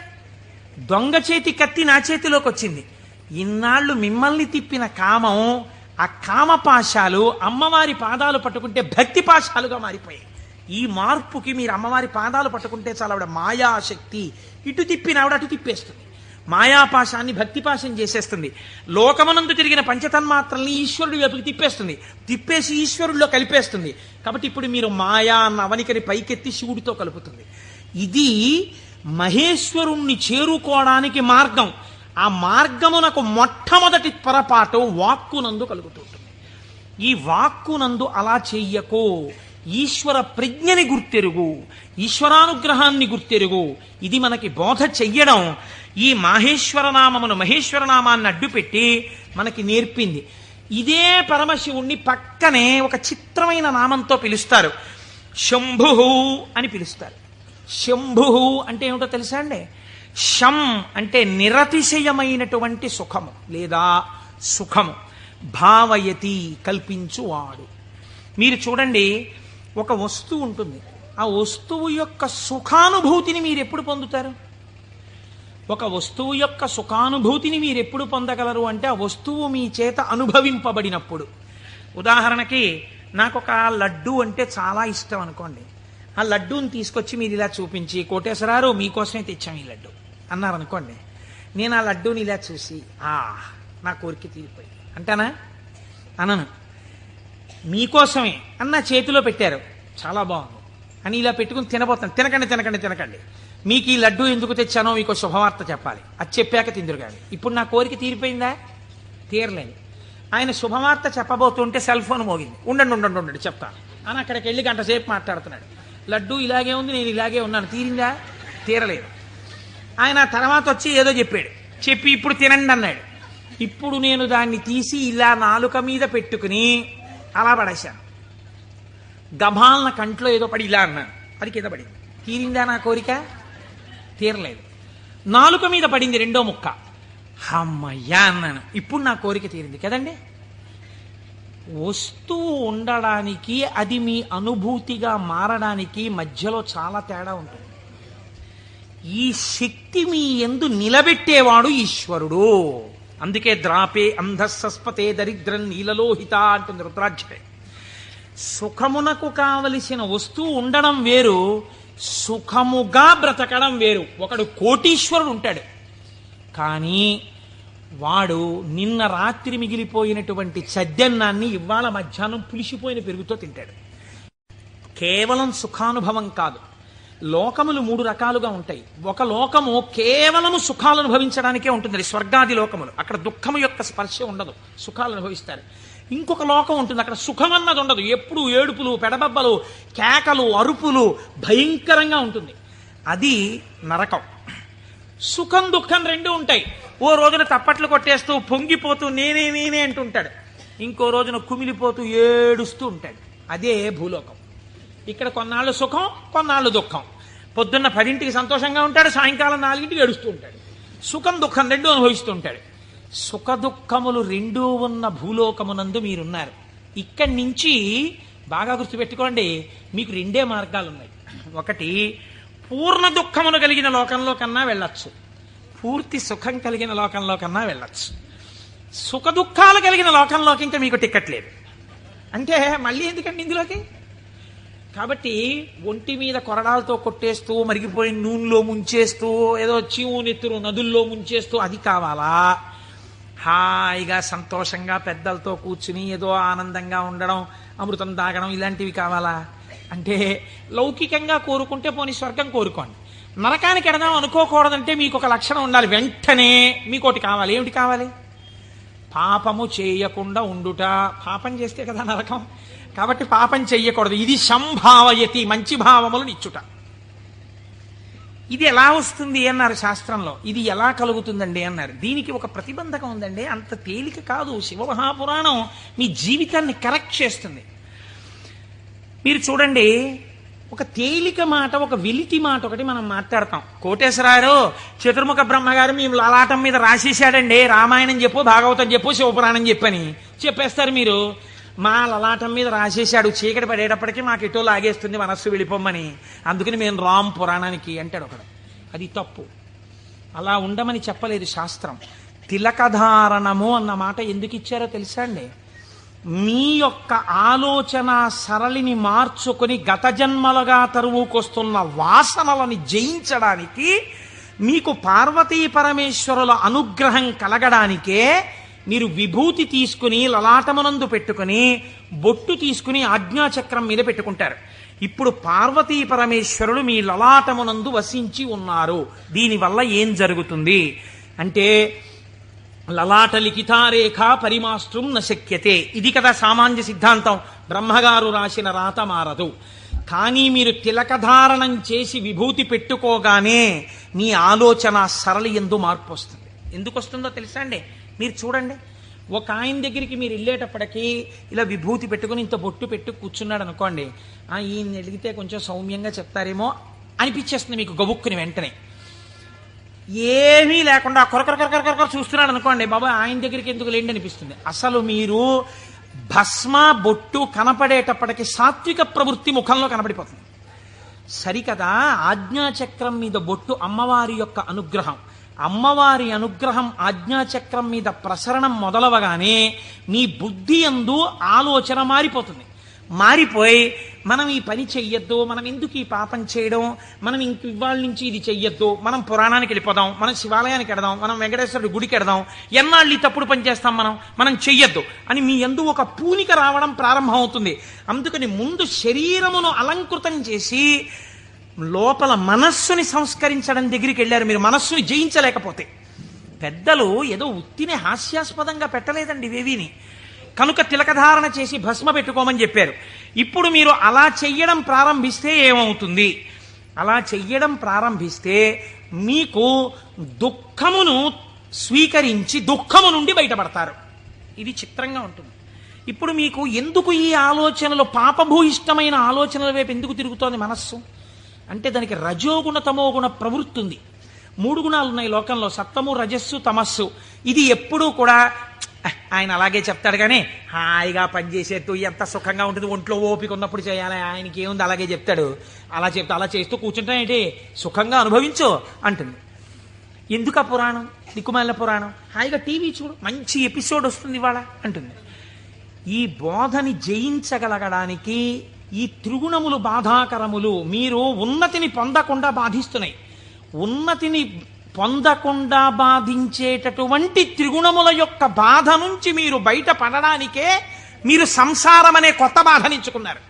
దొంగ చేతి కత్తి నా చేతిలోకి వచ్చింది. ఇన్నాళ్ళు మిమ్మల్ని తిప్పిన కామం, ఆ కామపాశాలు అమ్మవారి పాదాలు పట్టుకుంటే భక్తి పాశాలుగా మారిపోయాయి. ఈ మార్పుకి మీరు అమ్మవారి పాదాలు పట్టుకుంటే చాలా ఆవిడ మాయాశక్తి, ఇటు తిప్పిన ఆవిడ అటు తిప్పేస్తుంది. మాయాపాశాన్ని భక్తిపాశం చేసేస్తుంది. లోకమనందు తిరిగిన పంచతన్మాత్రల్ని ఈశ్వరుడి వైపుకి తిప్పేస్తుంది, తిప్పేసి ఈశ్వరుడిలో కలిపేస్తుంది. కాబట్టి ఇప్పుడు మీరు మాయా అన్న అవనికని పైకెత్తి శివుడితో కలుపుతుంది. ఇది మహేశ్వరుణ్ణి చేరుకోవడానికి మార్గం. ఆ మార్గమునకు మొట్టమొదటి పొరపాటు వాక్కునందు కలుగుతుంటుంది. ఈ వాక్కునందు అలా చెయ్యకో, ఈశ్వర ప్రజ్ఞని గుర్తెరుగు, ఈశ్వరానుగ్రహాన్ని గుర్తెరుగు. ఇది మనకి బోధ చెయ్యడం ఈ మాహేశ్వరనామమును, మహేశ్వరనామాన్ని అడ్డుపెట్టి మనకి నేర్పింది. ఇదే పరమశివుణ్ణి పక్కనే ఒక చిత్రమైన నామంతో పిలుస్తారు, శంభు అని పిలుస్తారు. శంభు అంటే ఏమిటో తెలుసా అండి? శం అంటే నిరతిశయమైనటువంటి సుఖము లేదా సుఖము, భావయతి కల్పించువాడు. మీరు చూడండి, ఒక వస్తువు ఉంటుంది, ఆ వస్తువు యొక్క సుఖానుభూతిని మీరు ఎప్పుడు పొందుతారు? ఒక వస్తువు యొక్క సుఖానుభూతిని మీరు ఎప్పుడు పొందగలరు అంటే ఆ వస్తువు మీ చేత అనుభవింపబడినప్పుడు. ఉదాహరణకి నాకు ఒక లడ్డు అంటే చాలా ఇష్టం అనుకోండి. ఆ లడ్డూని తీసుకొచ్చి మీరు ఇలా చూపించి, కోటేశ్వరారు మీకోసమే తెచ్చాం ఈ లడ్డు అన్నారనుకోండి. నేను ఆ లడ్డూని ఇలా చూసి నా కోరిక తీరిపోయింది అంటానా? అనను. మీకోసమే అన్న చేతిలో పెట్టారు, చాలా బాగుంది అని ఇలా పెట్టుకుని తినబోతాను. తినకండి, మీకు ఈ లడ్డూ ఎందుకు తెచ్చానో మీకు శుభవార్త చెప్పాలి, అది చెప్పాక తిందురు కానీ. ఇప్పుడు నా కోరిక తీరిపోయిందా? తీరలేదు. ఆయన శుభవార్త చెప్పబోతుంటే సెల్ ఫోన్ మోగింది. ఉండండి చెప్తాను అని అక్కడికి వెళ్ళి గంట సేపు మాట్లాడుతున్నాడు. లడ్డూ ఇలాగే ఉంది, నేను ఇలాగే ఉన్నాను, తీరిందా? తీరలేదు. ఆయన తర్వాత వచ్చి ఏదో చెప్పి ఇప్పుడు తినండి అన్నాడు. ఇప్పుడు నేను దాన్ని తీసి ఇలా నాలుక మీద పెట్టుకుని అలా పడేశాను. గభాలన కంట్లో ఏదో పడి ఇలా అన్నాను, అది కింద పడింది. తీరిందా నా కోరిక? తీరలేదు. నాలుక మీద పడింది రెండో ముక్క, అమ్మయ్యా అన్నాను, ఇప్పుడు నా కోరిక తీరింది కదండి. వస్తువు ఉండడానికి, అది మీ అనుభూతిగా మారడానికి మధ్యలో చాలా తేడా ఉంటుంది. ఈ శక్తి మీ యందు నిలబెట్టేవాడు ఈశ్వరుడు. అందుకే ద్రాపే అంధస్సస్పతే దరిద్రం నీలలోహిత అంటుంది రుద్రాధ్యాయం. సుఖమునకు కావలసిన వస్తువు ఉండడం వేరు, సుఖముగా బ్రతకడం వేరు. ఒకడు కోటీశ్వరుడు ఉంటాడు, కానీ వాడు నిన్న రాత్రి మిగిలిపోయినటువంటి చద్దన్నాన్ని ఇవాళ మధ్యాహ్నం పులిసిపోయిన పెరుగుతో తింటాడు. కేవలం సుఖానుభవం కాదు. లోకములు మూడు రకాలుగా ఉంటాయి. ఒక లోకము కేవలము సుఖాలు అనుభవించడానికే ఉంటుంది, స్వర్గాది లోకములు. అక్కడ దుఃఖము యొక్క స్పర్శ ఉండదు, సుఖాలు అనుభవిస్తారు. ఇంకొక లోకం ఉంటుంది, అక్కడ సుఖం అన్నది ఉండదు, ఎప్పుడు ఏడుపులు, పెడబబ్బలు, కేకలు, అరుపులు, భయంకరంగా ఉంటుంది. అది నరకం. సుఖం దుఃఖం రెండు ఉంటాయి. ఓ రోజున తప్పట్లు కొట్టేస్తూ పొంగిపోతూ నేనే అంటుంటాడు, ఇంకో రోజున కుమిలిపోతూ ఏడుస్తూ ఉంటాడు. అదే భూలోకం. ఇక్కడ కొన్నాళ్ళు సుఖం, కొన్నాళ్ళు దుఃఖం. పొద్దున్న 10ంటికి సంతోషంగా ఉంటాడు, సాయంకాలం 4ంటికి ఏడుస్తూ ఉంటాడు. సుఖం దుఃఖం రెండు అనుభవిస్తూ ఉంటాడు. సుఖ దుఃఖములు రెండూ ఉన్న భూలోకమునందు మీరున్నారు. ఇక్కడి నుంచి బాగా గుర్తుపెట్టుకోండి, మీకు రెండే మార్గాలు ఉన్నాయి. ఒకటి, పూర్ణ దుఃఖమును కలిగిన లోకంలో కన్నా వెళ్ళొచ్చు, పూర్తి సుఖం కలిగిన లోకంలో కన్నా వెళ్ళొచ్చు. సుఖ దుఃఖాలు కలిగిన లోకంలోకి ఇంకా మీకు టికెట్ లేదు. అంటే మళ్ళీ ఎందుకండి ఇందులోకి? కాబట్టి ఒంటి మీద కొరడాలతో కొట్టేస్తూ, మరిగిపోయిన నూనెలో ముంచేస్తూ, ఏదో చీవు నెత్తురు నదుల్లో ముంచేస్తూ అది కావాలా? హాయిగా సంతోషంగా పెద్దలతో కూర్చుని ఏదో ఆనందంగా ఉండడం, అమృతం తాగడం, ఇలాంటివి కావాలా? అంటే లౌకికంగా కోరుకుంటే పోనీ స్వర్గం కోరుకోండి. నరకానికి ఎడదాం అనుకోకూడదంటే మీకు ఒక లక్షణం ఉండాలి. వెంటనే మీకోటి కావాలి. ఏమిటి కావాలి? పాపము చేయకుండా ఉండుట. పాపం చేస్తే కదా నరకం. కాబట్టి పాపం చెయ్యకూడదు. ఇది సంభావయతి, మంచి భావములను ఇచ్చుట. ఇది ఎలా వస్తుంది అన్నారు శాస్త్రంలో. ఇది ఎలా కలుగుతుందండి అన్నారు. దీనికి ఒక ప్రతిబంధకం ఉందండి. అంత తేలిక కాదు. శివమహాపురాణం మీ జీవితాన్ని కరెక్ట్ చేస్తుంది. మీరు చూడండి, ఒక తేలిక మాట, ఒక వెలితి మాట ఒకటి మనం మాట్లాడతాం. కోటేశ్వరారు చతుర్ముఖ బ్రహ్మగారు మేము లలాటం మీద రాసేసాడండి, రామాయణం చెప్పు, భాగవతం చెప్పు, శివపురాణం చెప్పని చెప్పేస్తారు మీరు. మా లలాటం మీద రాసేశాడు, చీకటి పడేటప్పటికీ మాకు ఎటో లాగేస్తుంది మనస్సు వెళ్ళిపోమ్మని, అందుకని మేము రామ్ పురాణానికి అంటాడు ఒకడు. అది తప్పు. అలా ఉండమని చెప్పలేదు శాస్త్రం. తిలకధారణము అన్న మాట ఎందుకు ఇచ్చారో తెలుసా అండి? మీ యొక్క ఆలోచన సరళిని మార్చుకొని గత జన్మలుగా తరువుకొస్తున్న వాసనలని జయించడానికి, మీకు పార్వతీ పరమేశ్వరుల అనుగ్రహం కలగడానికే మీరు విభూతి తీసుకుని లలాటమునందు పెట్టుకుని బొట్టు తీసుకుని ఆజ్ఞాచక్రం మీద పెట్టుకుంటారు. ఇప్పుడు పార్వతీ పరమేశ్వరులు మీ లలాటమునందు వసించి ఉన్నారు. దీనివల్ల ఏం జరుగుతుంది అంటే, లలాట లిఖితారేఖ పరిమాస్త్రం నశక్యతే, ఇది కదా సామాన్య సిద్ధాంతం. బ్రహ్మగారు రాసిన రాత మారదు. కానీ మీరు తిలకధారణం చేసి విభూతి పెట్టుకోగానే మీ ఆలోచన సరళి ఎందు మార్పు వస్తుంది. ఎందుకు వస్తుందో తెలుసా అండి? మీరు చూడండి, ఒక ఆయన దగ్గరికి మీరు వెళ్ళేటప్పటికీ ఇలా విభూతి పెట్టుకుని ఇంత బొట్టు పెట్టి కూర్చున్నాడు అనుకోండి, ఈయన అడిగితే కొంచెం సౌమ్యంగా చెప్తారేమో అనిపించేస్తుంది మీకు గబుక్కుని వెంటనే. ఏమీ లేకుండా కొరకొర చూస్తున్నాడు అనుకోండి, బాబా ఆయన దగ్గరికి ఎందుకు లేండి అనిపిస్తుంది. అసలు మీరు భస్మ బొట్టు కనపడేటప్పటికి సాత్విక ప్రవృత్తి ముఖంలో కనపడిపోతుంది. సరికదా, ఆజ్ఞాచక్రం మీద బొట్టు అమ్మవారి యొక్క అనుగ్రహం. అమ్మవారి అనుగ్రహం ఆజ్ఞాచక్రం మీద ప్రసరణం మొదలవగానే మీ బుద్ధి యందు ఆలోచన మారిపోతుంది. మారిపోయి మనం ఈ పని చెయ్యొద్దు, మనం ఎందుకు ఈ పాపం చేయడం, మనం ఇంక ఇవాళ నుంచి ఇది చెయ్యొద్దు, మనం పురాణానికి వెళ్ళిపోదాం, మనం శివాలయానికి వెడదాం, మనం వెంకటేశ్వరుడి గుడికి వెడదాం, ఎన్నాళ్ళు ఈ తప్పుడు పని చేస్తాం, మనం చెయ్యొద్దు అని మీ యందు ఒక పూనిక రావడం ప్రారంభం అవుతుంది. అందుకని ముందు శరీరమును అలంకృతం చేసి లోపల మనస్సుని సంస్కరించడం దగ్గరికి వెళ్ళారు. మీరు మనస్సుని జయించలేకపోతే. పెద్దలు ఏదో ఉత్తినే హాస్యాస్పదంగా పెట్టలేదండి ఇవేవిని. కనుక తిలకధారణ చేసి భస్మ పెట్టుకోమని చెప్పారు. ఇప్పుడు మీరు అలా చెయ్యడం ప్రారంభిస్తే ఏమవుతుంది? అలా చెయ్యడం ప్రారంభిస్తే మీకు దుఃఖమును స్వీకరించి దుఃఖము నుండి బయటపడతారు. ఇది చిత్రంగా ఉంటుంది. ఇప్పుడు మీకు ఎందుకు ఈ ఆలోచనలు, పాపభూయిష్టమైన ఆలోచనల వైపు ఎందుకు తిరుగుతోంది మనస్సు అంటే, దానికి రజోగుణ తమోగుణ ప్రవృత్తి ఉంది. 3 గుణాలు ఉన్నాయి లోకంలో, సత్వము రజస్సు తమస్సు. ఇది ఎప్పుడూ కూడా ఆయన అలాగే చెప్తాడు కానీ హాయిగా పనిచేసేట్టు ఎంత సుఖంగా ఉంటుంది, ఒంట్లో ఓపిక ఉన్నప్పుడు చేయాలి, ఆయనకి ఏముంది అలాగే చెప్తాడు. అలా చేస్తూ కూర్చుంటానేంటి, సుఖంగా అనుభవించు అంటుంది. ఎందుకు ఆ పురాణం, దిక్కుమాల పురాణం, హాయిగా టీవీ చూడు, మంచి ఎపిసోడ్ వస్తుంది ఇవాళ అంటుంది. ఈ బోధని జయించగలగడానికి ఈ త్రిగుణములు బాధాకరములు. మీరు ఉన్నతిని పొందకుండా బాధిస్తున్నాయి. ఉన్నతిని పొందకుండా బాధించేటటువంటి త్రిగుణముల యొక్క బాధ నుంచి మీరు బయటపడడానికే మీరు సంసారం అనే కొత్త బాధనించుకున్నారు.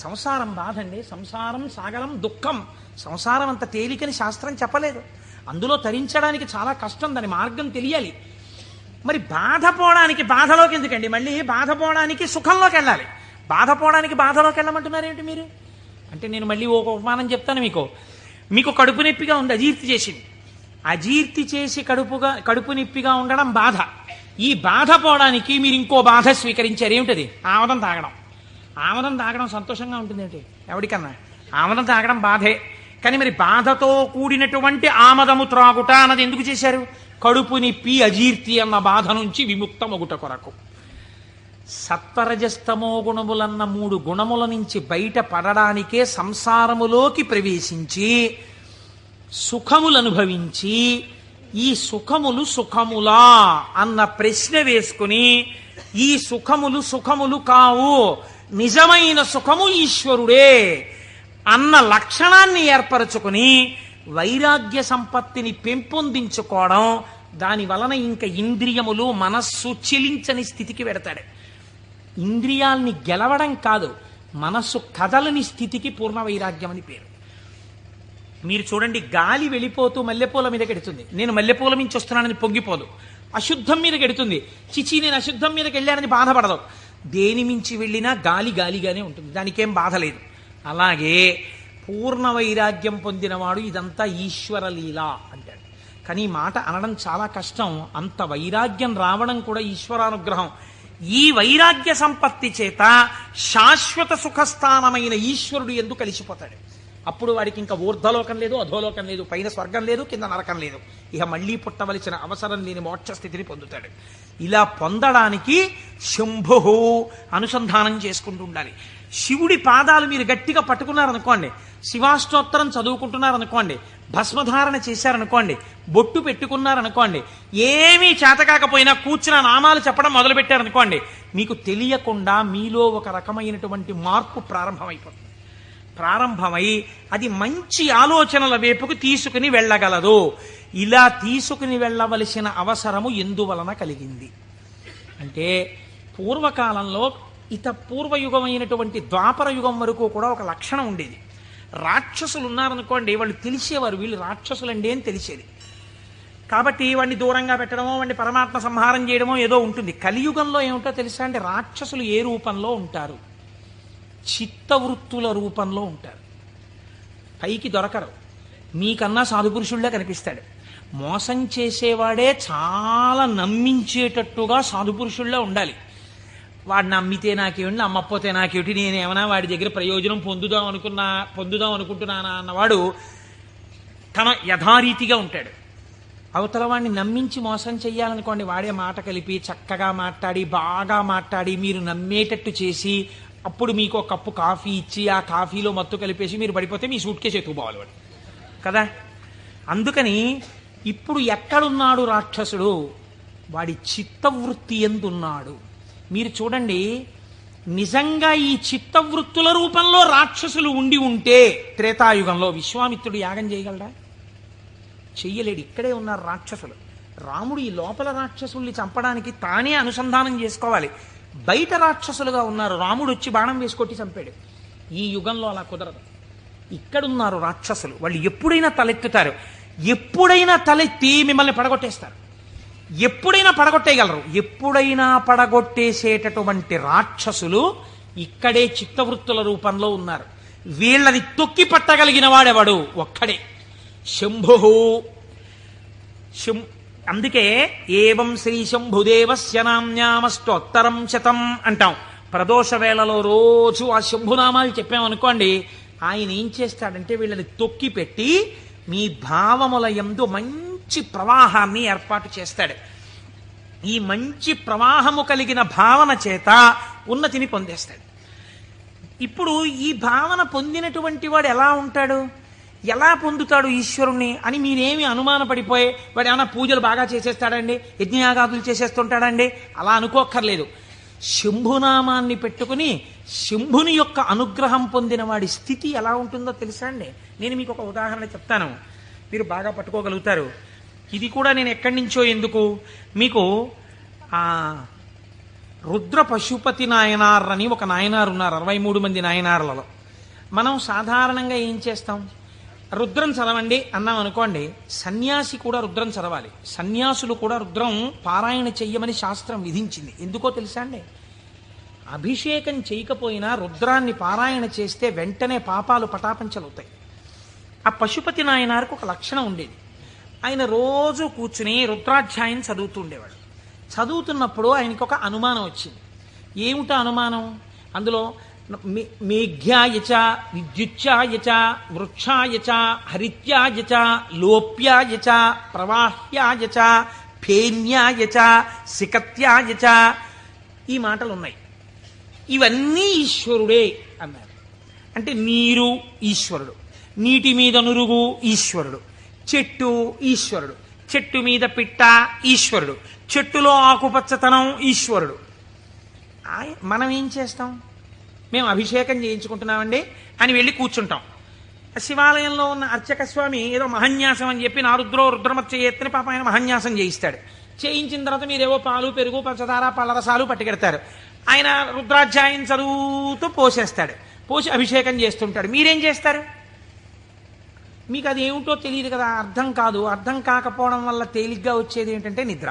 సంసారం బాధ అండి. సంసారం సాగరం దుఃఖం. సంసారం అంత తేలికని శాస్త్రం చెప్పలేదు. అందులో తరించడానికి చాలా కష్టం, దాని మార్గం తెలియాలి. మరి బాధపోవడానికి బాధలోకి ఎందుకండి, మళ్ళీ బాధపోవడానికి సుఖంలోకి వెళ్ళాలి. బాధపోవడానికి బాధలోకి వెళ్ళమంటున్నారు ఏమిటి మీరు అంటే, నేను మళ్ళీ ఒక ఉపమానం చెప్తాను మీకు కడుపు నొప్పిగా ఉంది, అజీర్తి చేసింది. అజీర్తి చేసి కడుపు నొప్పిగా ఉండడం బాధ. ఈ బాధ పోవడానికి మీరు ఇంకో బాధ స్వీకరించారు. ఏమిటది? ఆమదం తాగడం. ఆమదం తాగడం సంతోషంగా ఉంటుంది ఏంటి ఎవరికన్నా? ఆమదం తాగడం బాధే. కానీ మరి బాధతో కూడినటువంటి ఆమదము త్రాగుట అన్నది ఎందుకు చేశారు? కడుపు నొప్పి అజీర్తి అన్న బాధ నుంచి విముక్తమగుట కొరకు. సత్వరజస్తమో గుణములన్న 3 గుణముల నుంచి బయట పడడానికే సంసారములోకి ప్రవేశించి సుఖములు అనుభవించి, ఈ సుఖములు సుఖములా అన్న ప్రశ్న వేసుకుని, ఈ సుఖములు కావు, నిజమైన సుఖము ఈశ్వరుడే అన్న లక్షణాన్ని ఏర్పరచుకుని వైరాగ్య సంపత్తిని పెంపొందించుకోవడం, దాని వలన ఇంకా ఇంద్రియములు మనస్సు చెలించని స్థితికి వెడతాడు. ఇంద్రియాల్ని గెలవడం కాదు, మనస్సు కదలని స్థితికి పూర్ణ వైరాగ్యం అని పేరు. మీరు చూడండి, గాలి వెళ్ళిపోతూ మల్లెపూల మీద గెడుతుంది, నేను మల్లెపూల మించి వస్తున్నానని పొంగిపోదు. అశుద్ధం మీద గెడుతుంది, చిచి నేను అశుద్ధం మీదకి వెళ్ళానని బాధపడదు. దేని మించి వెళ్ళినా గాలి గాలిగానే ఉంటుంది, దానికేం బాధ లేదు. అలాగే పూర్ణ వైరాగ్యం పొందినవాడు ఇదంతా ఈశ్వర లీల అంటాడు. కానీ ఈ మాట అనడం చాలా కష్టం. అంత వైరాగ్యం రావడం కూడా ఈశ్వరానుగ్రహం. ఈ వైరాగ్య సంపత్తి చేత శాశ్వత సుఖస్థానమైన ఈశ్వరుడు ఎందుకు కలిసిపోతాడు. అప్పుడు వాడికి ఇంకా ఊర్ధ్వలోకం లేదు, అధోలోకం లేదు, పైన స్వర్గం లేదు, కింద నరకం లేదు. ఇక మళ్ళీ పుట్టవలసిన అవసరం లేని మోక్ష స్థితిని పొందుతాడు. ఇలా పొందడానికి శంభు అనుసంధానం చేసుకుంటూ ఉండాలి. శివుడి పాదాలు మీరు గట్టిగా పట్టుకున్నారనుకోండి, శివాష్టోత్తరం చదువుకుంటున్నారనుకోండి, భస్మధారణ చేశారనుకోండి, బొట్టు పెట్టుకున్నారనుకోండి, ఏమీ చేతకాకపోయినా కూర్చున్న నామాలు చెప్పడం మొదలుపెట్టారనుకోండి, మీకు తెలియకుండా మీలో ఒక రకమైనటువంటి మార్పు ప్రారంభమైపోతుంది. ప్రారంభమై అది మంచి ఆలోచనల వైపుకు తీసుకుని వెళ్ళగలదు. ఇలా తీసుకుని వెళ్ళవలసిన అవసరము ఎందువలన కలిగింది అంటే, పూర్వకాలంలో పూర్వయుగమైనటువంటి ద్వాపర యుగం వరకు కూడా ఒక లక్షణం ఉండేది. రాక్షసులు ఉన్నారనుకోండి, వాళ్ళు తెలిసేవారు వీళ్ళు రాక్షసులండి అని తెలిసేది. కాబట్టి వాడిని దూరంగా పెట్టడమో, వాడిని పరమాత్మ సంహారం చేయడమో ఏదో ఉంటుంది. కలియుగంలో ఏమిటో తెలుసా అంటే, రాక్షసులు ఏ రూపంలో ఉంటారు? చిత్తవృత్తుల రూపంలో ఉంటారు. పైకి దొరకరు. మీకన్నా సాధుపురుషుళ్ళే కనిపిస్తాడు. మోసం చేసేవాడే చాలా నమ్మించేటట్టుగా సాధుపురుషుల్లో ఉండాలి. వాడిని నమ్మితే నాకేమిటి, నమ్మకపోతే నాకేమిటి, నేనేమన్నా వాడి దగ్గర ప్రయోజనం పొందుదాం అనుకుంటున్నానా అన్నవాడు తన యథారీతిగా ఉంటాడు. అవతల వాడిని నమ్మించి మోసం చెయ్యాలనుకోండి, వాడే మాట కలిపి చక్కగా మాట్లాడి బాగా మాట్లాడి మీరు నమ్మేటట్టు చేసి అప్పుడు మీకు ఒక కప్పు కాఫీ ఇచ్చి ఆ కాఫీలో మత్తు కలిపేసి మీరు పడిపోతే మీ సూట్ కేసు ఎత్తుకుపోవాలి వాడు కదా. అందుకని ఇప్పుడు ఎక్కడున్నాడు రాక్షసుడు? వాడి చిత్తవృత్తి ఎందున్నాడు? మీరు చూడండి, నిజంగా ఈ చిత్తవృత్తుల రూపంలో రాక్షసులు ఉండి ఉంటే త్రేతాయుగంలో విశ్వామిత్రుడు యాగం చేయగలడా? చెయ్యలేడు. ఇక్కడే ఉన్నారు రాక్షసులు. రాముడు ఈ లోపల రాక్షసుల్ని చంపడానికి తానే అనుసంధానం చేసుకోవాలి. బయట రాక్షసులుగా ఉన్నారు. రాముడు వచ్చి బాణం వేసుకొట్టి చంపాడు. ఈ యుగంలో అలా కుదరదు. ఇక్కడున్నారు రాక్షసులు. వాళ్ళు ఎప్పుడైనా తలెత్తుతారు. ఎప్పుడైనా తలెత్తి మిమ్మల్ని పడగొట్టేస్తారు. ఎప్పుడైనా పడగొట్టేయగలరు. ఎప్పుడైనా పడగొట్టేసేటటువంటి రాక్షసులు ఇక్కడే చిత్తవృత్తుల రూపంలో ఉన్నారు. వీళ్ళని తొక్కి పట్టగలిగిన వాడెవడు? ఒక్కడే, శంభు. అందుకే ఏవం శ్రీ శంభుదేవస్య నామ్యామష్టోత్తరం శతం అంటాం. ప్రదోష వేళలో రోజు ఆ శంభునామాలు చెప్పామనుకోండి, ఆయన ఏం చేస్తాడంటే వీళ్ళని తొక్కి పెట్టి మీ భావముల యందు మంచి ప్రవాహాన్ని ఏర్పాటు చేస్తాడు. ఈ మంచి ప్రవాహము కలిగిన భావన చేత ఉన్నతిని పొందేస్తాడు. ఇప్పుడు ఈ భావన పొందినటువంటి వాడు ఎలా ఉంటాడు? ఎలా పొందుతాడు ఈశ్వరుణ్ణి అని మీరేమి అనుమానపడిపోయి వాడు ఏమైనా పూజలు బాగా చేసేస్తాడండి, యజ్ఞయాగాదులు చేసేస్తుంటాడండి అలా అనుకోక్కర్లేదు. శంభునామాన్ని పెట్టుకుని శంభుని యొక్క అనుగ్రహం పొందిన వాడి స్థితి ఎలా ఉంటుందో తెలుసా అండి? నేను మీకు ఒక ఉదాహరణ చెప్తాను, మీరు బాగా పట్టుకోగలుగుతారు. ఇది కూడా నేను ఎక్కడి నుంచో ఎందుకు మీకు రుద్ర పశుపతి నాయనార్ అని ఒక నాయనారు ఉన్నారు. 63 మంది నాయనార్లలో మనం సాధారణంగా ఏం చేస్తాం? రుద్రం చదవండి అన్నాం అనుకోండి, సన్యాసి కూడా రుద్రం చదవాలి. సన్యాసులు కూడా రుద్రం పారాయణ చెయ్యమని శాస్త్రం విధించింది. ఎందుకో తెలుసా అండి? అభిషేకం చేయకపోయినా రుద్రాన్ని పారాయణ చేస్తే వెంటనే పాపాలు పటాపంచలవుతాయి. ఆ పశుపతి నాయనారికి ఒక లక్షణం ఉండేది. ఆయన రోజు కూర్చుని రుద్రాధ్యాయం చదువుతూ ఉండేవాడు. చదువుతున్నప్పుడు ఆయనకు ఒక అనుమానం వచ్చింది. ఏమిటా అనుమానం? అందులో మేఘ్యాయచ విద్యుచ్ఛాయచ వృక్షాయచ హరిత్యాయచ లోప్యాయచ ప్రవాహ్యాయచ ఫేన్యాయచ సికత్యాయచ ఈ మాటలు ఉన్నాయి. ఇవన్నీ ఈశ్వరుడే అన్నారు. అంటే నీరు ఈశ్వరుడు, నీటి మీద నురుగు ఈశ్వరుడు, చెట్టు ఈశ్వరుడు, చెట్టు మీద పిట్ట ఈశ్వరుడు, చెట్టులో ఆకుపచ్చతనం ఈశ్వరుడు. మనం ఏం చేస్తాం? మేము అభిషేకం చేయించుకుంటున్నామండి అని వెళ్ళి కూర్చుంటాం. శివాలయంలో ఉన్న అర్చక స్వామి ఏదో మహన్యాసం అని చెప్పి నారుద్రో రుద్రమచ్చయ్యని పాప ఆయన మహన్యాసం చేయిస్తాడు. చేయించిన తర్వాత మీరేవో పాలు పెరుగు పంచదార పళ్ళరసాలు పట్టుకెడతారు. ఆయన రుద్రాధ్యాయం చదువుతూ పోసేస్తాడు. పోసి అభిషేకం చేస్తుంటాడు. మీరేం చేస్తారు? మీకు అది ఏమిటో తెలియదు కదా, అర్థం కాదు. అర్థం కాకపోవడం వల్ల తేలిగ్గా వచ్చేది ఏంటంటే నిద్ర.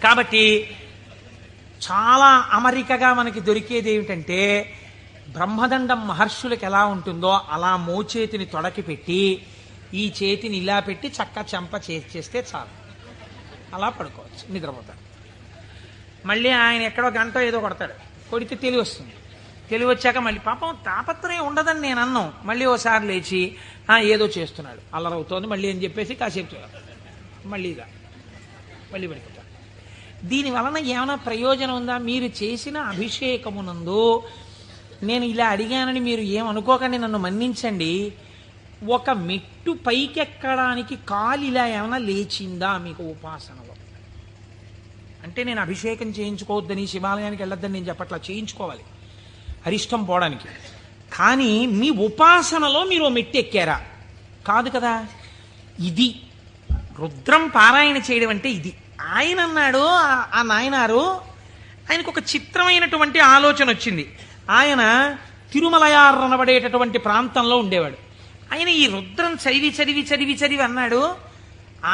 కాబట్టి చాలా అమరికగా మనకి దొరికేది ఏమిటంటే బ్రహ్మదండం మహర్షులకు ఎలా ఉంటుందో అలా మోచేతిని తొడకి పెట్టి ఈ చేతిని ఇలా పెట్టి చక్క చెంప చేస్తే చాలు, అలా పడుకోవచ్చు, నిద్రపోతాడు. మళ్ళీ ఆయన ఎక్కడో గంట ఏదో కొడతాడు, కొడితే తెలివి వస్తుంది. తెలివి వచ్చాక మళ్ళీ పాపం తాపత్రయం ఉండదని నేను అన్నాం. మళ్ళీ ఓసారి లేచి ఏదో చేస్తున్నాడు, అల్లరవుతోంది మళ్ళీ అని చెప్పేసి కాసేపు మళ్ళీ పడిపోతాడు. దీని వలన ఏమైనా ప్రయోజనం ఉందా? మీరు చేసిన అభిషేకమునందు నేను ఇలా అడిగానని మీరు ఏమనుకోకండి, నన్ను మన్నించండి. ఒక మెట్టు పైకెక్కడానికి కాలు ఇలా ఏమైనా లేచిందా మీకు ఉపాసనలో? అంటే నేను అభిషేకం చేయించుకోవద్దని, శివాలయానికి వెళ్ళొద్దని నేను చెప్పట్లా, చేయించుకోవాలి అరిష్టం పోవడానికి. కానీ మీ ఉపాసనలో మీరు మెట్టు ఎక్కారా? కాదు కదా. ఇది రుద్రం పారాయణ చేయడం అంటే ఇది. ఆయన అన్నాడు, ఆ నాయనారు ఆయనకు ఒక చిత్రమైనటువంటి ఆలోచన వచ్చింది. ఆయన తిరుమలయారనబడేటటువంటి ప్రాంతంలో ఉండేవాడు. ఆయన ఈ రుద్రం చదివి చదివి చదివి చదివి అన్నాడు,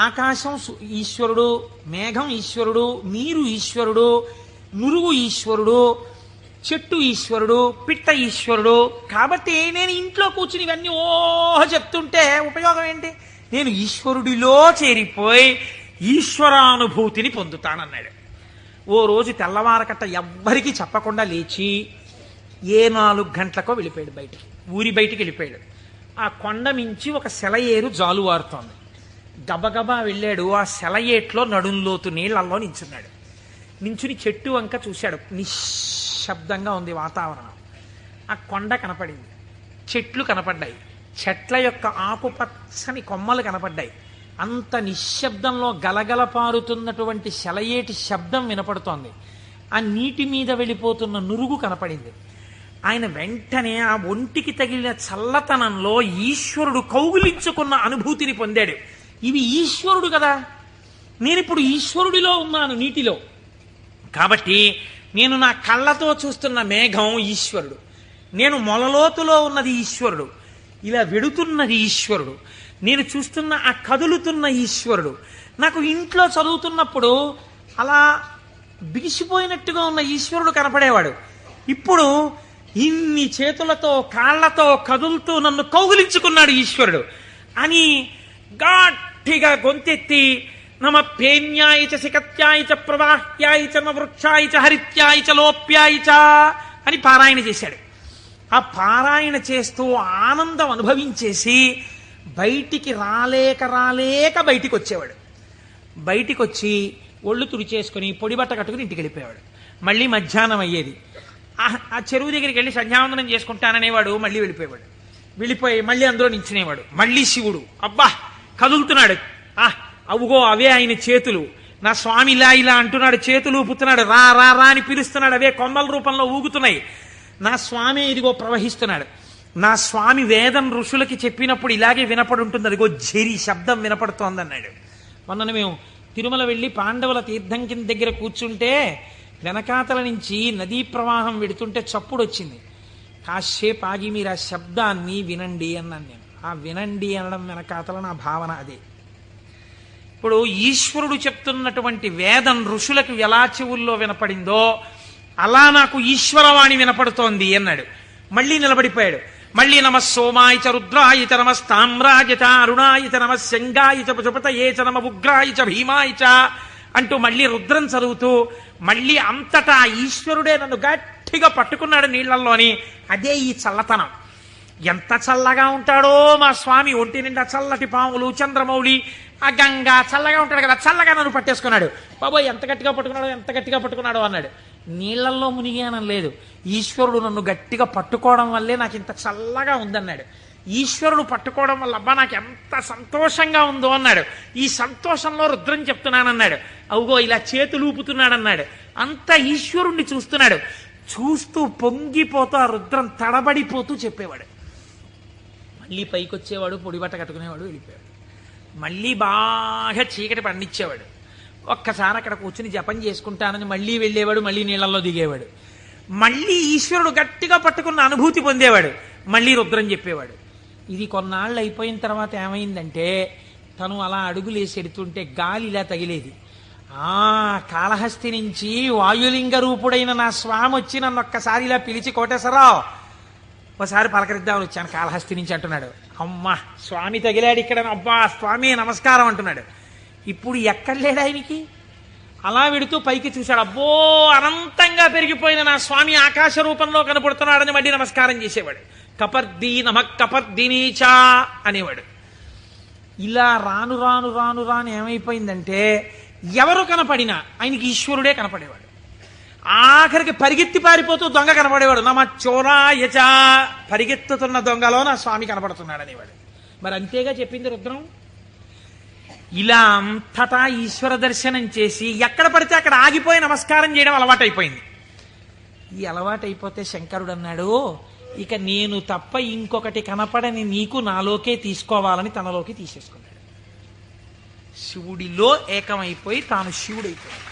ఆకాశం ఈశ్వరుడు, మేఘం ఈశ్వరుడు, నీరు ఈశ్వరుడు, నురుగు ఈశ్వరుడు, చెట్టు ఈశ్వరుడు, పిట్ట ఈశ్వరుడు. కాబట్టి నేను ఇంట్లో కూర్చుని ఇవన్నీ చెప్తుంటే ఉపయోగం ఏంటి? నేను ఈశ్వరుడిలో చేరిపోయి ఈశ్వరానుభూతిని పొందుతానన్నాడు. ఓ రోజు తెల్లవారకట్ట ఎవ్వరికీ చెప్పకుండా లేచి 4 గంటలకో వెళ్ళిపోయాడు బయటికి, ఊరి బయటికి వెళ్ళిపోయాడు. ఆ కొండ మించి ఒక సెలయేరు జాలువారుతోంది. గబగబా వెళ్ళాడు. ఆ సెలయేట్లో నడుంలోతు నీళ్లలో నించున్నాడు. నించుని చెట్టు వంక చూశాడు. నిశ్శబ్దంగా ఉంది వాతావరణం. ఆ కొండ కనపడింది, చెట్లు కనపడ్డాయి, చెట్ల యొక్క ఆకుపచ్చని కొమ్మలు కనపడ్డాయి. అంత నిశ్శబ్దంలో గలగల పారుతున్నటువంటి సెలయేటి శబ్దం వినపడుతోంది. ఆ నీటి మీద వెళ్ళిపోతున్న నురుగు కనపడింది. ఆయన వెంటనే ఆ ఒంటికి తగిలిన చల్లతనంలో ఈశ్వరుడు కౌగిలించుకున్న అనుభూతిని పొందాడు. ఇవి ఈశ్వరుడు కదా, నేనిప్పుడు ఈశ్వరుడిలో ఉన్నాను నీటిలో. కాబట్టి నేను నా కళ్ళతో చూస్తున్న మేఘం ఈశ్వరుడు, నేను మొలలోతులో ఉన్నది ఈశ్వరుడు, ఇలా వెడుతున్నది ఈశ్వరుడు, నేను చూస్తున్న ఆ కదులుతున్న ఈశ్వరుడు. నాకు ఇంట్లో చదువుతున్నప్పుడు అలా బిగిసిపోయినట్టుగా ఉన్న ఈశ్వరుడు కనపడేవాడు. ఇప్పుడు ఇన్ని చేతులతో కాళ్లతో కదులుతూ నన్ను కౌగిలించుకున్నాడు ఈశ్వరుడు అని గట్టిగా గొంతెత్తి నమ పేన్యాయ చ సికత్యాయ చ ప్రవాహ్యాయ చ నమ వృక్షాయ చ హరిత్యాయ చ లోప్యాయ చ అని పారాయణ చేశాడు. ఆ పారాయణ చేస్తూ ఆనందం అనుభవించేసి బయటికి రాలేక బయటికి వచ్చేవాడు. బయటికి వచ్చి ఒళ్ళు తుడిచేసుకుని పొడిబట్ట కట్టుకుని ఇంటికి వెళ్ళిపోయేవాడు. మళ్ళీ మధ్యాహ్నం అయ్యేది. ఆ చెరువు దగ్గరికి వెళ్ళి సంధ్యావందనం చేసుకుంటాననేవాడు. మళ్ళీ వెళ్ళిపోయి మళ్ళీ అందులో నించునేవాడు. మళ్ళీ శివుడు అబ్బా కదులుతున్నాడు. అవుగో అవే ఆయన చేతులు, నా స్వామి ఇలా ఇలా అంటున్నాడు, చేతులు ఊపుతున్నాడు, రా రా రా అని పిలుస్తున్నాడు, అవే కొమ్మల రూపంలో ఊగుతున్నాయి. నా స్వామి ఇదిగో ప్రవహిస్తున్నాడు. నా స్వామి వేదం ఋషులకి చెప్పినప్పుడు ఇలాగే వినపడి ఉంటుంది, అదిగో ఝరి శబ్దం వినపడుతోందన్నాడు. మొన్న మేము తిరుమల వెళ్ళి పాండవుల తీర్థం కింద దగ్గర కూర్చుంటే వెనకాతల నుంచి నదీ ప్రవాహం వెడుతుంటే చప్పుడు వచ్చింది. కాసేపు ఆగి మీరు ఆ శబ్దాన్ని వినండి అన్నాను నేను. ఆ వినండి అనడం వెనకాతల నా భావన అదే. ఇప్పుడు ఈశ్వరుడు చెప్తున్నటువంటి వేదం ఋషులకు ఎలా చెవుల్లో వినపడిందో అలా నాకు ఈశ్వరవాణి వినపడుతోంది అన్నాడు. మళ్ళీ నిలబడిపోయాడు. మళ్ళీ నమ సోమాయ చ రుద్రాయ చ నమ స్తామ్రాయ చ అరుణాయ చ నమ శంగాయ చ పశుపతయే చ నమ ఉగ్రాయ చ భీమాయ చ అంటూ మళ్ళీ రుద్రం చదువుతూ మళ్ళీ అంతటా ఈశ్వరుడే నన్ను గట్టిగా పట్టుకున్నాడు నీళ్లల్లోని. అదే ఈ చల్లతనం. ఎంత చల్లగా ఉంటాడో మా స్వామి. ఒంటి నిండా చల్లటి పాములు, చంద్రమౌళి, ఆ గంగా చల్లగా ఉంటాడు కదా, చల్లగా నన్ను పట్టేసుకున్నాడు. బాబోయ్ ఎంత గట్టిగా పట్టుకున్నాడో అన్నాడు. నీళ్లల్లో మునిగానం లేదు, ఈశ్వరుడు నన్ను గట్టిగా పట్టుకోవడం వల్లే నాకు ఇంత చల్లగా ఉందన్నాడు. ఈశ్వరుడు పట్టుకోవడం వల్ల అబ్బా నాకు ఎంత సంతోషంగా ఉందో అన్నాడు. ఈ సంతోషంలో రుద్రం చెప్తున్నానన్నాడు. అవుగో ఇలా చేతులు ఊపుతున్నాడన్నాడు. అంత ఈశ్వరుణ్ణి చూస్తున్నాడు. చూస్తూ పొంగిపోతూ ఆ రుద్రం తడబడిపోతూ చెప్పేవాడు. మళ్ళీ పైకి వచ్చేవాడు, పొడిబట్ట కట్టుకునేవాడు, వెళ్ళిపోయాడు. మళ్ళీ బాగా చీకటి పండించేవాడు. ఒక్కసారి అక్కడ కూర్చుని జపం చేసుకుంటానని మళ్ళీ వెళ్ళేవాడు, మళ్ళీ నీళ్లలో దిగేవాడు. మళ్ళీ ఈశ్వరుడు గట్టిగా పట్టుకున్న అనుభూతి పొందేవాడు. మళ్ళీ రుద్రం చెప్పేవాడు. ఇది కొన్నాళ్ళు అయిపోయిన తర్వాత ఏమైందంటే తను అలా అడుగులేసి ఎడుతుంటే గాలి ఇలా తగిలేది. కాళహస్తి నుంచి వాయులింగ రూపుడైన నా స్వామి వచ్చి నన్ను ఒక్కసారి ఇలా పిలిచి కోటేశ్వరరావు ఒకసారి పలకరిద్దామని వచ్చాను కాళహస్తి నుంచి అంటున్నాడు. అమ్మా స్వామి తగిలాడు ఇక్కడ, అబ్బా స్వామి నమస్కారం అంటున్నాడు. ఇప్పుడు ఎక్కడ లేడు ఆయనకి. అలా వెడుతూ పైకి చూశాడు, అబ్బో అనంతంగా పెరిగిపోయిన నా స్వామి ఆకాశ రూపంలో కనపడుతున్నాడని మళ్ళీ నమస్కారం చేసేవాడు. కపర్దీ నమ కపర్దినీచా అనేవాడు. ఇలా రాను రాను రాను రాను ఏమైపోయిందంటే ఎవరు కనపడినా ఆయనకి ఈశ్వరుడే కనపడేవాడు. ఆఖరికి పరిగెత్తి పారిపోతూ దొంగ కనపడేవాడు. నమ చోరాయచ, పరిగెత్తుతున్న దొంగలో నా స్వామి కనపడుతున్నాడు అనేవాడు. మరి అంతేగా చెప్పింది రుద్రం. ఇలా అంతటా ఈశ్వర దర్శనం చేసి ఎక్కడ పడితే అక్కడ ఆగిపోయి నమస్కారం చేయడం అలవాటైపోయింది. ఈ అలవాటైపోతే శంకరుడు అన్నాడు, ఇక నేను తప్ప ఇంకొకటి కనపడని నీకు నాలోకే తీసుకోవాలని తనలోకి తీసేసుకున్నాడు. శివుడిలో ఏకమైపోయి తాను శివుడైపోయాడు.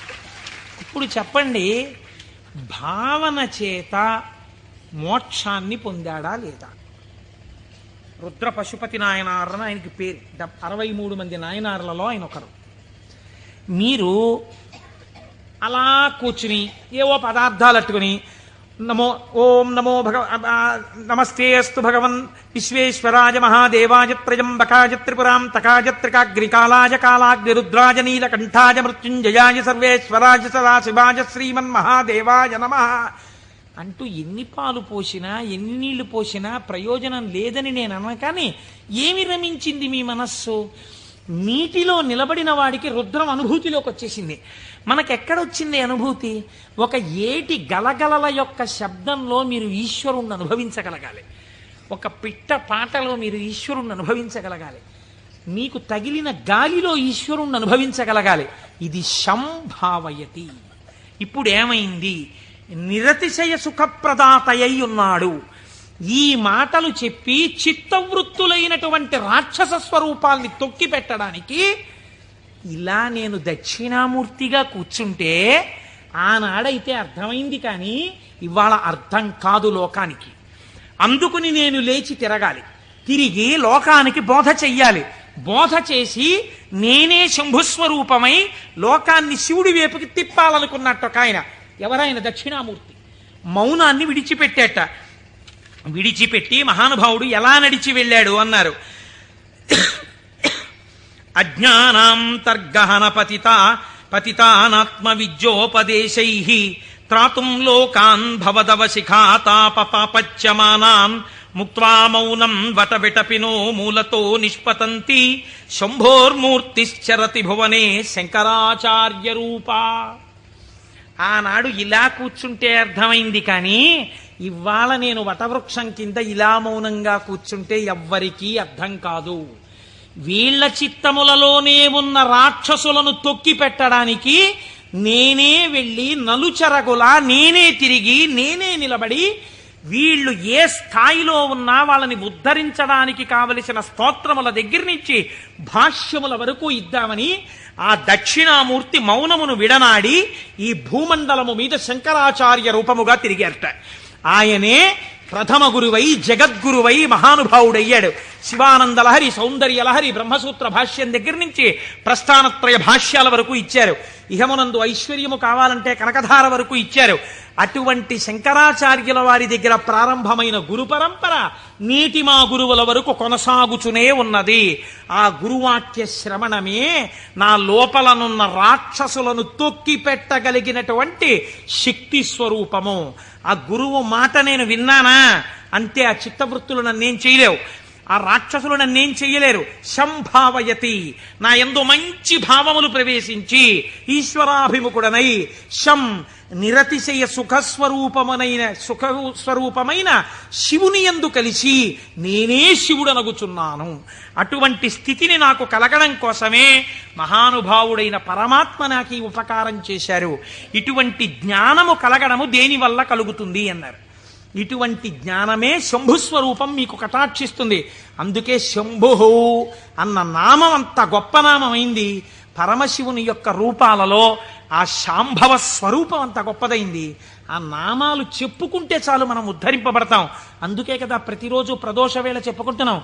ఇప్పుడు చెప్పండి, భావన చేత మోక్షాన్ని పొందాడా లేదా? రుద్ర పశుపతి నాయనారని ఆయనకి పేరు. 63 మంది నాయనార్లలో ఆయన ఒకరు. మీరు అలా కూర్చుని ఏవో పదార్థాలు అట్టుకుని నమో ఓం నమో నమస్తే అస్తు భగవన్ విశ్వేశ్వరాయ మహాదేవాయ త్రయంబకాయ త్రిపురాం తకాయ త్రికాగ్నికాలాయ కాలాగ్నిరుద్రాయ నీలకంఠాయ మృత్యుంజయాయ సర్వేశ్వరాయ సదాశివాయ శ్రీమన్మహాదేవాయ నమః అంటూ ఎన్ని పాలు పోసినా ఎన్ని నీళ్లు పోసినా ప్రయోజనం లేదని నేను అన్నా. కానీ ఏమి రమించింది మీ మనస్సు? నీటిలో నిలబడిన వాడికి రుద్రం అనుభూతిలోకి వచ్చేసింది. మనకెక్కడొచ్చింది అనుభూతి? ఒక ఏటి గలగలల యొక్క శబ్దంలో మీరు ఈశ్వరుణ్ణి అనుభవించగలగాలి. ఒక పిట్ట పాటలో మీరు ఈశ్వరుణ్ణి అనుభవించగలగాలి. మీకు తగిలిన గాలిలో ఈశ్వరుణ్ణి అనుభవించగలగాలి. ఇది సంభావయతి. ఇప్పుడు ఏమైంది? నిరతిశయ సుఖప్రదాతయ్య ఉన్నాడు. ఈ మాటలు చెప్పి చిత్తవృత్తులైనటువంటి రాక్షస స్వరూపాల్ని తొక్కి పెట్టడానికి ఇలా నేను దక్షిణామూర్తిగా కూర్చుంటే ఆనాడైతే అర్థమైంది, కానీ ఇవాళ అర్థం కాదు లోకానికి. అందుకుని నేను లేచి తిరగాలి, తిరిగి లోకానికి బోధ చెయ్యాలి. బోధ చేసి నేనే శంభుస్వరూపమై లోకాన్ని శివుడి వైపుకి తిప్పాలనుకున్నట్టు ఒక ఆయన. ఎవరైనా దక్షిణామూర్తి మౌనాన్ని విడిచిపెట్టేట. విడిచిపెట్టి మహానుభావుడు ఎలా నడిచి వెళ్ళాడు అన్నారు. అజ్ఞానాంతర్గహన పతితానాత్మ విద్యోపదేశైః త్రాతుం లోకాన్ భవదవశిఖాతాపపాపచ్యమానాన్ ముక్త్వా మౌనం వటవిటపినో మూలతో నిష్పతంతి శంభోర్మూర్తిశ్చరతి భువనే శంకరాచార్య రూపా. ఆనాడు ఇలా కూర్చుంటే అర్థమైంది, కానీ ఇవాళ నేను వటవృక్షం కింద ఇలా మౌనంగా కూర్చుంటే ఎవ్వరికీ అర్థం కాదు. వీళ్ల చిత్తములలోనే ఉన్న రాక్షసులను తొక్కి పెట్టడానికి నేనే వెళ్ళి నలుచెరగులా నేనే తిరిగి నేనే నిలబడి వీళ్ళు ఏ స్థాయిలో ఉన్నా వాళ్ళని ఉద్ధరించడానికి కావలసిన స్తోత్రముల దగ్గర నుంచి భాష్యముల వరకు ఇద్దామని ఆ దక్షిణామూర్తి మౌనమును విడనాడి ఈ భూమండలము మీద శంకరాచార్య రూపముగా తిరిగారట. ఆయనే ప్రథమ గురువై జగద్గురువై మహానుభావుడయ్యాడు. శివానందలహరి, సౌందర్యలహరి, బ్రహ్మసూత్ర భాష్యం దగ్గర నుంచి ప్రస్థానత్రయ భాష్యాల వరకు ఇచ్చారు. ఇహమునందు ఐశ్వర్యము కావాలంటే కనకధార వరకు ఇచ్చారు. అటువంటి శంకరాచార్యుల వారి దగ్గర ప్రారంభమైన గురు పరంపర నీటి మా గురువుల వరకు కొనసాగుచునే ఉన్నది. ఆ గురువాక్య శ్రవణమే నా లోపలనున్న రాక్షసులను తొక్కి పెట్టగలిగినటువంటి శక్తి స్వరూపము. ఆ గురువు మాట నేను విన్నానా అంతే. ఆ చిత్తవృత్తులు నన్నేం చేయలేవు, ఆ రాక్షసులు నన్నేం చెయ్యలేరు. సంభావయతి, నా యందు మంచి భావములు ప్రవేశించి ఈశ్వరాభిముఖుడనై శం నిరతిశయ సుఖస్వరూపమైన శివుని యందు కలిసి నేనే శివుడనగుచున్నాను. అటువంటి స్థితిని నాకు కలగడం కోసమే మహానుభావుడైన పరమాత్మ నాకు ఈ ఉపకారం చేశారు. ఇటువంటి జ్ఞానము కలగడము దేనివల్ల కలుగుతుంది అన్నారు. ఇటువంటి జ్ఞానమే శంభుస్వరూపం మీకు కటాక్షిస్తుంది. అందుకే శంభు అన్న నామం అంత గొప్ప నామమైంది. పరమశివుని యొక్క రూపాలలో ఆ శాంభవ స్వరూపం అంత గొప్పదైంది. ఆ నామాలు చెప్పుకుంటే చాలు మనం ఉద్ధరింపబడతాం. అందుకే కదా ప్రతిరోజు ప్రదోష వేళ చెప్పుకుంటున్నాం.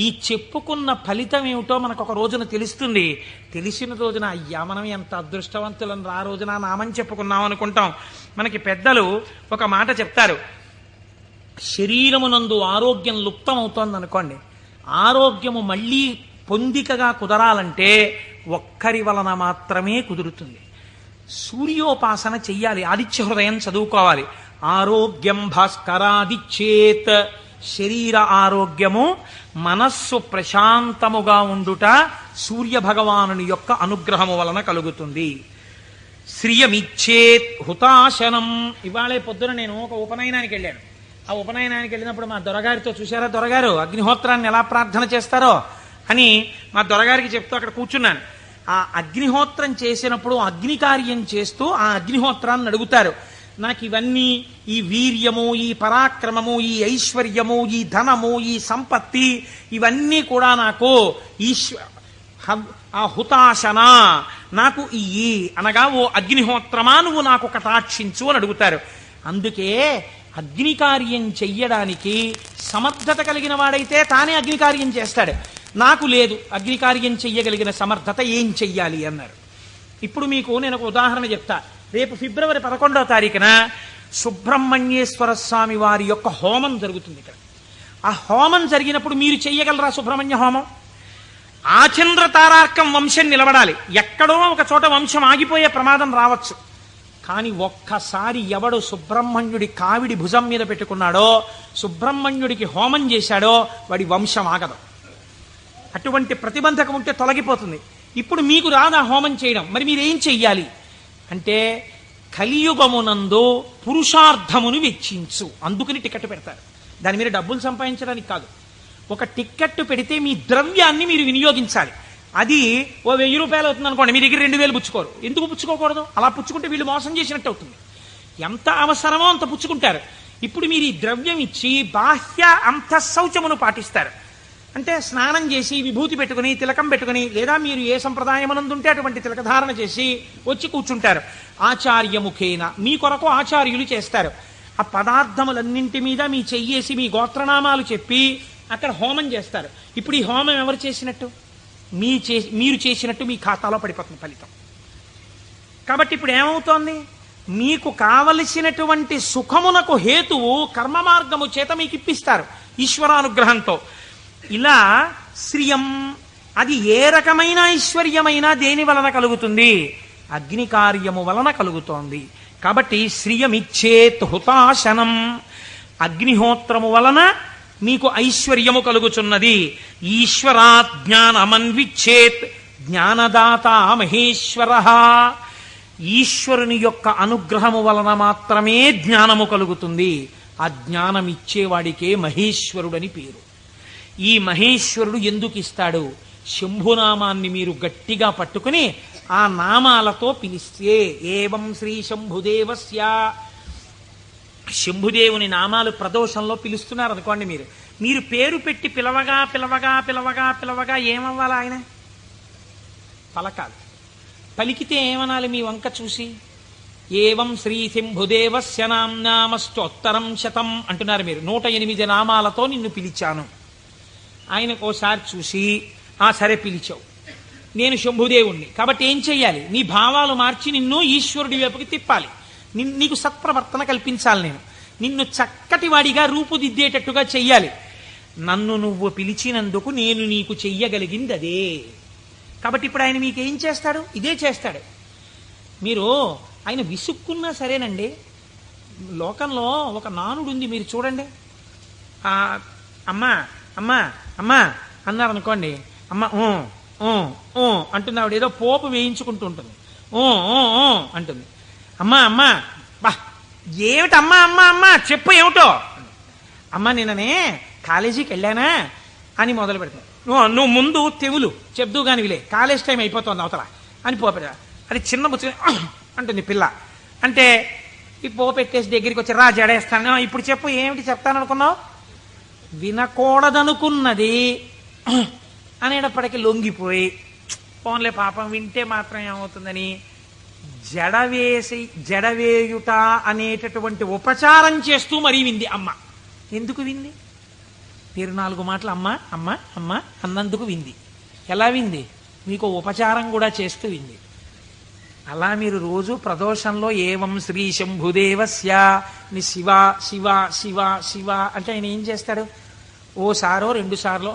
ఈ చెప్పుకున్న ఫలితం ఏమిటో మనకు ఒక రోజున తెలుస్తుంది. తెలిసిన రోజున అయ్యా మనం ఎంత అదృష్టవంతులను ఆ రోజున నామం చెప్పుకున్నాం అనుకుంటాం. మనకి పెద్దలు ఒక మాట చెప్తారు, శరీరమునందు ఆరోగ్యం లుప్తమవుతోంది అనుకోండి, ఆరోగ్యము మళ్ళీ పొందికగా కుదరాలంటే ఒక్కరి వలన మాత్రమే కుదురుతుంది. సూర్యోపాసన చెయ్యాలి, ఆదిత్య హృదయం చదువుకోవాలి. ఆరోగ్యం భాస్కరాదిచ్చేత్, శరీర ఆరోగ్యము, మనస్సు ప్రశాంతముగా ఉండుట సూర్య భగవానుని యొక్క అనుగ్రహము వలన కలుగుతుంది. శ్రియమిచ్చేత్ హుతాశనం. ఇవాళే పొద్దున నేను ఒక ఉపనయనానికి వెళ్ళాను. ఆ ఉపనయనానికి వెళ్ళినప్పుడు మా దొరగారితో, చూశారా దొరగారు అగ్నిహోత్రాన్ని ఎలా ప్రార్థన చేస్తారో అని మా దొరగారికి చెప్తూ అక్కడ కూర్చున్నాను. ఆ అగ్నిహోత్రం చేసినప్పుడు అగ్ని కార్యం చేస్తూ ఆ అగ్నిహోత్రాన్ని అడుగుతారు, నాకు ఇవన్నీ, ఈ వీర్యము, ఈ పరాక్రమము, ఈ ఐశ్వర్యము, ఈ ధనము, ఈ సంపత్తి, ఇవన్నీ కూడా నాకు ఆ హుతాశన నాకు ఇయ్యి అనగా, ఓ అగ్నిహోత్రమా నువ్వు నాకు కటాక్షించు అని అడుగుతారు. అందుకే అగ్ని కార్యం చెయ్యడానికి సమర్థత కలిగిన వాడైతే తానే అగ్ని కార్యం చేస్తాడు. నాకు లేదు అగ్ని కార్యం చెయ్యగలిగిన సమర్థత, ఏం చెయ్యాలి అన్నారు. ఇప్పుడు మీకు నేను ఒక ఉదాహరణ చెప్తా. రేపు ఫిబ్రవరి 11వ తారీఖున సుబ్రహ్మణ్యేశ్వర స్వామి వారి యొక్క హోమం జరుగుతుంది ఇక్కడ. ఆ హోమం జరిగినప్పుడు మీరు చెయ్యగలరా సుబ్రహ్మణ్య హోమం? ఆచంద్ర తారార్కం వంశం నిలబడాలి. ఎక్కడో ఒక చోట వంశం ఆగిపోయే ప్రమాదం రావచ్చు. కానీ ఒక్కసారి ఎవడు సుబ్రహ్మణ్యుడి కావిడి భుజం మీద పెట్టుకున్నాడో, సుబ్రహ్మణ్యుడికి హోమం చేశాడో, వాడి వంశం ఆగదు. అటువంటి ప్రతిబంధకం ఉంటే తొలగిపోతుంది. ఇప్పుడు మీకు రాదా హోమం చేయడం, మరి మీరేం చెయ్యాలి అంటే, కలియుగమునందు పురుషార్థమును వెచ్చించు. అందుకని టికెట్ పెడతారు. దాని మీద డబ్బులు సంపాదించడానికి కాదు. ఒక టిక్కెట్ పెడితే మీ ద్రవ్యాన్ని మీరు వినియోగించాలి. అది ఓ 1000 రూపాయలు అవుతుంది అనుకోండి, మీ దగ్గర 2000 పుచ్చుకోరు. ఎందుకు పుచ్చుకోకూడదు? అలా పుచ్చుకుంటే వీళ్ళు మోసం చేసినట్టు అవుతుంది. ఎంత అవసరమో అంత పుచ్చుకుంటారు. ఇప్పుడు మీరు ఈ ద్రవ్యం ఇచ్చి బాహ్య అంతఃశౌచమును పాటిస్తారు. అంటే స్నానం చేసి విభూతి పెట్టుకుని తిలకం పెట్టుకుని, లేదా మీరు ఏ సంప్రదాయమునందుంటే అటువంటి తిలకధారణ చేసి వచ్చి కూర్చుంటారు. ఆచార్యముఖేన, మీ కొరకు ఆచార్యులు చేస్తారు. ఆ పదార్థములన్నింటి మీద మీ చెయ్యేసి మీ గోత్రనామాలు చెప్పి అక్కడ హోమం చేస్తారు. ఇప్పుడు ఈ హోమం ఎవరు చేసినట్టు? మీరు చేసినట్టు మీ ఖాతాలో పడిపోతుంది ఫలితం. కాబట్టి ఇప్పుడు ఏమవుతోంది? మీకు కావలసినటువంటి సుఖమునకు హేతువు కర్మ మార్గము చేత మీకు ఇప్పిస్తారు ఈశ్వరానుగ్రహంతో. ఇలా శ్రియం, అది ఏ రకమైన ఐశ్వర్యమైనా దేని వలన కలుగుతుంది? అగ్ని కార్యము వలన కలుగుతోంది. కాబట్టి శ్రియమిచ్చేత్ హుతాశనం, అగ్నిహోత్రము వలన మీకు ఐశ్వర్యము కలుగుచున్నది. ఈశ్వరాత్ జ్ఞానమన్విచ్చేత్, జ్ఞానదాత మహేశ్వర, ఈశ్వరుని యొక్క అనుగ్రహము వలన మాత్రమే జ్ఞానము కలుగుతుంది. ఆ జ్ఞానం ఇచ్చేవాడికే మహేశ్వరుడని పేరు. ఈ మహేశ్వరుడు ఎందుకు ఇస్తాడు? శంభునామాన్ని మీరు గట్టిగా పట్టుకుని ఆ నామాలతో పిలిస్తే, ఏవం శ్రీ శంభుదేవస్య, శంభుదేవుని నామాలు ప్రదోషంలో పిలుస్తున్నారు అనుకోండి, మీరు పేరు పెట్టి పిలవగా పిలవగా పిలవగా పిలవగా ఏమవ్వాలి? ఆయన పలకాలి. పలికితే ఏమనాలి? మీ వంక చూసి ఏవం శ్రీ శంభుదేవస్య నామ్నామస్తోత్తరం శతం అంటున్నారు మీరు. 108 నామాలతో నిన్ను పిలిచాను. ఆయనకు ఓసారి చూసి, ఆ సరే పిలిచావు, నేను శంభుదేవుణ్ణి కాబట్టి ఏం చెయ్యాలి? నీ భావాలు మార్చి నిన్ను ఈశ్వరుడి వైపుకి తిప్పాలి. నీకు సత్ప్రవర్తన కల్పించాలి. నిన్ను చక్కటి వాడిగా రూపుదిద్దేటట్టుగా చెయ్యాలి. నన్ను నువ్వు పిలిచినందుకు నేను నీకు చెయ్యగలిగింది అదే. కాబట్టి ఇప్పుడు ఆయన మీకేం చేస్తాడు? ఇదే చేస్తాడు. మీరు ఆయన విసుక్కున్నా సరేనండి. లోకంలో ఒక నానుడు ఉంది, మీరు చూడండి. అమ్మా అమ్మా అమ్మా అన్నారు అనుకోండి, అమ్మ అంటుంది. ఆవిడ ఏదో పోపు వేయించుకుంటూ ఉంటుంది. అంటుంది. అమ్మా అమ్మా, బా ఏమిటి అమ్మా అమ్మా అమ్మా చెప్పు ఏమిటో. అమ్మ నిన్ననే కాలేజీకి వెళ్ళానా అని మొదలు పెడతాను. నువ్వు ముందు తెవులు చెప్దు కాని విలే, కాలేజ్ టైం అయిపోతుంది అవతల అని పోపెడ. అది చిన్న బుచ్చి అంటుంది పిల్ల. అంటే ఈ పోపెట్టేసి దగ్గరికి వచ్చి రా జడేస్తాను, ఇప్పుడు చెప్పు ఏమిటి చెప్తాననుకున్నావు? వినకూడదనుకున్నది అనేటప్పటికీ లొంగిపోయి, పోన్లే పాపం వింటే మాత్రం ఏమవుతుందని జడవేయుట అనేటటువంటి ఉపచారం చేస్తూ మరీ వింది అమ్మ. ఎందుకు వింది? 4 మాటలు అమ్మ అమ్మ అమ్మ అన్నందుకు వింది. ఎలా వింది? మీకు ఉపచారం కూడా చేస్తూ వింది. అలా మీరు రోజు ప్రదోషంలో ఏవం శ్రీ శంభుదేవస్య ని శివ శివ శివ శివ అంటే ఆయన ఏం చేస్తాడు? ఓసారో 2 సార్లు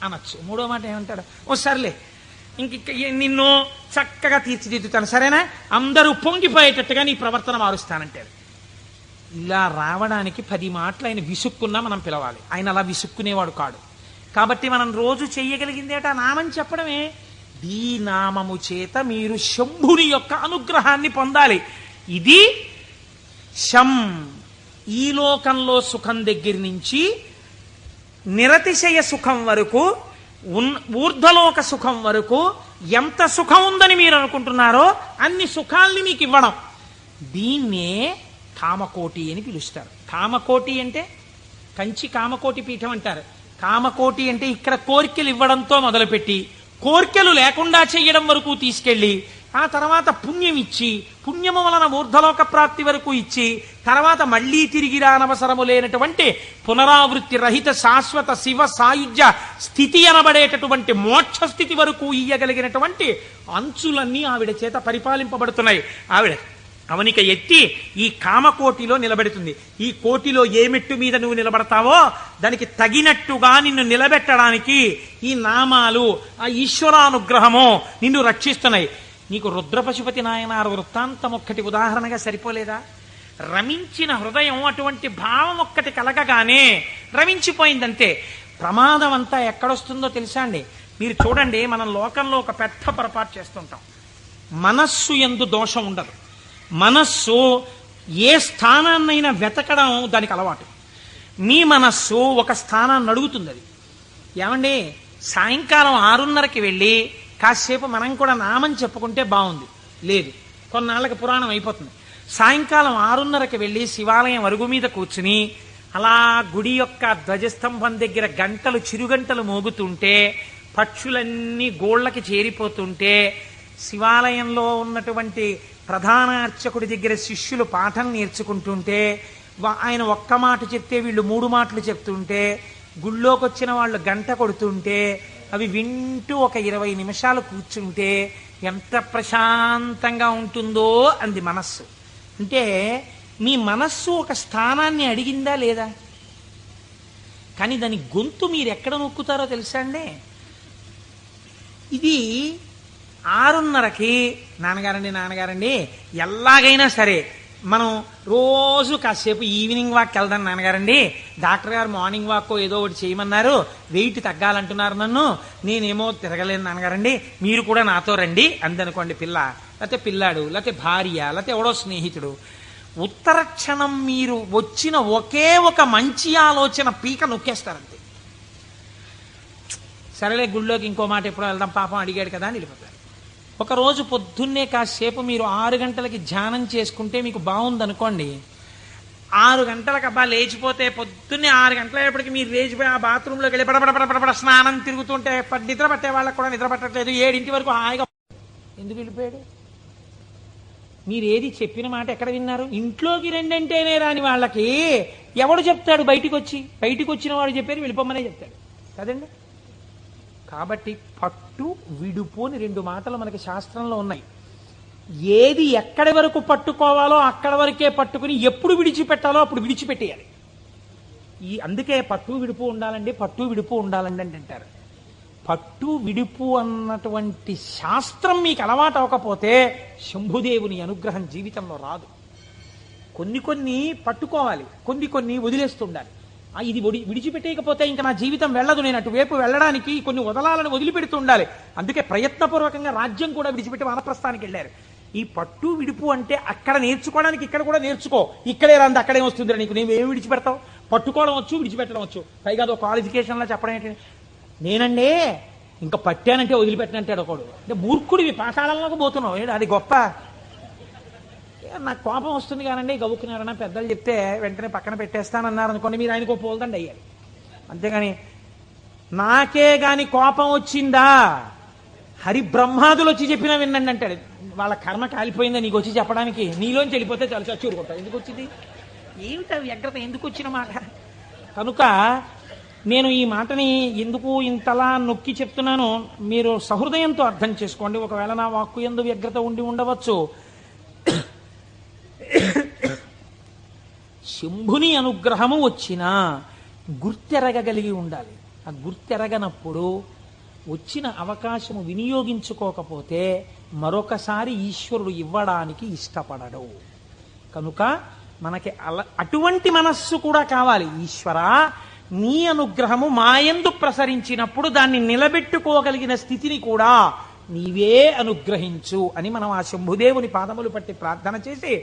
అనొచ్చు, 3వ మాట ఏమంటాడు? ఓ సర్లే ఇంక నిన్ను చక్కగా తీర్చిదిద్దుతాను, సరేనా, అందరూ పొంగిపోయేటట్టుగా నీ ప్రవర్తన మారుస్తానంటాడు. ఇలా రావడానికి 10 మాటలు ఆయన విసుక్కున్నా మనం పిలవాలి. ఆయన అలా విసుక్కునేవాడు కాడు. కాబట్టి మనం రోజు చెయ్యగలిగిందేట నామం చెప్పడమే. ఈ నామము చేత మీరు శంభుని యొక్క అనుగ్రహాన్ని పొందాలి. ఇది శం, ఈ లోకంలో సుఖం దగ్గర నుంచి నిరతిశయ సుఖం వరకు, ఊర్ధ్వలోక సుఖం వరకు ఎంత సుఖం ఉందని మీరు అనుకుంటున్నారో అన్ని సుఖాల్ని మీకు ఇవ్వడం. దీన్నే కామకోటి అని పిలుస్తారు. కామకోటి అంటే కంచి కామకోటి పీఠం అంటారు. కామకోటి అంటే ఇక్కడ కోరికలు ఇవ్వడంతో మొదలుపెట్టి కోరికలు లేకుండా చెయ్యడం వరకు తీసుకెళ్ళి ఆ తర్వాత పుణ్యం ఇచ్చి పుణ్యము వలన ఊర్ధ్వలోక ప్రాప్తి వరకు ఇచ్చి తర్వాత మళ్లీ తిరిగి రానవసరము లేనటువంటి పునరావృత్తి రహిత శాశ్వత శివ సాయుధ్య స్థితి అనబడేటటువంటి మోక్ష స్థితి వరకు ఇయ్యగలిగినటువంటి అంచులన్నీ ఆవిడ చేత పరిపాలింపబడుతున్నాయి. ఆవిడ అవనిక ఎత్తి ఈ కామకోటిలో నిలబెడుతుంది. ఈ కోటిలో ఏ మెట్టు మీద నువ్వు నిలబడతావో దానికి తగినట్టుగా నిన్ను నిలబెట్టడానికి ఈ నామాలు, ఆ ఈశ్వరానుగ్రహము నిన్ను రక్షిస్తున్నాయి. నీకు రుద్రపశుపతి నాయనారు వృత్తాంతం ఒక్కటి ఉదాహరణగా సరిపోలేదా? రమించిన హృదయం అటువంటి భావం ఒక్కటి కలగగానే రమించిపోయిందంతే. ప్రమాదం అంతా ఎక్కడొస్తుందో తెలుసా అండి? మీరు చూడండి, మనం లోకంలో ఒక పెద్ద పొరపాటు చేస్తుంటాం. మనస్సు యందు దోషం ఉండదు. మనస్సు ఏ స్థానాన్నైనా వెతకడం దానికి అలవాటు. మీ మనస్సు ఒక స్థానాన్ని అడుగుతుంది. అది ఏమండి, సాయంకాలం 6:30కి వెళ్ళి కాసేపు మనం కూడా నామం చెప్పుకుంటే బాగుంది. లేదు, కొన్నాళ్ళకి పురాణం అయిపోతుంది. సాయంకాలం 6:30కి వెళ్ళి శివాలయం అరుగు మీద కూర్చుని అలా గుడి యొక్క ధ్వజస్తంభం దగ్గర గంటలు చిరుగంటలు మోగుతుంటే, పక్షులన్నీ గోళ్లకి చేరిపోతుంటే, శివాలయంలో ఉన్నటువంటి ప్రధాన అర్చకుడి దగ్గర శిష్యులు పాఠం నేర్చుకుంటుంటే, ఆయన ఒక్క మాట చెప్తే వీళ్ళు 3 మాటలు చెప్తుంటే, గుళ్ళోకి వచ్చిన వాళ్ళు గంట కొడుతుంటే అవి వింటూ ఒక 20 నిమిషాలు కూర్చుంటే ఎంత ప్రశాంతంగా ఉంటుందో అంది మనస్సు. అంటే మీ మనస్సు ఒక స్థానాన్ని అడిగిందా లేదా? కానీ దాని గొంతు మీరు ఎక్కడ నొక్కుతారో తెలుసా అండి? ఇది 6:30కి నాన్నగారండి ఎలాగైనా సరే మనం రోజు కాసేపు ఈవినింగ్ వాక్ వెళ్దాం నాన్నగారండి, డాక్టర్ గారు మార్నింగ్ వాక్ ఏదో ఒకటి చేయమన్నారు, వెయిట్ తగ్గాలంటున్నారు నన్ను, నేనేమో తిరగలేను నాన్నగారండి, మీరు కూడా నాతో రండి అందనుకోండి. పిల్ల లేకపోతే పిల్లాడు లేకపోతే భార్య లేకపోతే ఎవడో స్నేహితుడు. ఉత్తర క్షణం మీరు వచ్చిన ఒకే ఒక మంచి ఆలోచన పీక నొక్కేస్తారంతే. సరేలే గుళ్ళోకి ఇంకో మాట ఎప్పుడో వెళ్దాం, పాపం అడిగాడు కదా అని వెళ్ళిపోతారు. ఒకరోజు పొద్దున్నే కాసేపు మీరు 6 గంటలకి ధ్యానం చేసుకుంటే మీకు బాగుందనుకోండి. 6 గంటలకు అబ్బా లేచిపోతే పొద్దున్నే 6 గంటలప్పటికి మీరు లేచిపోయి ఆ బాత్రూంలోకి వెళ్ళి పడపడ స్నానం తిరుగుతుంటే నిద్ర పట్టే వాళ్ళకి కూడా నిద్ర పట్టట్లేదు. 7 వరకు హాయిగా ఎందుకు వెళ్ళిపోయాడు? మీరు ఏది చెప్పిన మాట ఎక్కడ విన్నారు? ఇంట్లోకి రెండంటేనే రాని వాళ్ళకి ఎవడు చెప్తాడు? బయటికి వచ్చిన వాడు చెప్పారు వెళ్ళిపోమనే చెప్తాడు కదండి. కాబట్టి పట్టు విడుపు అని 2 మాటలు మనకి శాస్త్రంలో ఉన్నాయి. ఏది ఎక్కడి వరకు పట్టుకోవాలో అక్కడ వరకే పట్టుకుని ఎప్పుడు విడిచిపెట్టాలో అప్పుడు విడిచిపెట్టేయాలి. అందుకే పట్టు విడుపు ఉండాలండి, పట్టు విడుపు ఉండాలండి అని అంటారు. పట్టు విడుపు అన్నటువంటి శాస్త్రం మీకు అలవాటు అవ్వకపోతే శంభుదేవుని అనుగ్రహం జీవితంలో రాదు. కొన్ని పట్టుకోవాలి, కొన్ని వదిలేస్తుండాలి. ఇది విడిచిపెట్టేయకపోతే ఇంకా నా జీవితం వెళ్ళదు, నేను అటువైపు వెళ్ళడానికి కొన్ని వదలాలను వదిలిపెడుతూ ఉండాలి. అందుకే ప్రయత్నపూర్వకంగా రాజ్యం కూడా విడిచిపెట్టి వానప్రస్థానికి వెళ్ళారు. ఈ పట్టు విడుపు అంటే అక్కడ నేర్చుకోవడానికి ఇక్కడ కూడా నేర్చుకో. ఇక్కడే రాంది అక్కడే వస్తుంది నీకు, నేను ఏమి విడిచిపెడతావు? పట్టుకోవడం వచ్చు, విడిచిపెట్టడం వచ్చు. పైగా అదో క్వాలిఫికేషన్లో చెప్పడం ఏంటి? నేనండి ఇంకా పట్టానంటే వదిలిపెట్టనంటాడు ఒకడు. అంటే మూర్ఖుడివి, పాఠాలలోకి పోతున్నావు, అది గొప్ప. నాకు కోపం వస్తుంది కానండి, గవ్వుకున్నారన్నా పెద్దలు చెప్తే వెంటనే పక్కన పెట్టేస్తానన్నారు అనుకోండి, మీరు ఆయనకు పోల్దండి అయ్యాలి. అంతేగాని నాకే గాని కోపం వచ్చిందా హరి బ్రహ్మాదులు వచ్చి చెప్పినా వినండి అంటాడు. వాళ్ళ కర్మ కాలిపోయిందా నీకు వచ్చి చెప్పడానికి? నీలోంచి వెళ్ళిపోతే చాలా చచ్చూరుకుంటావు. ఎందుకు వచ్చింది? ఏమిటా వ్యగ్రత? ఎందుకు వచ్చిన మాట? కనుక నేను ఈ మాటని ఎందుకు ఇంతలా నొక్కి చెప్తున్నానో మీరు సహృదయంతో అర్థం చేసుకోండి. ఒకవేళ నా వాక్కు యందు వ్యగ్రత ఉండి ఉండవచ్చు. శంభుని అనుగ్రహము వచ్చినా గుర్తెరగగలిగి ఉండాలి. ఆ గుర్తెరగనప్పుడు వచ్చిన అవకాశము వినియోగించుకోకపోతే మరొకసారి ఈశ్వరుడు ఇవ్వడానికి ఇష్టపడడు. కనుక మనకి అటువంటి మనస్సు కూడా కావాలి. ఈశ్వరా, నీ అనుగ్రహము మాయందు ప్రసరించినప్పుడు దాన్ని నిలబెట్టుకోగలిగిన స్థితిని కూడా నీవే అనుగ్రహించు అని మనం ఆ శంభుదేవుని పాదములు పట్టి ప్రార్థన చేసి